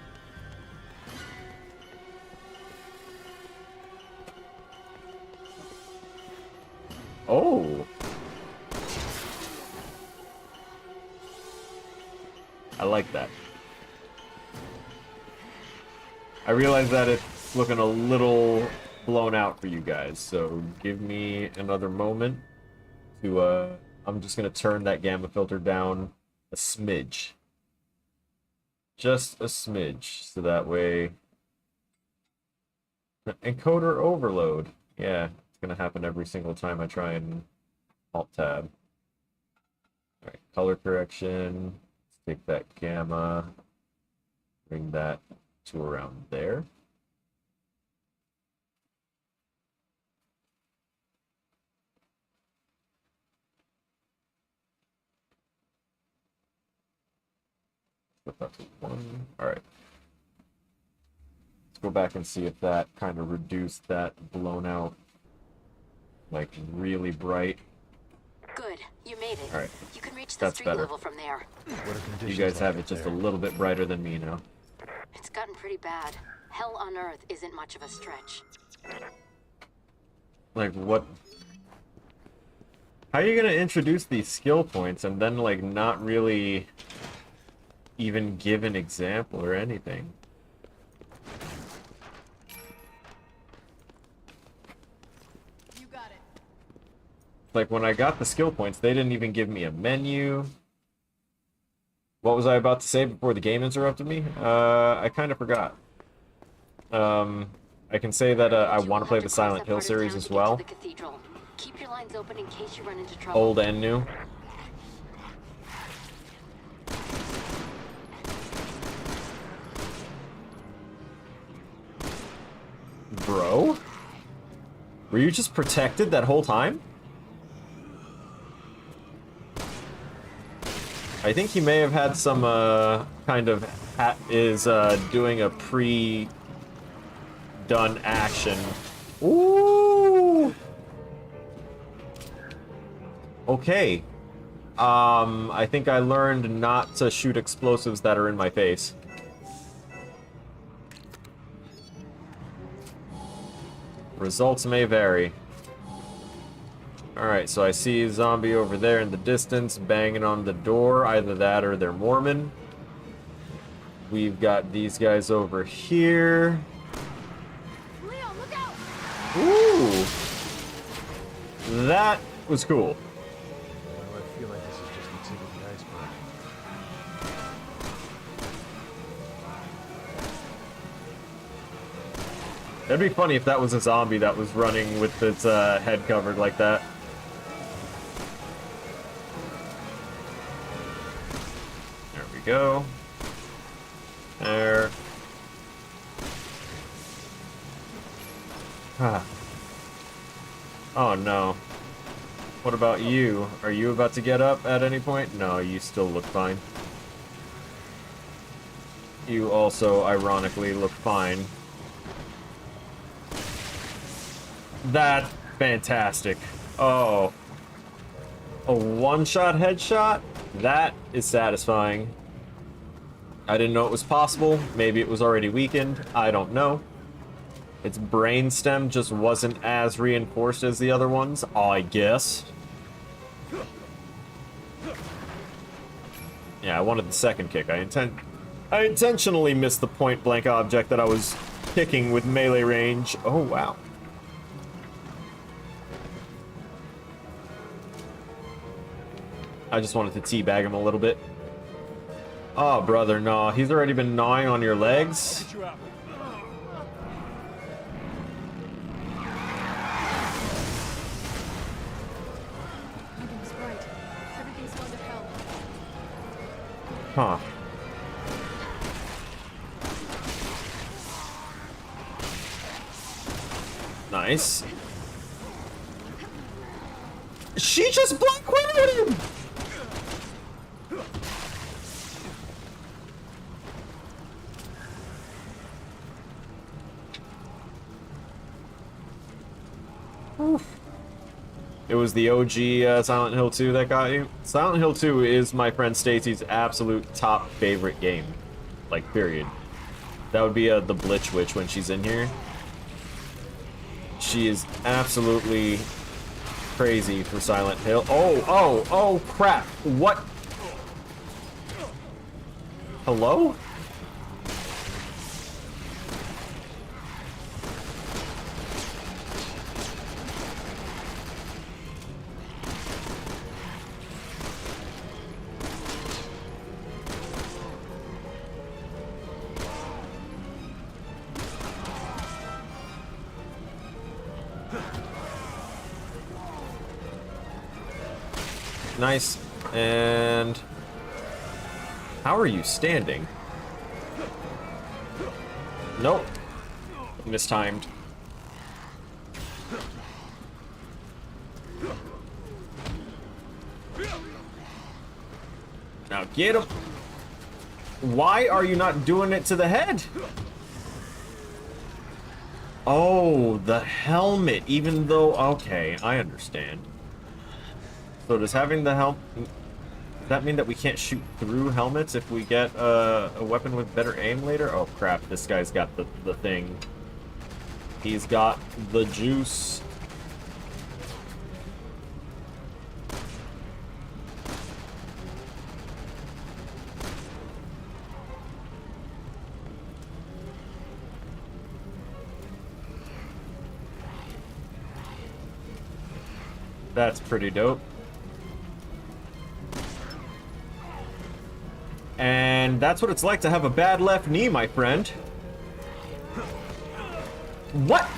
Oh! I like that. I realize that it's looking a little blown out for you guys, so give me another moment to, I'm just gonna turn that gamma filter down a smidge. Just a smidge, so that way... Encoder overload. Yeah, it's gonna happen every single time I try and Alt-Tab. Alright, color correction. Let's take that gamma, bring that to around there. Put that to 1. Alright. Let's go back and see if that kind of reduced that blown out, like, really bright. Good, you made it. Alright. You can reach the That's street better. level from there. What are You conditions guys like have up it just there? a little bit brighter than me now. It's gotten pretty bad. Hell on Earth isn't much of a stretch. Like, what? How are you gonna introduce these skill points and then, like, not really even give an example or anything? You got it. Like, when I got the skill points, they didn't even give me a menu. What was I about to say before the game interrupted me? I kind of forgot. I can say that I want to play the Silent Hill series as well. Keep your lines open in case you run into trouble. Old and new. Bro? Were you just protected that whole time? I think he may have had some, kind of doing a pre-done action. Ooh! Okay. I think I learned not to shoot explosives that are in my face. Results may vary. Alright, so I see a zombie over there in the distance banging on the door. Either that or they're Mormon. We've got these guys over here. Leon, look out! Ooh! That was cool. Why do I feel like this is just the tip of the iceberg? That'd be funny if that was a zombie that was running with its head covered like that. There we go. There. Ah. Oh no. What about you? Are you about to get up at any point? No, you still look fine. You also, ironically, look fine. That's fantastic. Oh. A one-shot headshot? That is satisfying. I didn't know it was possible. Maybe it was already weakened. I don't know. Its brainstem just wasn't as reinforced as the other ones, I guess. Yeah, I wanted the second kick. I intentionally missed the point-blank object that I was kicking with melee range. Oh, wow. I just wanted to teabag him a little bit. Oh, brother, no. He's already been gnawing on your legs. Megan's right. Everything's going to hell. Huh. Nice. She just black widowed him! Oof. It was the OG Silent Hill 2 that got you? Silent Hill 2 is my friend Stacy's absolute top favorite game. Like, period. That would be the Blitch Witch when she's in here. She is absolutely crazy for Silent Hill. Oh, crap. What? Hello? Nice. And how are you standing? Nope. Mistimed. Now get him. Why are you not doing it to the head? Oh, the helmet, even though... Okay, I understand. So does having the helmet... Does that mean that we can't shoot through helmets if we get a weapon with better aim later? Oh crap, this guy's got the thing. He's got the juice. That's pretty dope. And that's what it's like to have a bad left knee, my friend. What?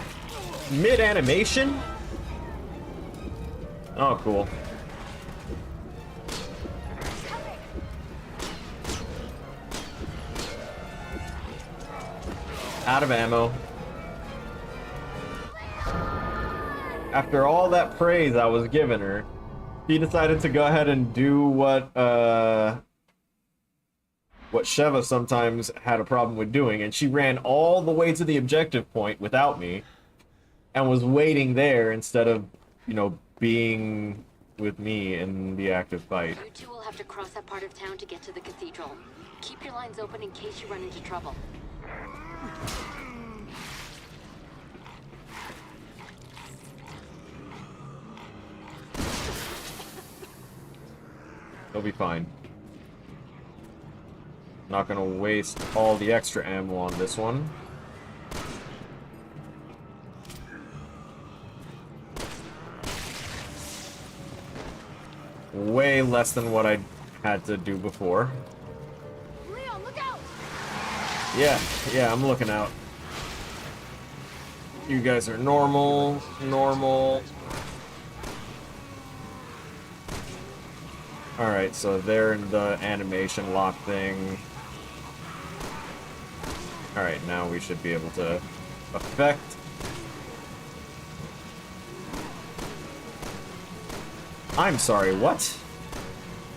Mid-animation? Oh, cool. Out of ammo. After all that praise I was giving her, she decided to go ahead and do what Sheva sometimes had a problem with doing, and she ran all the way to the objective point without me, and was waiting there instead of, you know, being with me in the active fight. You two will have to cross that part of town to get to the cathedral. Keep your lines open in case you run into trouble. They'll be fine. Not gonna waste all the extra ammo on this one. Way less than what I had to do before. Leon, look out! Yeah, I'm looking out. You guys are normal. Alright, so they're in the animation lock thing. Alright, now we should be able to affect. I'm sorry, what?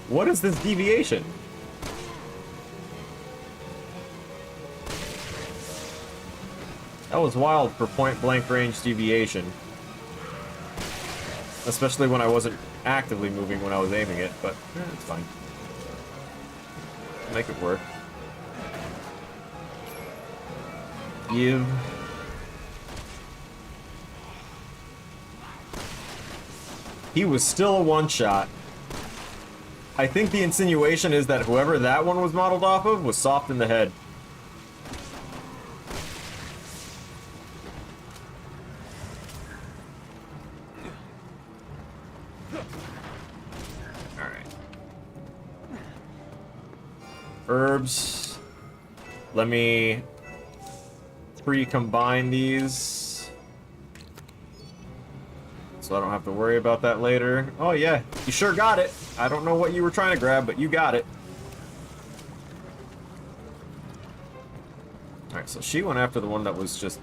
What is this deviation? That was wild for point-blank range deviation. Especially when I wasn't actively moving when I was aiming it, but it's fine. Make it work. Give. He was still a one-shot. I think the insinuation is that whoever that one was modeled off of was soft in the head. Herbs. Let me pre-combine these so I don't have to worry about that later. Oh yeah, you sure got it. I don't know what you were trying to grab, but you got it. Alright, so she went after the one that was just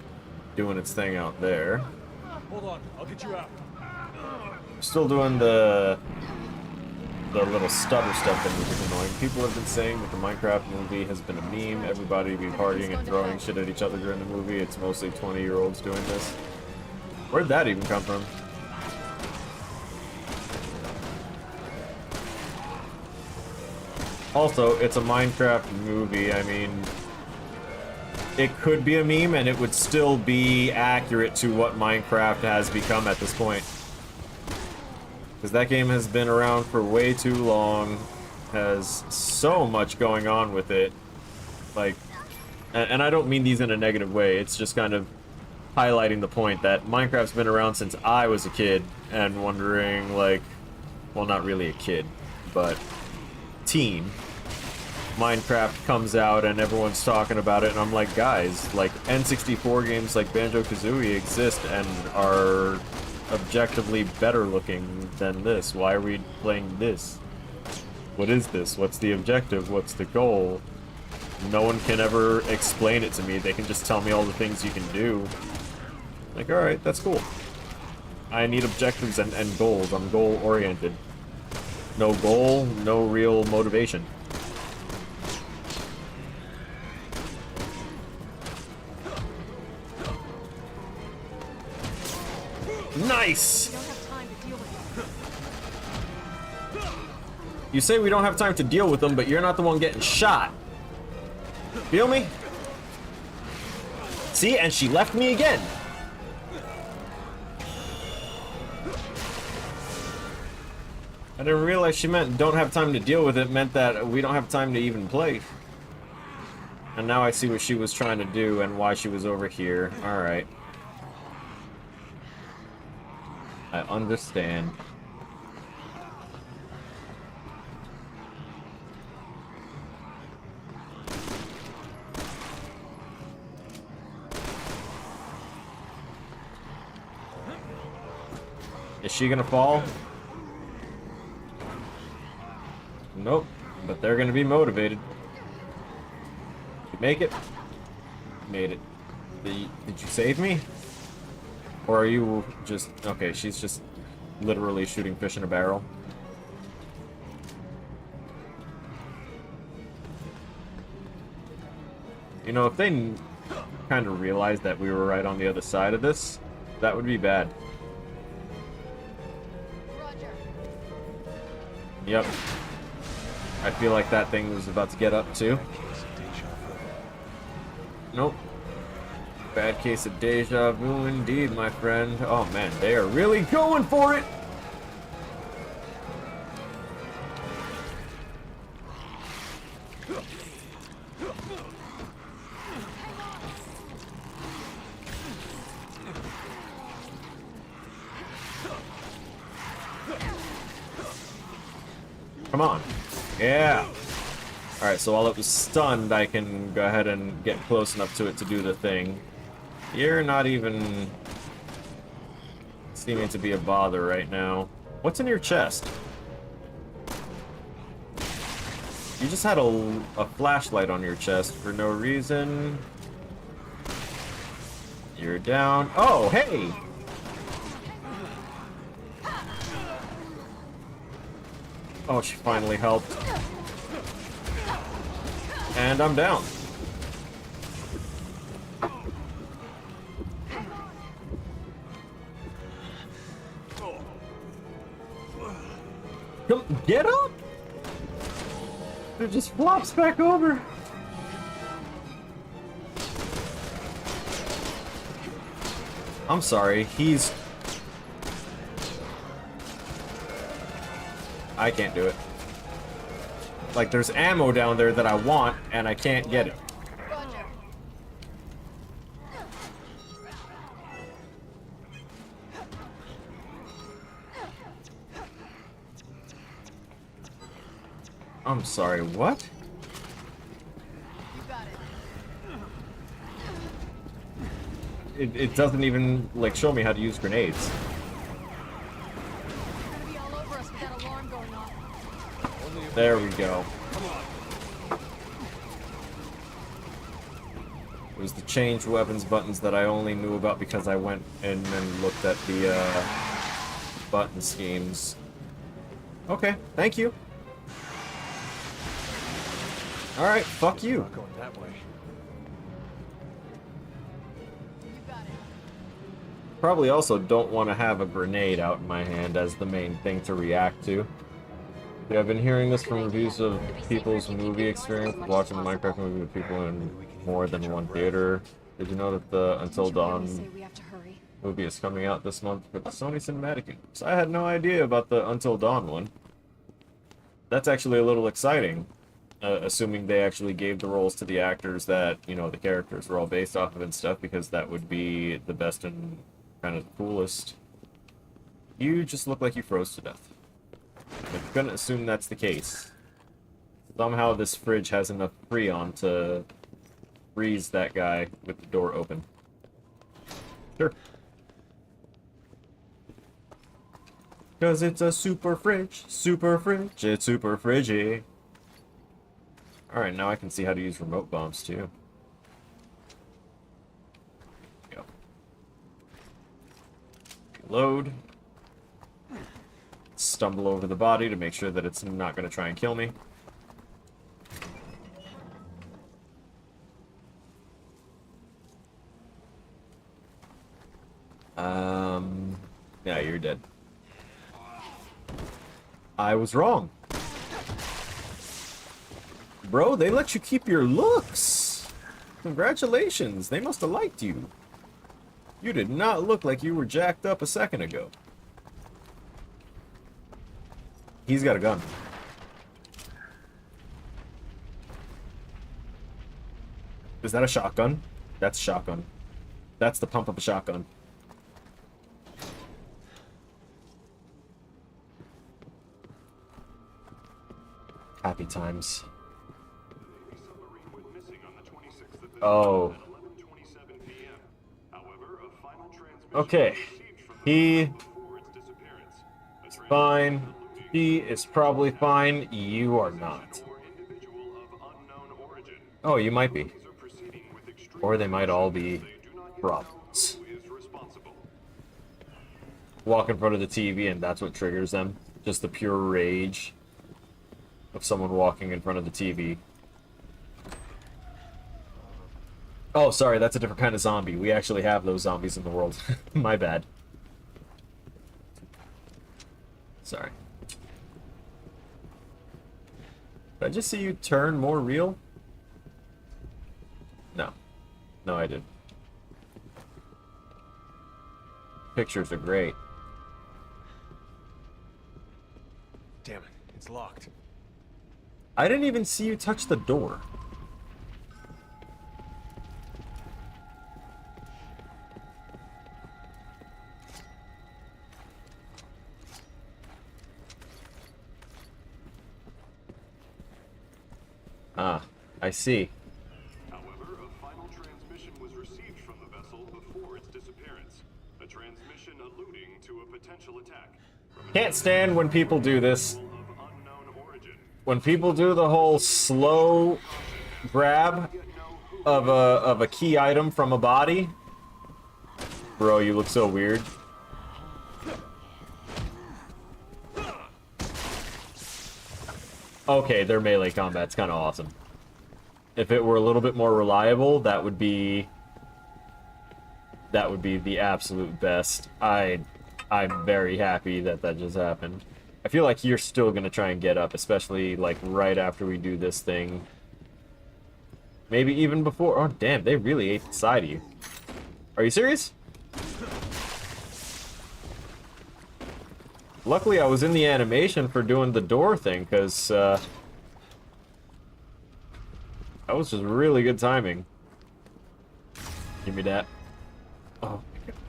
doing its thing out there. Hold on, I'll get you out. Still doing the little stutter stuff that was annoying. People have been saying that the Minecraft movie has been a meme. Everybody be partying and throwing shit at each other during the movie. It's mostly 20-year-olds doing this. Where'd that even come from? Also, it's a Minecraft movie. I mean, it could be a meme and it would still be accurate to what Minecraft has become at this point. Because that game has been around for way too long, has so much going on with it. Like, and I don't mean these in a negative way, it's just kind of highlighting the point that Minecraft's been around since I was a kid, and wondering, like, well, not really a kid, but teen. Minecraft comes out and everyone's talking about it, and I'm like, guys, like, N64 games like Banjo-Kazooie exist and are objectively better looking than this. Why are we playing this? What is this? What's the objective? What's the goal? No one can ever explain it to me. They can just tell me all the things you can do. Like, alright, that's cool. I need objectives and goals. I'm goal-oriented. No goal, no real motivation. Nice! We don't have time to deal with them. You say we don't have time to deal with them, but you're not the one getting shot. Feel me? See, and she left me again. I didn't realize she meant don't have time to deal with it, meant that we don't have time to even play. And now I see what she was trying to do and why she was over here. Alright. I understand. Is she gonna fall? Nope, but they're gonna be motivated. You make it? Made it. Did you save me? Or are you just... Okay, she's just literally shooting fish in a barrel. You know, if they kind of realized that we were right on the other side of this, that would be bad. Roger. Yep. I feel like that thing was about to get up too. Nope. Bad case of deja vu indeed, my friend. Oh man, they are really going for it! Come on. Yeah. Alright, so while it was stunned, I can go ahead and get close enough to it to do the thing. You're not even seeming to be a bother right now. What's in your chest? You just had a flashlight on your chest for no reason. You're down. Oh, hey! Oh, she finally helped. And I'm down. Come, get up! It just flops back over. I'm sorry, he's... I can't do it. Like, there's ammo down there that I want, and I can't get it. Roger. I'm sorry, what? You got it. It doesn't even, like, show me how to use grenades. It's gonna be all over us with that alarm going off. There we go. It was the change weapons buttons that I only knew about because I went and then looked at the button schemes. Okay, thank you. Alright, fuck you. Not going that way. You got it. Probably also don't want to have a grenade out in my hand as the main thing to react to. Yeah, I've been hearing this from reviews of people's movie experience watching the Minecraft movie with people in more than one theater. Did you know that the Until Did you hear me Dawn say we have to hurry? movie is coming out this month for the Sony Cinematic Universe? I had no idea about the Until Dawn one. That's actually a little exciting, assuming they actually gave the roles to the actors that, you know, the characters were all based off of and stuff, because that would be the best and kind of the coolest. You just look like you froze to death. I'm gonna assume that's the case. Somehow this fridge has enough Freon to freeze that guy with the door open. Sure. Cause it's a super fridge, it's super fridgy. Alright, now I can see how to use remote bombs too. Go. Load. Stumble over the body to make sure that it's not going to try and kill me. Yeah, you're dead. I was wrong. Bro, they let you keep your looks. Congratulations. They must have liked you. You did not look like you were jacked up a second ago. He's got a gun. Is that a shotgun? That's a shotgun. That's the pump of a shotgun. Happy times. Oh. Okay. He is fine. She is probably fine. You are not. Oh, you might be. Or they might all be problems. Walk in front of the TV and that's what triggers them. Just the pure rage of someone walking in front of the TV. Oh, sorry, that's a different kind of zombie. We actually have those zombies in the world. My bad. Sorry. Did I just see you turn more real? No. No, I didn't. Pictures are great. Damn it, it's locked. I didn't even see you touch the door. Ah, I see. However, a final transmission was received from the vessel before its disappearance. A transmission alluding to a potential attack. Can't stand when people do this. When people do the whole slow grab of a key item from a body. Bro, you look so weird. Okay, their melee combat's kind of awesome. If it were a little bit more reliable, that would be the absolute best. I'm very happy that that just happened. I feel like you're still gonna try and get up, especially like right after we do this thing. Maybe even before. Oh damn, they really ate the side of you. Are you serious? Luckily, I was in the animation for doing the door thing, because that was just really good timing. Give me that. Oh,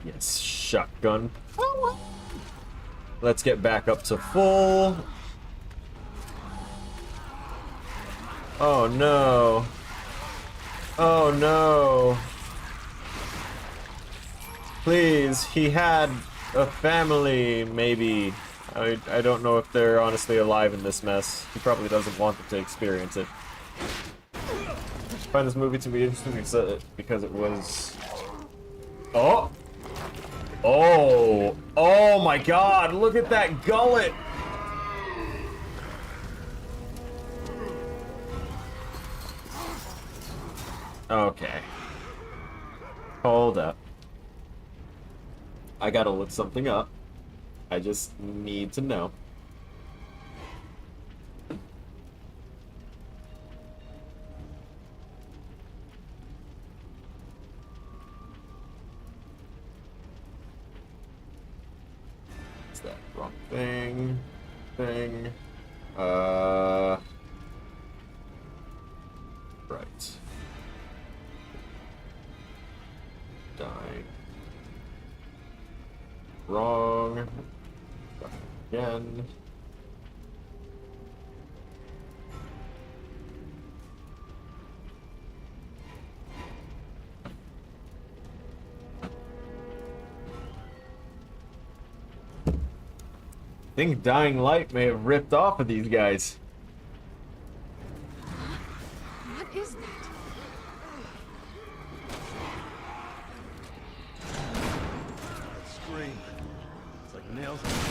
yes, shotgun. Let's get back up to full. Oh no. Oh no. Please, he had a family, maybe. I don't know if they're honestly alive in this mess. He probably doesn't want them to experience it. I find this movie to be interesting because it was... Oh! Oh! Oh my god! Look at that gullet! Okay. Hold up. I gotta look something up. I just need to know. What's that? Wrong thing. Right. Dying. Wrong. Again. I think Dying Light may have ripped off of these guys. What is that? Scream. It's like nails in the body.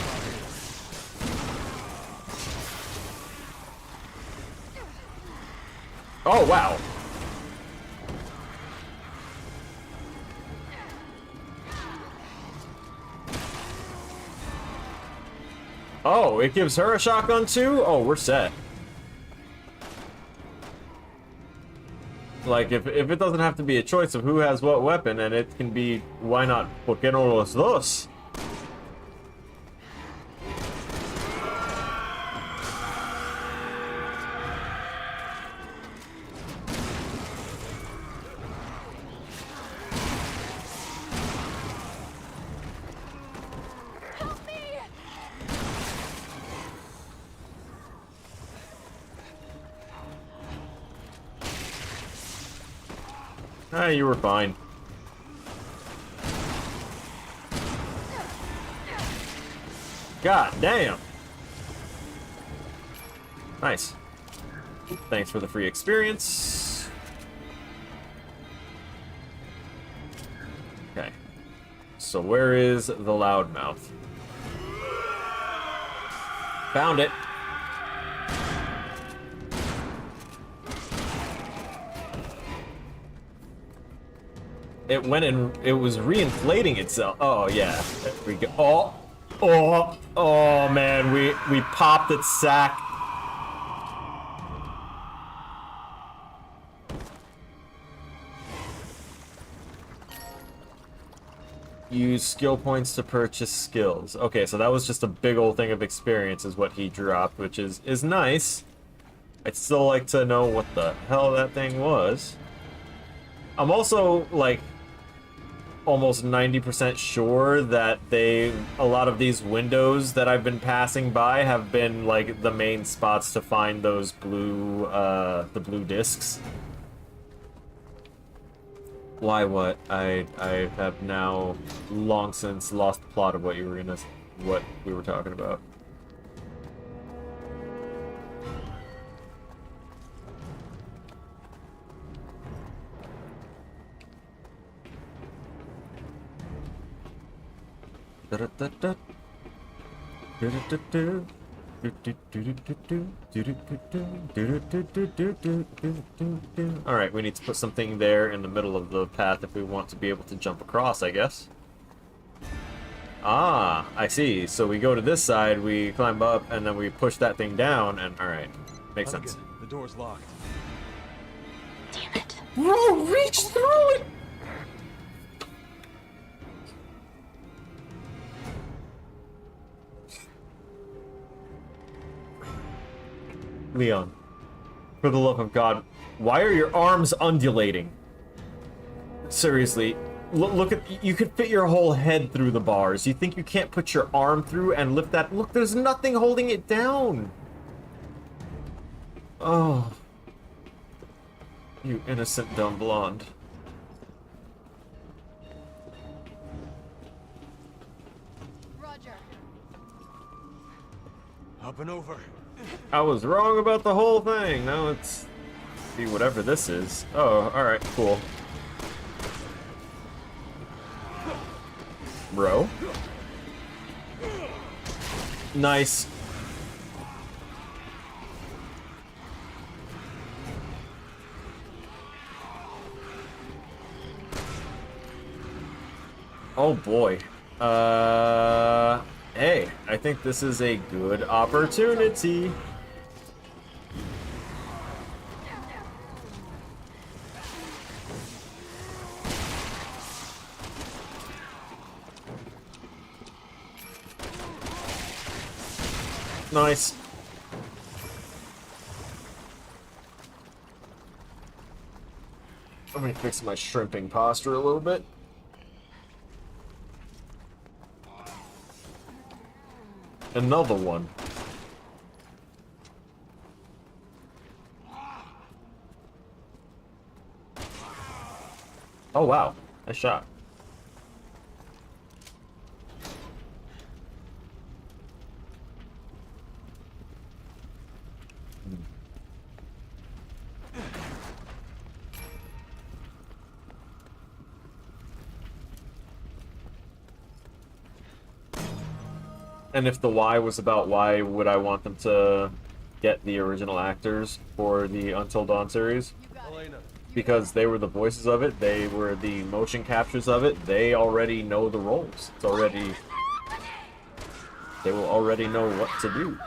Oh, wow. Oh, it gives her a shotgun too? Oh, we're set. Like, if it doesn't have to be a choice of who has what weapon, and it can be, why not? ¿Por qué no los dos? Ah, you were fine. God damn. Nice. Thanks for the free experience. Okay. So where is the loudmouth? Found it. It went and it was reinflating itself. Oh yeah, there we go. Oh man, we popped its sack. Use skill points to purchase skills. Okay, so that was just a big old thing of experience is what he dropped, which is nice. I'd still like to know what the hell that thing was. I'm also like almost 90% sure that a lot of these windows that I've been passing by have been like the main spots to find those blue the blue discs. Why what? I have now long since lost the plot of what we were talking about. Alright, we need to put something there in the middle of the path if we want to be able to jump across, I guess. Ah, I see. So we go to this side, we climb up, and then we push that thing down, and alright. Makes sense. The door's locked. Damn it. Bro, reach through it! Leon, for the love of God, why are your arms undulating? Seriously, look at, you could fit your whole head through the bars. You think you can't put your arm through and lift that? Look, there's nothing holding it down. Oh. You innocent dumb blonde. Roger. Up and over. I was wrong about the whole thing. Now it's see whatever this is. Oh, alright, cool. Bro. Nice. Oh boy. Hey, I think this is a good opportunity. Nice. Let me fix my shrimping posture a little bit. Another one. Oh wow, nice shot. And if the why was about why would I want them to get the original actors for the Until Dawn series? Because they were the voices of it, they were the motion captures of it, they already know the roles. It's already... they will already know what to do.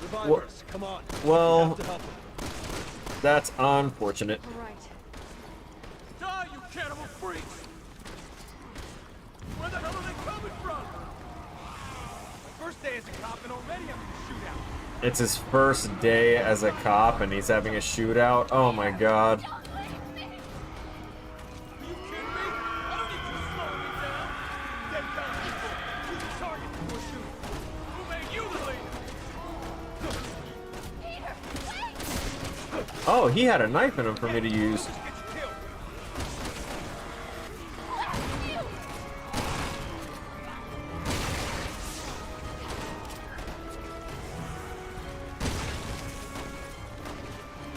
Revivers, come on. Well, We have to help them. that's unfortunate. All right. Die, you cannibal freaks! Where the hell are they coming from? My first day as a cop and already having a shootout. It's his first day as a cop and he's having a shootout. Oh my god. Are you kidding me? I don't need you slowing me down. Get down, people. Who's the target before shooting? Who made you the leader? Oh, he had a knife in him for me to use. Get you killed.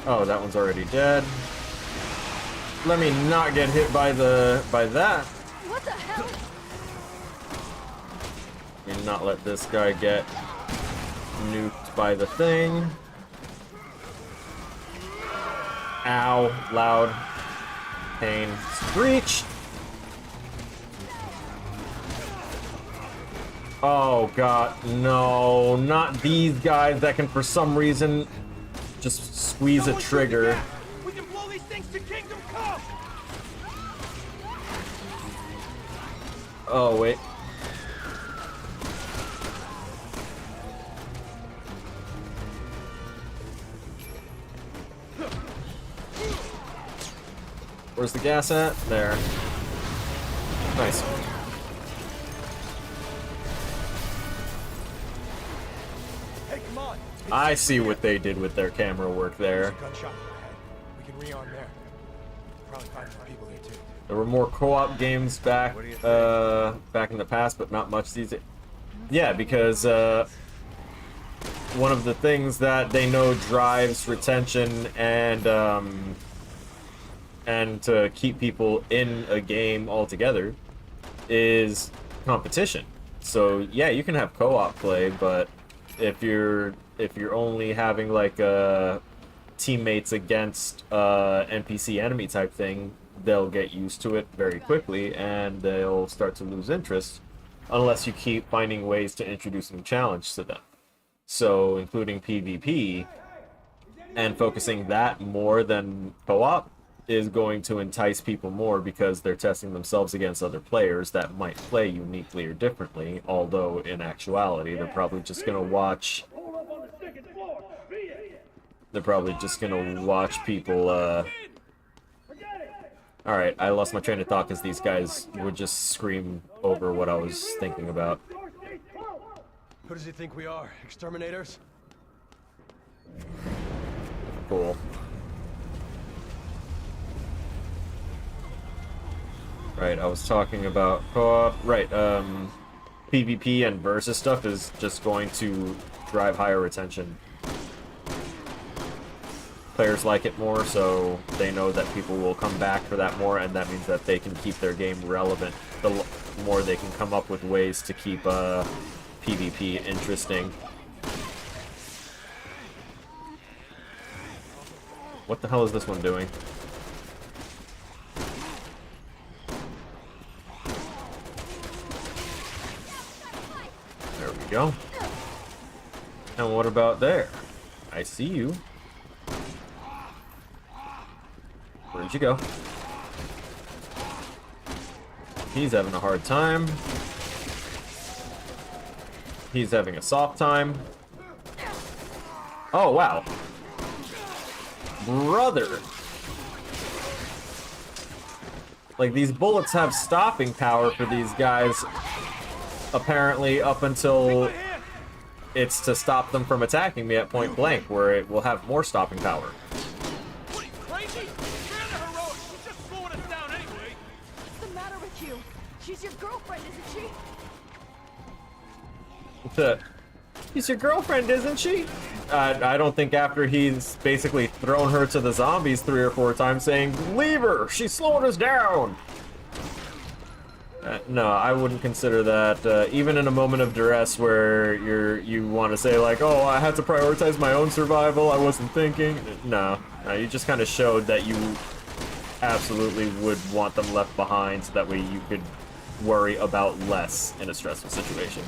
Oh, that one's already dead. Let me not get hit by that. What the hell? Let me not let this guy get nuked by the thing. Ow, loud pain screech. Oh god, no, not these guys that can for some reason just squeeze a trigger. We can blow these things to Kingdom Come. Oh wait. Where's the gas at? There. Nice. Hey, come on. I see what they did with their camera work there. Gunshot in the head. We can rearm there. Probably find more people there too. There were more co-op games back back in the past, but not much these days. Yeah, because one of the things that they know drives retention and to keep people in a game altogether is competition. So yeah, you can have co-op play, but if you're only having like teammates against NPC enemy type thing, they'll get used to it very quickly and they'll start to lose interest unless you keep finding ways to introduce new challenge to them. So including PvP and focusing that more than co-op is going to entice people more because they're testing themselves against other players that might play uniquely or differently, although in actuality they're probably just going to watch people Alright, I lost my train of thought because these guys would just scream over what I was thinking about. Who does he think we are? Exterminators? Cool. Right, I was talking about co-op. Right, PvP and versus stuff is just going to drive higher retention. Players like it more, so they know that people will come back for that more, and that means that they can keep their game relevant. The more they can come up with ways to keep PvP interesting. What the hell is this one doing? There we go. And what about there? I see you. Where'd you go? He's having a hard time. He's having a soft time. Oh, wow. Brother. Like, these bullets have stopping power for these guys, apparently, up until it's to stop them from attacking me at point blank, where it will have more stopping power. What are you, crazy? You're the heroic. She's just slowing us down anyway. What's the matter with you? She's your girlfriend, isn't she? She's your girlfriend, isn't she? I don't think after he's basically thrown her to the zombies 3 or 4 times saying, "Leave her! She's slowing us down!" No, I wouldn't consider that, even in a moment of duress where you want to say like, "Oh, I had to prioritize my own survival, I wasn't thinking." No, you just kind of showed that you absolutely would want them left behind so that way you could worry about less in a stressful situation.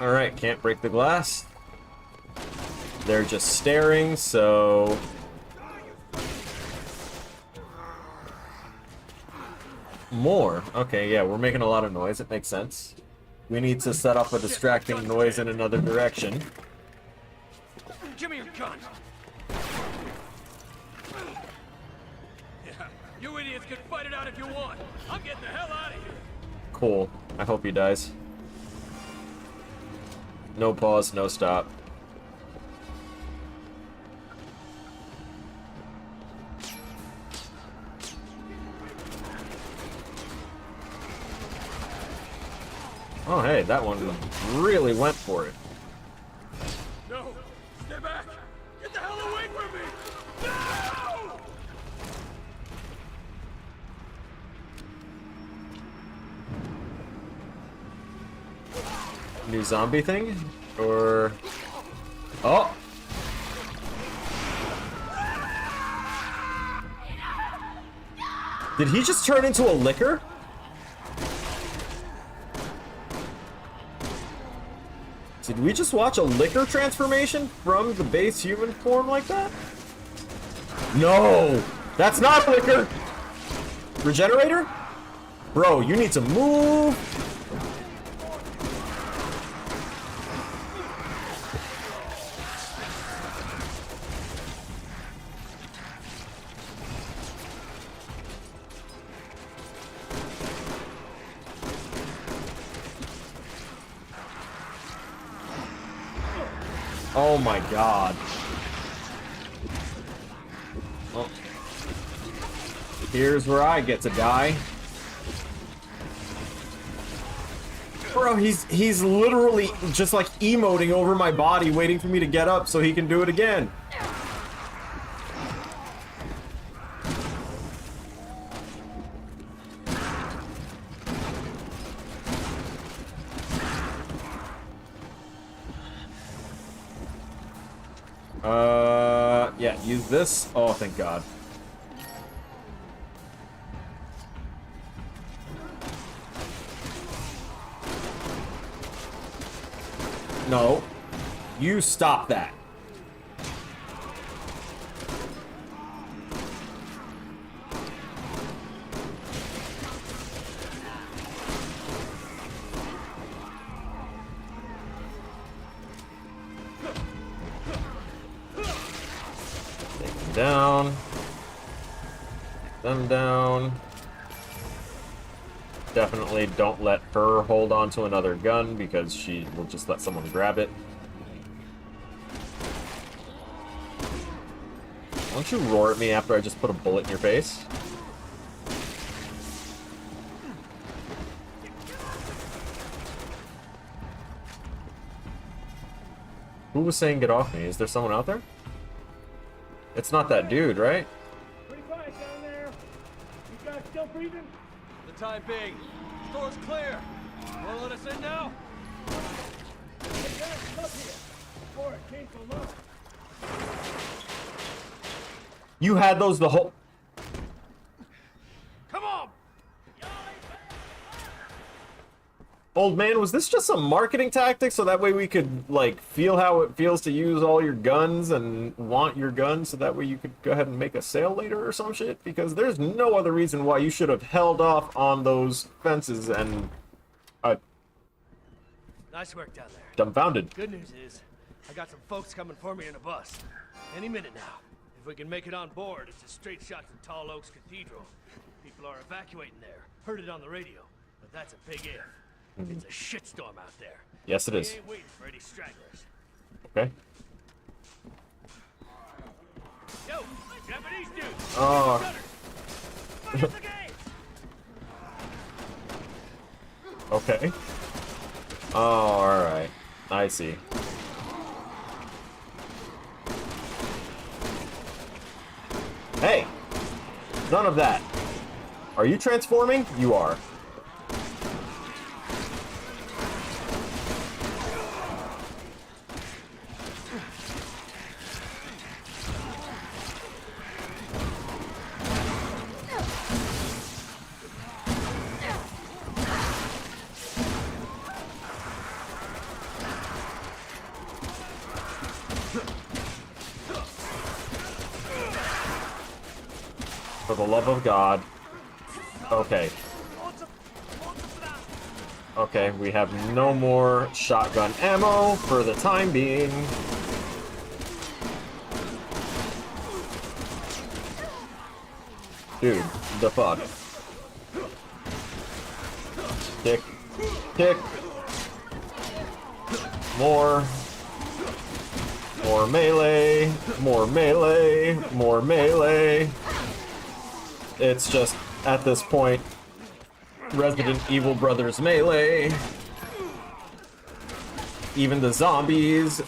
Alright, can't break the glass. They're just staring, so... More. Okay, yeah, we're making a lot of noise. It makes sense. We need to set up a distracting noise in another direction. Give me your gun. Yeah, you idiots can fight it out if you want. I'm getting the hell out of here. Cool. I hope he dies. No pause, no stop. Oh, hey, that one really went for it. No, stay back. Get the hell away from me. No! New zombie thing? Or... Oh! Did he just turn into a licker? Did we just watch a licker transformation from the base human form like that? No! That's not licker! Regenerator? Bro, you need to move! Oh my god. Well, here's where I get to die. Bro, he's literally just like emoting over my body, waiting for me to get up so he can do it again. Yeah, use this. Oh, thank God. No. You stop that. Down. Them down. Definitely don't let her hold on to another gun because she will just let someone grab it. Why don't you roar at me after I just put a bullet in your face? Who was saying get off me? Is there someone out there? It's not that dude, right? Pretty quiet down there. You guys still breathing? For the time being. Store's clear. Wanna let us in now? Hey guys, come here. Before it came so low. You had those the whole... Come on! Old man, was this just a marketing tactic so that way we could, like, feel how it feels to use all your guns and want your guns so that way you could go ahead and make a sale later or some shit? Because there's no other reason why you should have held off on those fences and... Nice work down there. dumbfounded. Good news is, I got some folks coming for me in a bus. Any minute now. If we can make it on board, it's a straight shot to Tall Oaks Cathedral. People are evacuating there. Heard it on the radio. But that's a big if. It's a shitstorm out there. Yes, it is. We ain't waiting for any stragglers. Okay. Yo, Japanese dude! Oh. Okay. Oh, alright. I see. Hey! None of that. Are you transforming? You are. the love of God. Okay. Okay, we have no more shotgun ammo for the time being. Dude, the fuck. Kick. Kick. More. More melee. More melee. More melee. It's just, at this point, Resident Evil Brothers melee. Even the zombies,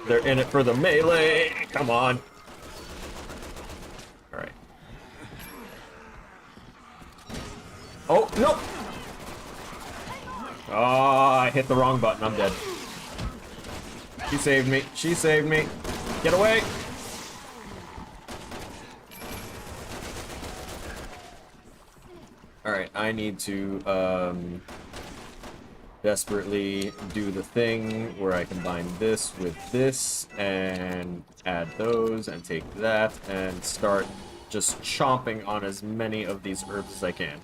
they're in it for the melee. Come on. Alright. Oh, no! Oh, I hit the wrong button. I'm dead. She saved me. She saved me. Get away! Alright, I need to, desperately do the thing where I combine this with this and add those and take that and start just chomping on as many of these herbs as I can.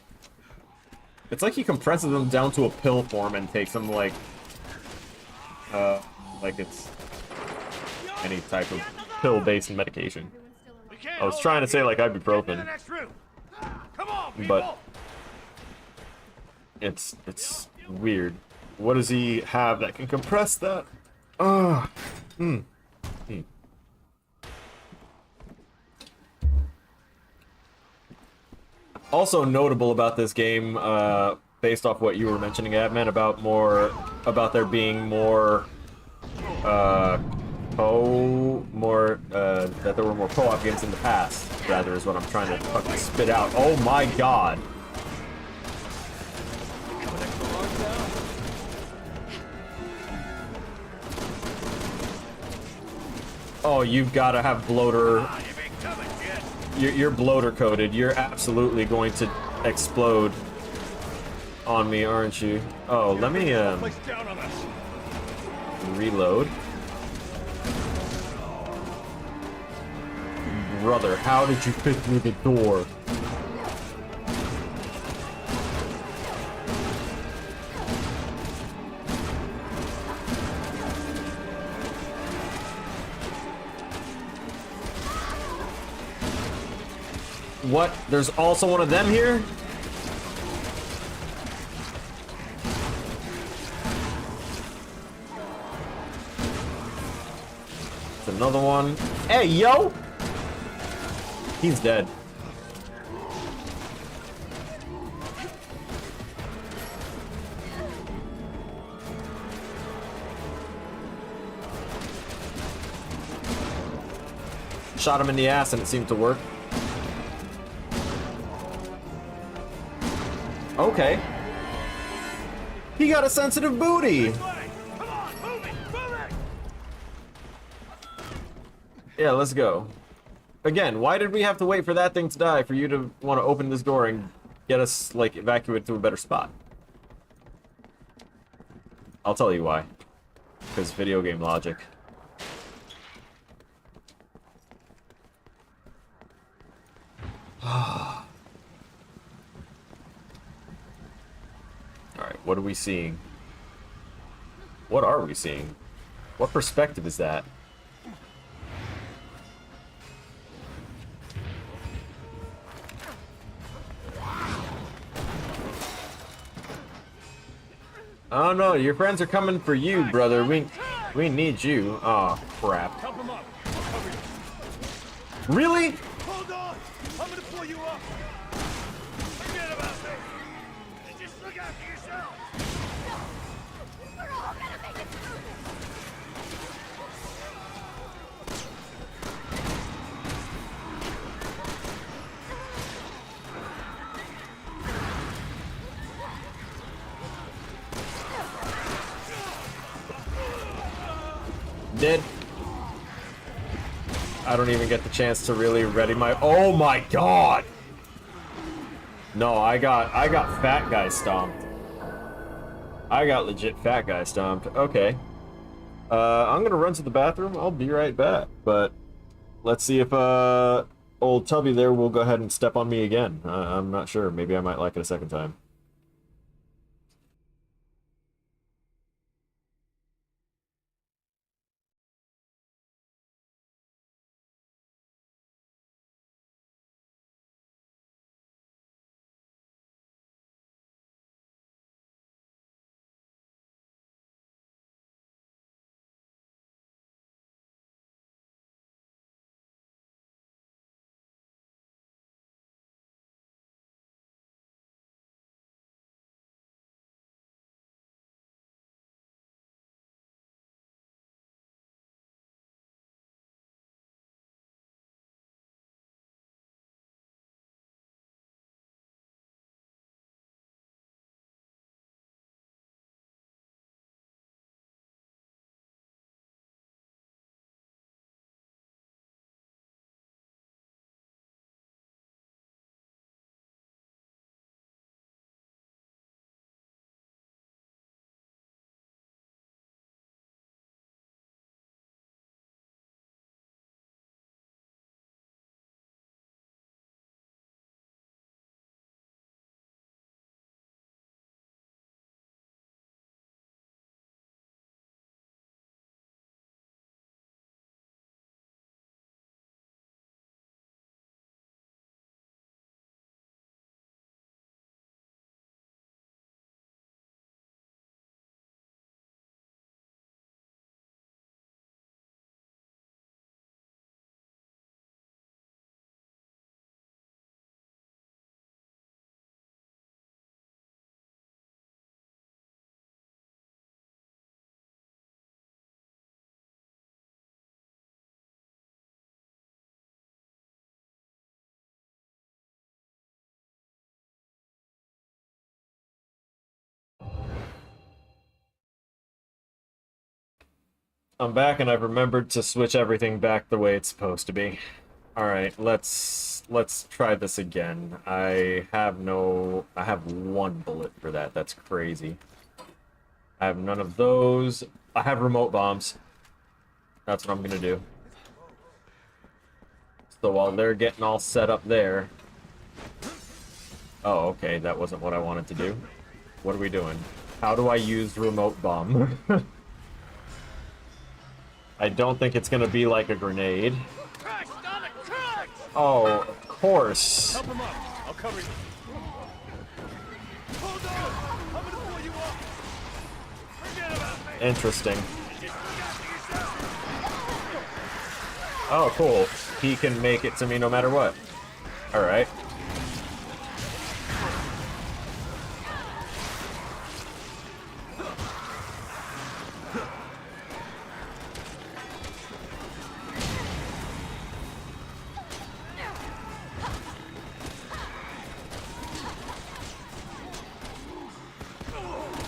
It's like he compresses them down to a pill form and takes them like it's any type of pill-based medication. I was trying to say like ibuprofen, but it's weird. What does he have that can compress that? Also notable about this game, based off what you were mentioning, Adman, about there being more, that there were more co-op games in the past, rather, is what I'm trying to fucking spit out. Oh my god! Oh, you've got to have bloater. You're bloater coated. You're absolutely going to explode on me, aren't you? Oh, let me reload. Brother, how did you fit through the door? What? There's also one of them here? It's another one. Hey, yo! He's dead. Shot him in the ass and it seemed to work. Okay. He got a sensitive booty! Yeah, let's go. Again, why did we have to wait for that thing to die for you to want to open this door and get us, like, evacuated to a better spot? I'll tell you why. Because video game logic. Alright, what are we seeing? What are we seeing? What perspective is that? Oh no, your friends are coming for you, brother. We need you. Oh crap. Help him up. Really? Hold on! I'm gonna pull you up! Forget about me! And just look after yourself! We're all gonna make it through this! Dead. I don't even get the chance to really ready my. Oh my god! No, I got fat guy stomped. I got legit fat guy stomped. Okay. I'm gonna run to the bathroom. I'll be right back. But let's see if oh old Tubby there will go ahead and step on me again. I'm not sure. Maybe I might like it a second time. I'm back and I've remembered to switch everything back the way it's supposed to be. Alright, let's try this again. I have one bullet for that. That's crazy. I have none of those. I have remote bombs. That's what I'm gonna do. So while they're getting all set up there... Oh, okay, that wasn't what I wanted to do. What are we doing? How do I use remote bomb? I don't think it's gonna be like a grenade. Oh, of course. Help him up. I'll cover you. Hold on. I'm gonna pull you up. Forget about me. Interesting. Oh, cool. He can make it to me no matter what. Alright.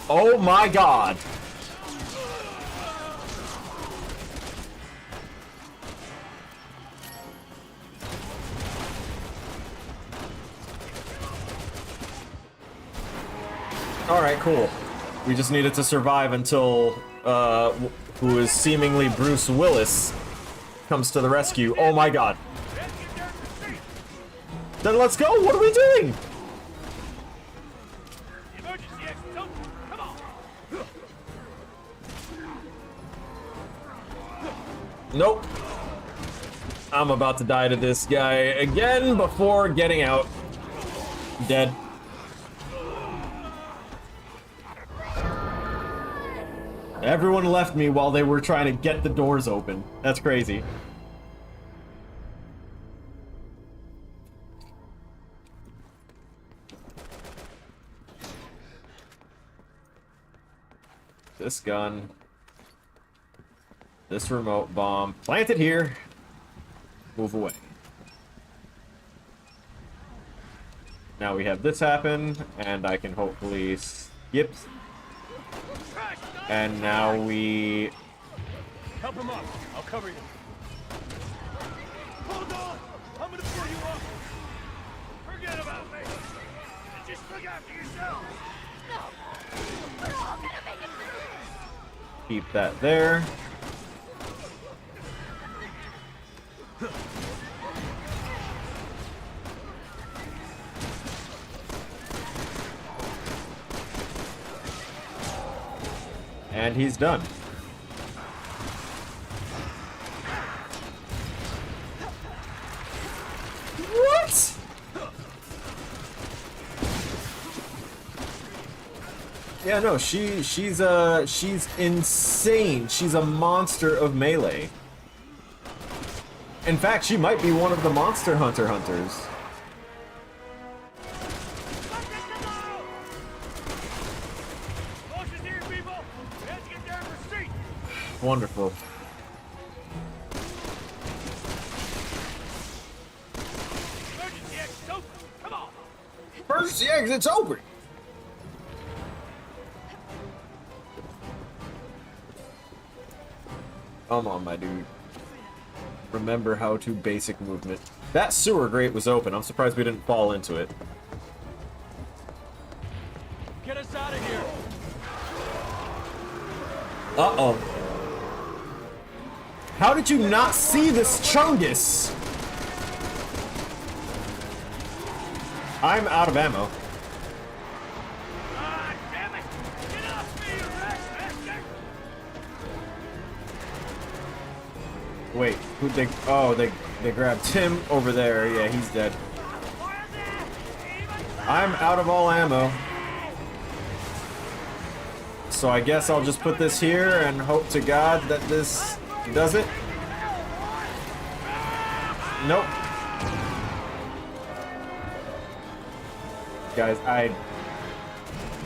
Oh my god! Alright, cool. We just needed to survive until, who is seemingly Bruce Willis comes to the rescue. Oh my god. Then let's go! What are we doing? Nope. I'm about to die to this guy again before getting out. Dead. Everyone left me while they were trying to get the doors open. That's crazy. This gun. This remote bomb. Plant it here. Move away. Now we have this happen, and I can hopefully skip. And now we... Help him up. I'll cover you. Hold on. I'm gonna pull you up. Forget about me. And just look after yourself. No. We're all gonna make it through. Keep that there. And he's done. What? Yeah, no, she's insane. She's a monster of melee. In fact, she might be one of the Monster Hunter hunters. Wonderful. Emergency exit's open. Come on, my dude. Remember how to basic movement. That sewer grate was open. I'm surprised we didn't fall into it. Get us out of here. Uh-oh. How did you not see this Chungus? I'm out of ammo. Ah, damn it! Get off me, you rat bastard! Wait, who'd they... Oh, they grabbed him over there. Yeah, he's dead. I'm out of all ammo. So I guess I'll just put this here and hope to God that this does it. Nope. Guys,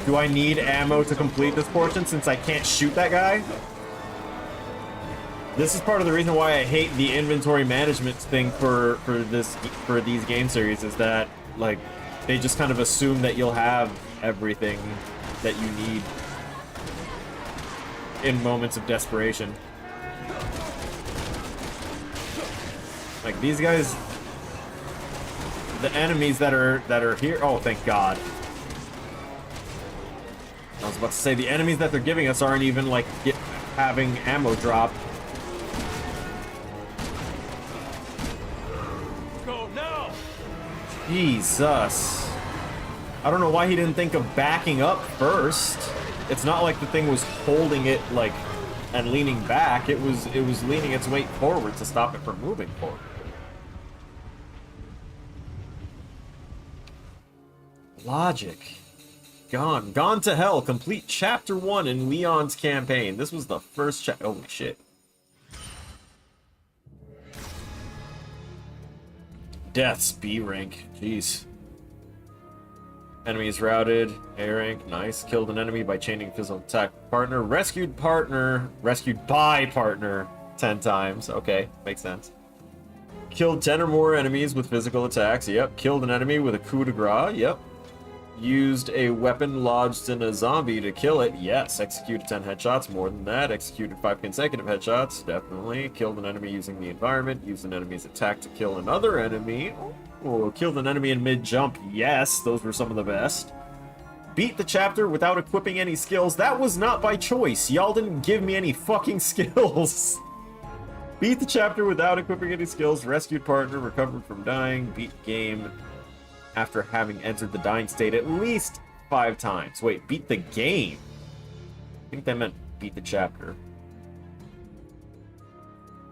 do I need ammo to complete this portion since I can't shoot that guy? This is part of the reason why I hate the inventory management thing for these game series, is that like they just kind of assume that you'll have everything that you need in moments of desperation. Like these guys, the enemies that are here. Oh, thank God. I was about to say the enemies that they're giving us aren't even like having ammo drop. Go now. Jesus. I don't know why he didn't think of backing up first. It's not like the thing was holding it like and leaning back. It was leaning its weight forward to stop it from moving forward. Logic. Gone to hell. Complete chapter 1 in Leon's campaign. This was the first chapter. Holy shit. Deaths, B rank. Jeez. Enemy is routed. A rank. Nice. Killed an enemy by chaining physical attack partner. Rescued by partner 10 times. Okay, makes sense. Killed 10 or more enemies with physical attacks. Yep. Killed an enemy with a coup de grace. Yep. Used a weapon lodged in a zombie to kill it. Yes. Executed 10 headshots. More than that. Executed 5 consecutive headshots. Definitely. Killed an enemy using the environment. Used an enemy's attack to kill another enemy. Oh, killed an enemy in mid-jump. Yes, those were some of the best. Beat the chapter without equipping any skills. That was not by choice. Y'all didn't give me any fucking skills. Beat the chapter without equipping any skills. Rescued partner. Recovered from dying. Beat game after having entered the dying state at least 5 times. Wait, beat the game? I think that meant beat the chapter.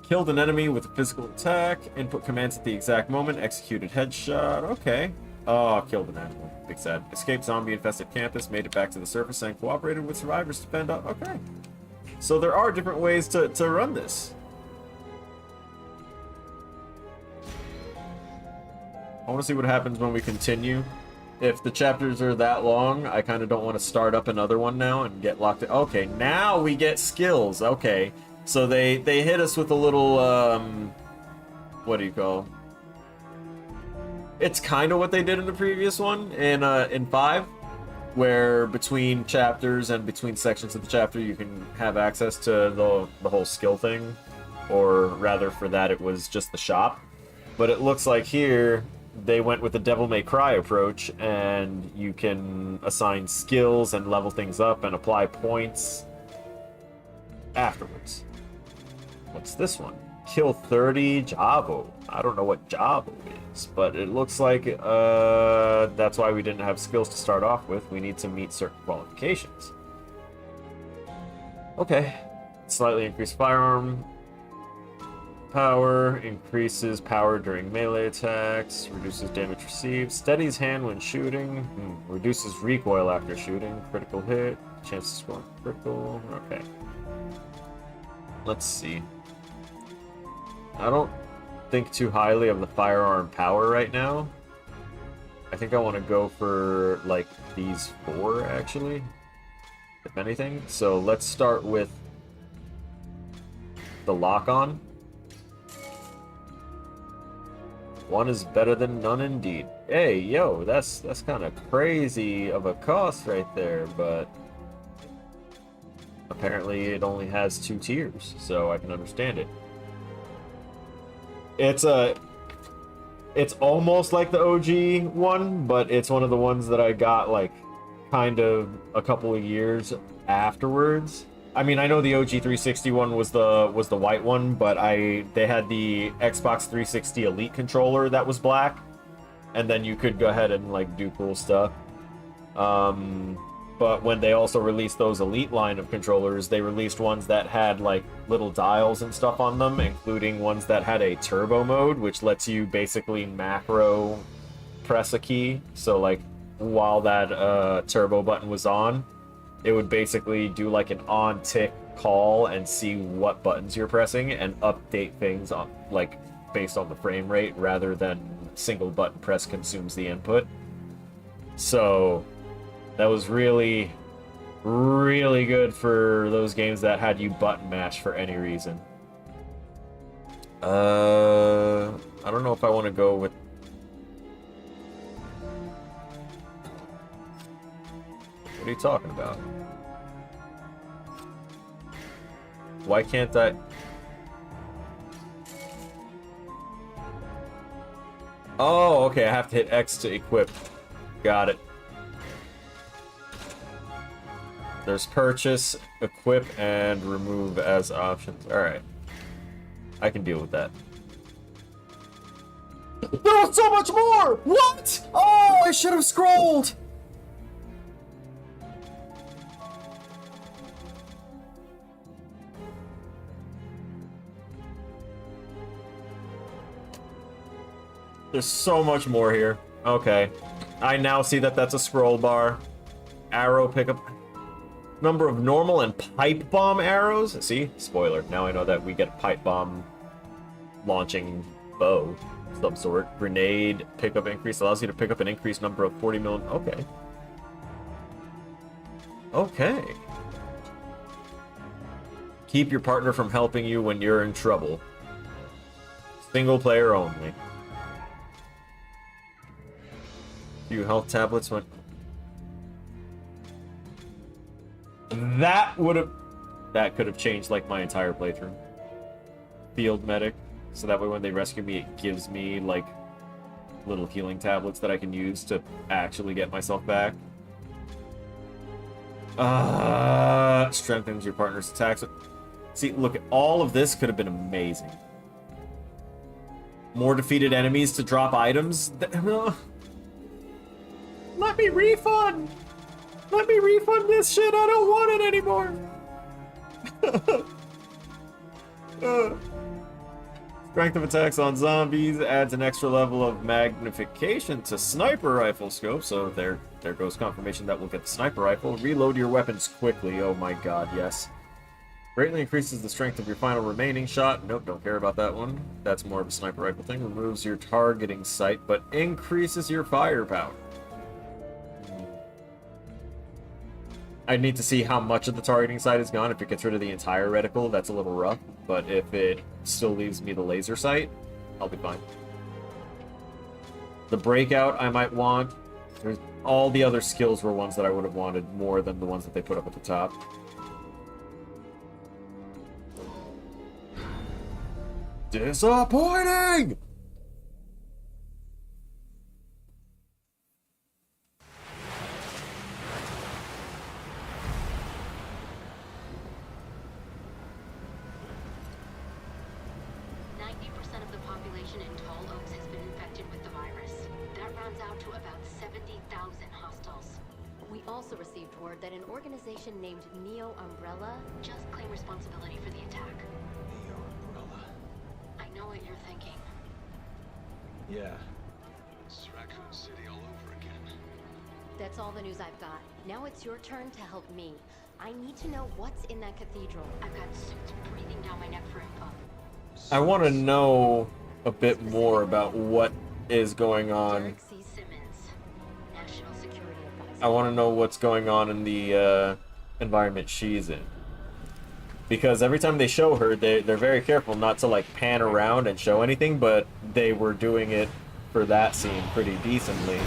Killed an enemy with a physical attack. Input commands at the exact moment. Executed headshot. Okay. Oh, killed an animal. Big sad. Escaped zombie-infested campus. Made it back to the surface and cooperated with survivors to fend up. Okay. So there are different ways to run this. I want to see what happens when we continue. If the chapters are that long, I kind of don't want to start up another one now and get locked in. Okay, now we get skills. Okay. So they hit us with a little, what do you call? It's kind of what they did in the previous one, in 5, where between chapters and between sections of the chapter, you can have access to the whole skill thing. Or rather, for that, it was just the shop. But it looks like here, they went with the Devil May Cry approach, and you can assign skills and level things up and apply points afterwards. What's this one? Kill 30 Jabo. I don't know what Jabo is, but it looks like that's why we didn't have skills to start off with. We need to meet certain qualifications. Okay. Slightly increased firearm power, increases power during melee attacks, reduces damage received, steadies hand when shooting, reduces recoil after shooting, critical hit, chance to score critical. Okay. Let's see. I don't think too highly of the firearm power right now. I think I want to go for, like, these 4, actually, if anything. So let's start with the lock-on. 1 is better than none indeed. Hey, yo, that's kind of crazy of a cost right there, but apparently it only has 2 tiers, so I can understand it. It's almost like the OG one, but it's one of the ones that I got, like, kind of a couple of years afterwards. I mean, I know the OG 360 one was the white one, but they had the Xbox 360 Elite controller that was black, and then you could go ahead and, like, do cool stuff. But when they also released those Elite line of controllers, they released ones that had, like, little dials and stuff on them, including ones that had a turbo mode, which lets you basically macro press a key. So, like, while that turbo button was on, it would basically do, like, an on-tick call and see what buttons you're pressing and update things on, like, based on the frame rate, rather than single button press consumes the input. So that was really, really good for those games that had you button mash for any reason. I don't know if I want to go with... What are you talking about? Why can't I... Oh, okay, I have to hit X to equip. Got it. There's purchase, equip, and remove as options. Alright. I can deal with that. There was so much more! What? Oh, I should have scrolled! There's so much more here. Okay. I now see that that's a scroll bar. Arrow pickup. Number of normal and pipe bomb arrows. See? Spoiler. Now I know that we get a pipe bomb launching bow of some sort. Grenade pickup increase allows you to pick up an increased number of 40 million. Okay. Okay. Keep your partner from helping you when you're in trouble. Single player only. Few health tablets when... That could have changed, like, my entire playthrough. Field medic. So that way when they rescue me, it gives me, like, little healing tablets that I can use to actually get myself back. Strengthens your partner's attacks. See, look, all of this could have been amazing. More defeated enemies to drop items. Let me refund! Let me refund this shit! I don't want it anymore! Strength of attacks on zombies adds an extra level of magnification to sniper rifle scope, so there goes confirmation that we'll get the sniper rifle. Reload your weapons quickly, oh my god, yes. Greatly increases the strength of your final remaining shot. Nope, don't care about that one. That's more of a sniper rifle thing. Removes your targeting sight, but increases your firepower. I need to see how much of the targeting sight is gone. If it gets rid of the entire reticle, that's a little rough. But if it still leaves me the laser sight, I'll be fine. The breakout I might want. All the other skills were ones that I would have wanted more than the ones that they put up at the top. Disappointing! We also received word that an organization named Neo Umbrella just claimed responsibility for the attack. Neo Umbrella. I know what you're thinking. Yeah. It's Raccoon City all over again. That's all the news I've got. Now it's your turn to help me. I need to know what's in that cathedral. I've got suits breathing down my neck for info. I want to know a bit more about what is going on. Derek C. Simmons, National Security Advisor. I want to know what's going on in the environment she's in. Because every time they show her, they're very careful not to like pan around and show anything, but they were doing it for that scene pretty decently.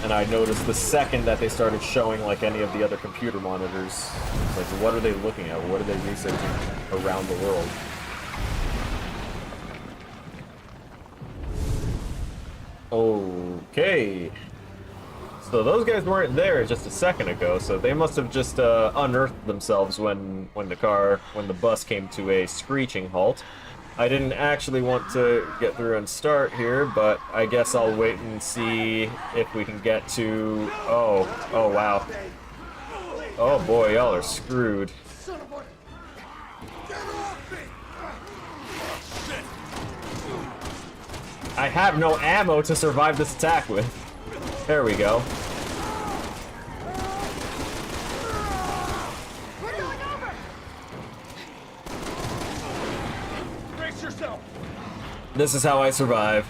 And I noticed the second that they started showing like any of the other computer monitors, like what are they looking at? What are they researching around the world? Okay. So those guys weren't there just a second ago, so they must have just unearthed themselves when the bus came to a screeching halt. I didn't actually want to get through and start here, but I guess I'll wait and see if we can get to... Oh wow. Oh boy, y'all are screwed. I have no ammo to survive this attack with. There we go. We're going over! Brace yourself! This is how I survive.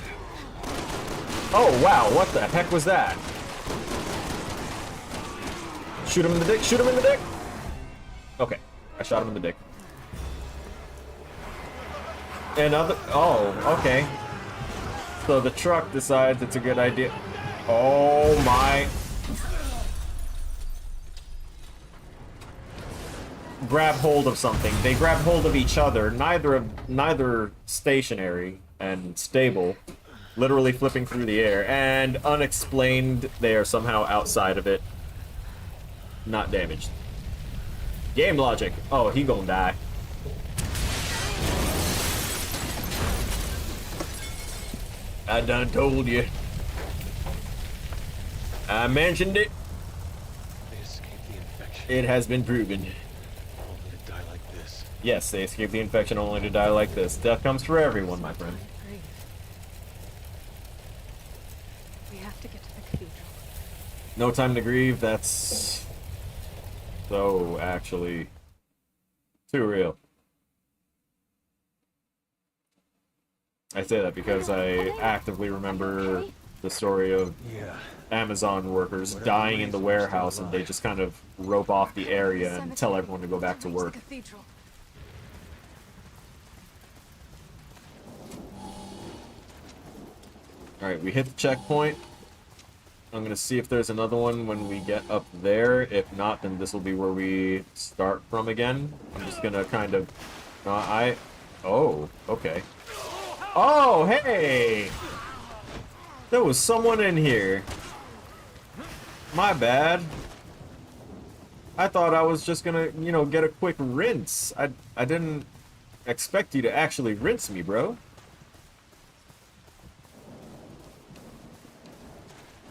Oh wow, what the heck was that? Shoot him in the dick, shoot him in the dick! Okay, I shot him in the dick. Another, oh, okay. So the truck decides it's a good idea. Oh my. Grab hold of something. They grab hold of each other, neither stationary and stable, literally flipping through the air, and unexplained, they are somehow outside of it. Not damaged. Game logic. Oh, he gonna die. I done told you. I mentioned it. They escaped the infection. It has been proven. Only to die like this. Yes, they escape the infection only to die like this. Death comes for everyone, my friend. Breathe. We have to get to the cathedral. No time to grieve, that's... so, actually... too real. I say that because I actively remember the story of Amazon workers dying in the warehouse, and they just kind of rope off the area and tell everyone to go back to work. Cathedral. Alright, we hit the checkpoint. I'm gonna see if there's another one when we get up there. If not, then this will be where we start from again. I'm just gonna kind of... oh, okay. Oh, hey! There was someone in here. My bad. I thought I was just gonna, you know, get a quick rinse. I didn't expect you to actually rinse me, bro.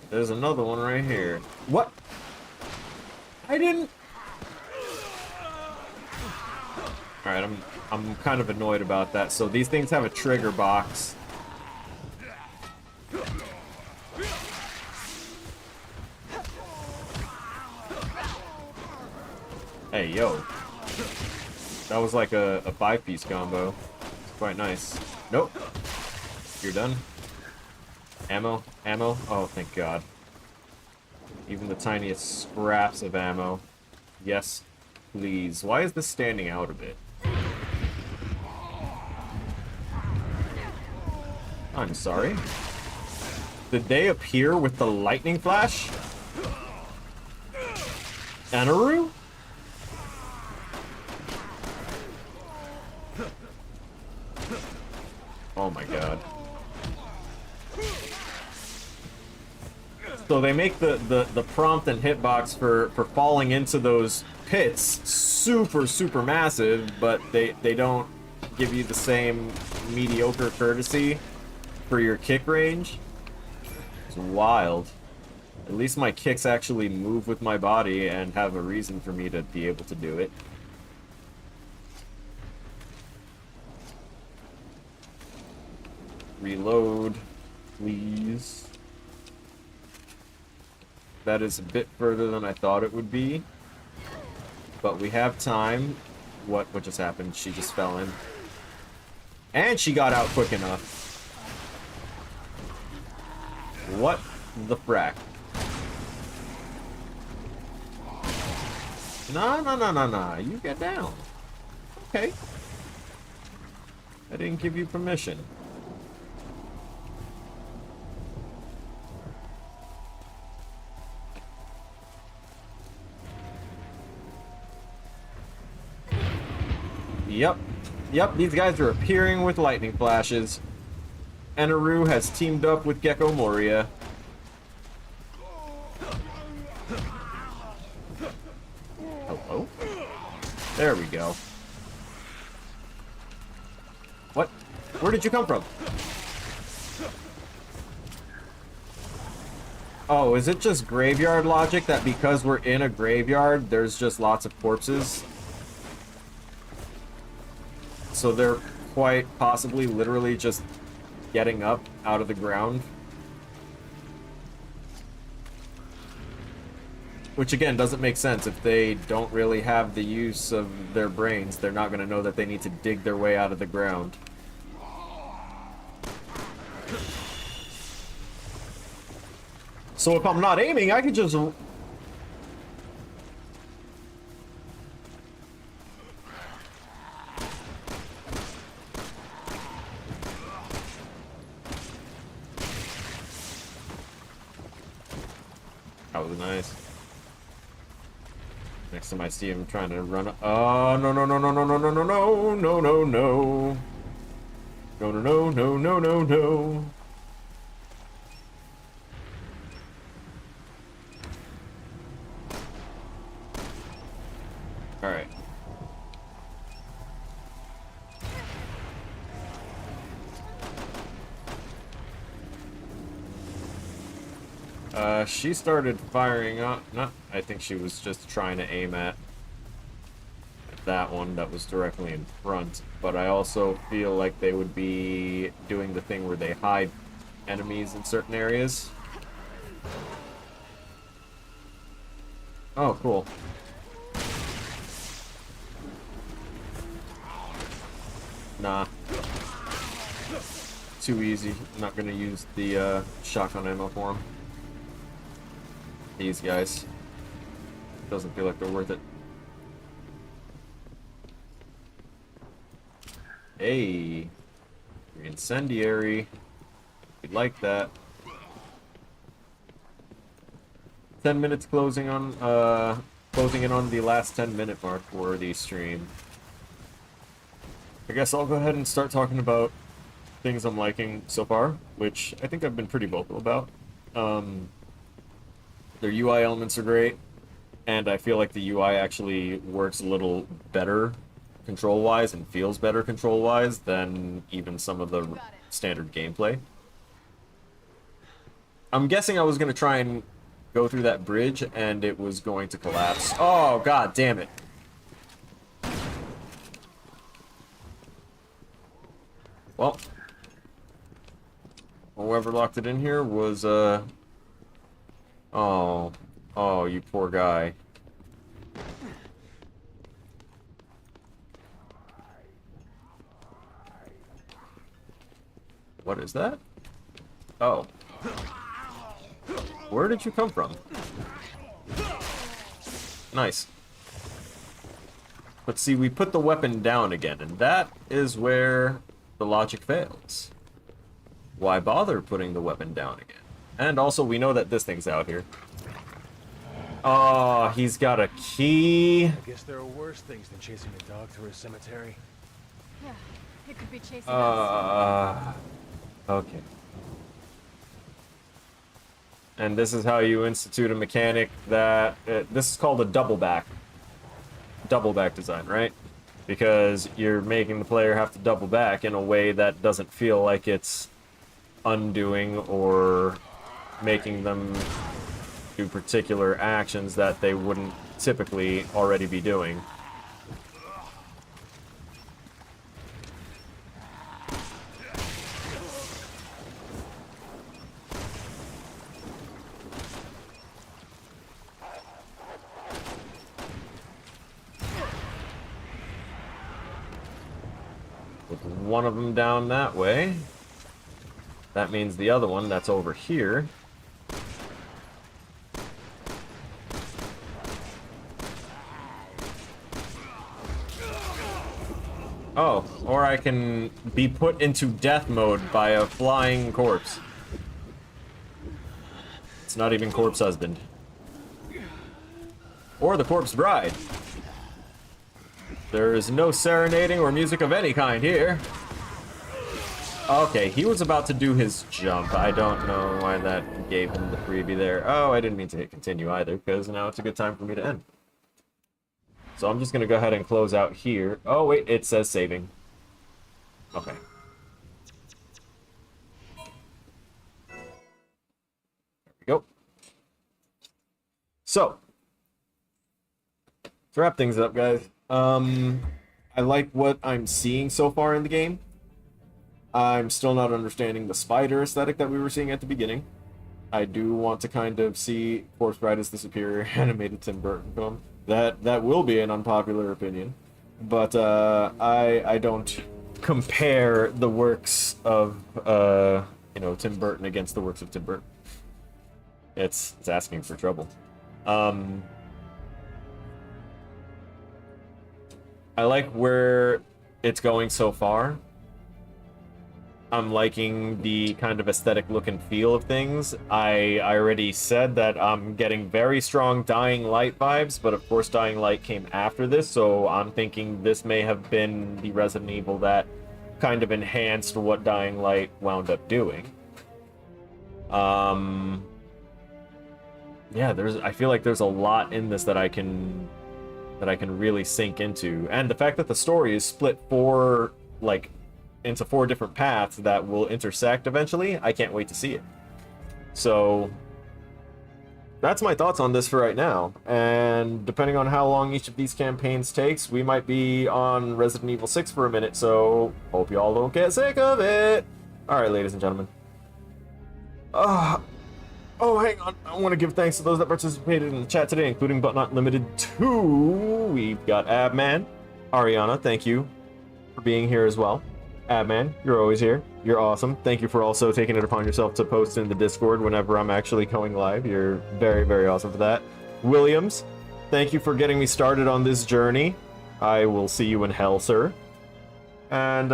There's another one right here. What? I didn't... Alright, I'm kind of annoyed about that. So these things have a trigger box. Hey, yo. That was like a 5-piece combo. It's quite nice. Nope. You're done. Ammo? Ammo? Oh, thank God. Even the tiniest scraps of ammo. Yes, please. Why is this standing out a bit? I'm sorry. Did they appear with the lightning flash? Anaru? Oh my God. So they make the prompt and hitbox for falling into those pits super massive, but they don't give you the same mediocre courtesy for your kick range. It's wild. At least my kicks actually move with my body and have a reason for me to be able to do it. Reload, please. That is a bit further than I thought it would be. But we have time. What just happened? She just fell in. And she got out quick enough. What the frack? Nah. You get down. Okay. I didn't give you permission. Yep, these guys are appearing with lightning flashes. Enaru has teamed up with Gecko Moria. Hello? There we go. What? Where did you come from? Oh, is it just graveyard logic that because we're in a graveyard, there's just lots of corpses? So they're quite possibly literally just getting up out of the ground. Which again doesn't make sense. If they don't really have the use of their brains, they're not going to know that they need to dig their way out of the ground. So if I'm not aiming, I can just... That was nice. Next time I see him trying to run... Oh, no. No. Alright. She started firing up. I think she was just trying to aim at that one that was directly in front. But I also feel like they would be doing the thing where they hide enemies in certain areas. Oh, cool. Nah. Too easy. I'm not gonna use the shotgun ammo for him. These guys. Doesn't feel like they're worth it. Hey. You're incendiary. We'd like that. 10 minutes closing in on the last 10-minute mark for the stream. I guess I'll go ahead and start talking about things I'm liking so far, which I think I've been pretty vocal about. Their UI elements are great, and I feel like the UI actually works a little better control-wise and feels better control-wise than even some of the standard gameplay. I'm guessing I was going to try and go through that bridge, and it was going to collapse. Oh, god damn it. Well, whoever locked it in here was, Oh, you poor guy. What is that? Oh. Where did you come from? Nice. But see, we put the weapon down again, and that is where the logic fails. Why bother putting the weapon down again? And also, we know that this thing's out here. Oh, he's got a key. I guess there are worse things than chasing a dog through a cemetery. Yeah, it could be chasing us. Okay. And this is how you institute a mechanic that... this is called a double back. Double back design, right? Because you're making the player have to double back in a way that doesn't feel like it's undoing or making them do particular actions that they wouldn't typically already be doing. With one of them down that way, that means the other one that's over here oh, or I can be put into death mode by a flying corpse. It's not even corpse husband. Or the corpse bride. There is no serenading or music of any kind here. Okay, he was about to do his jump. I don't know why that gave him the freebie there. Oh, I didn't mean to hit continue either, because now it's a good time for me to end. So I'm just going to go ahead and close out here. Oh, wait, it says saving. Okay. There we go. So, to wrap things up, guys, I like what I'm seeing so far in the game. I'm still not understanding the spider aesthetic that we were seeing at the beginning. I do want to kind of see Corpse Bride as the superior animated Tim Burton film. That will be an unpopular opinion, but I don't compare the works of you know, Tim Burton against the works of Tim Burton. It's asking for trouble. I like where it's going so far. I'm liking the kind of aesthetic look and feel of things. I already said that I'm getting very strong Dying Light vibes, but of course Dying Light came after this, so I'm thinking this may have been the Resident Evil that kind of enhanced what Dying Light wound up doing. Yeah, I feel like there's a lot in this that I can really sink into. And the fact that the story is split into 4 different paths that will intersect eventually, I can't wait to see it. So that's my thoughts on this for right now, and depending on how long each of these campaigns takes, we might be on Resident Evil 6 for a minute, so hope y'all don't get sick of it. Alright, ladies and gentlemen. Oh, hang on. I want to give thanks to those that participated in the chat today, including but not limited to... We've got Abman, Ariana, thank you for being here as well. Abman, you're always here. You're awesome. Thank you for also taking it upon yourself to post in the Discord whenever I'm actually going live. You're very, very awesome for that. Williams, thank you for getting me started on this journey. I will see you in hell, sir. And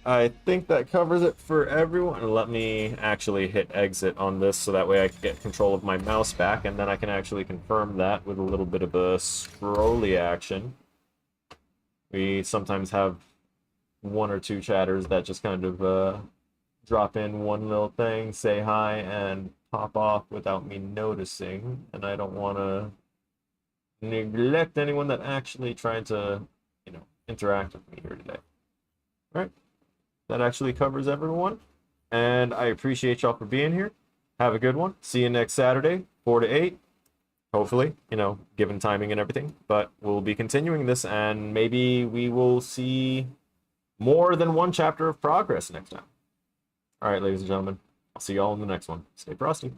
I think that covers it for everyone. Let me actually hit exit on this so that way I can get control of my mouse back, and then I can actually confirm that with a little bit of a scrolly action. We sometimes have 1 or 2 chatters that just kind of drop in one little thing, say hi, and pop off without me noticing, and I don't want to neglect anyone that actually tried to, you know, interact with me here today. Alright, that actually covers everyone, and I appreciate y'all for being here. Have a good one. See you next Saturday, 4 to 8. Hopefully, you know, given timing and everything, but we'll be continuing this, and maybe we will see more than 1 chapter of progress next time. All right, ladies and gentlemen, I'll see y'all in the next one. Stay frosty.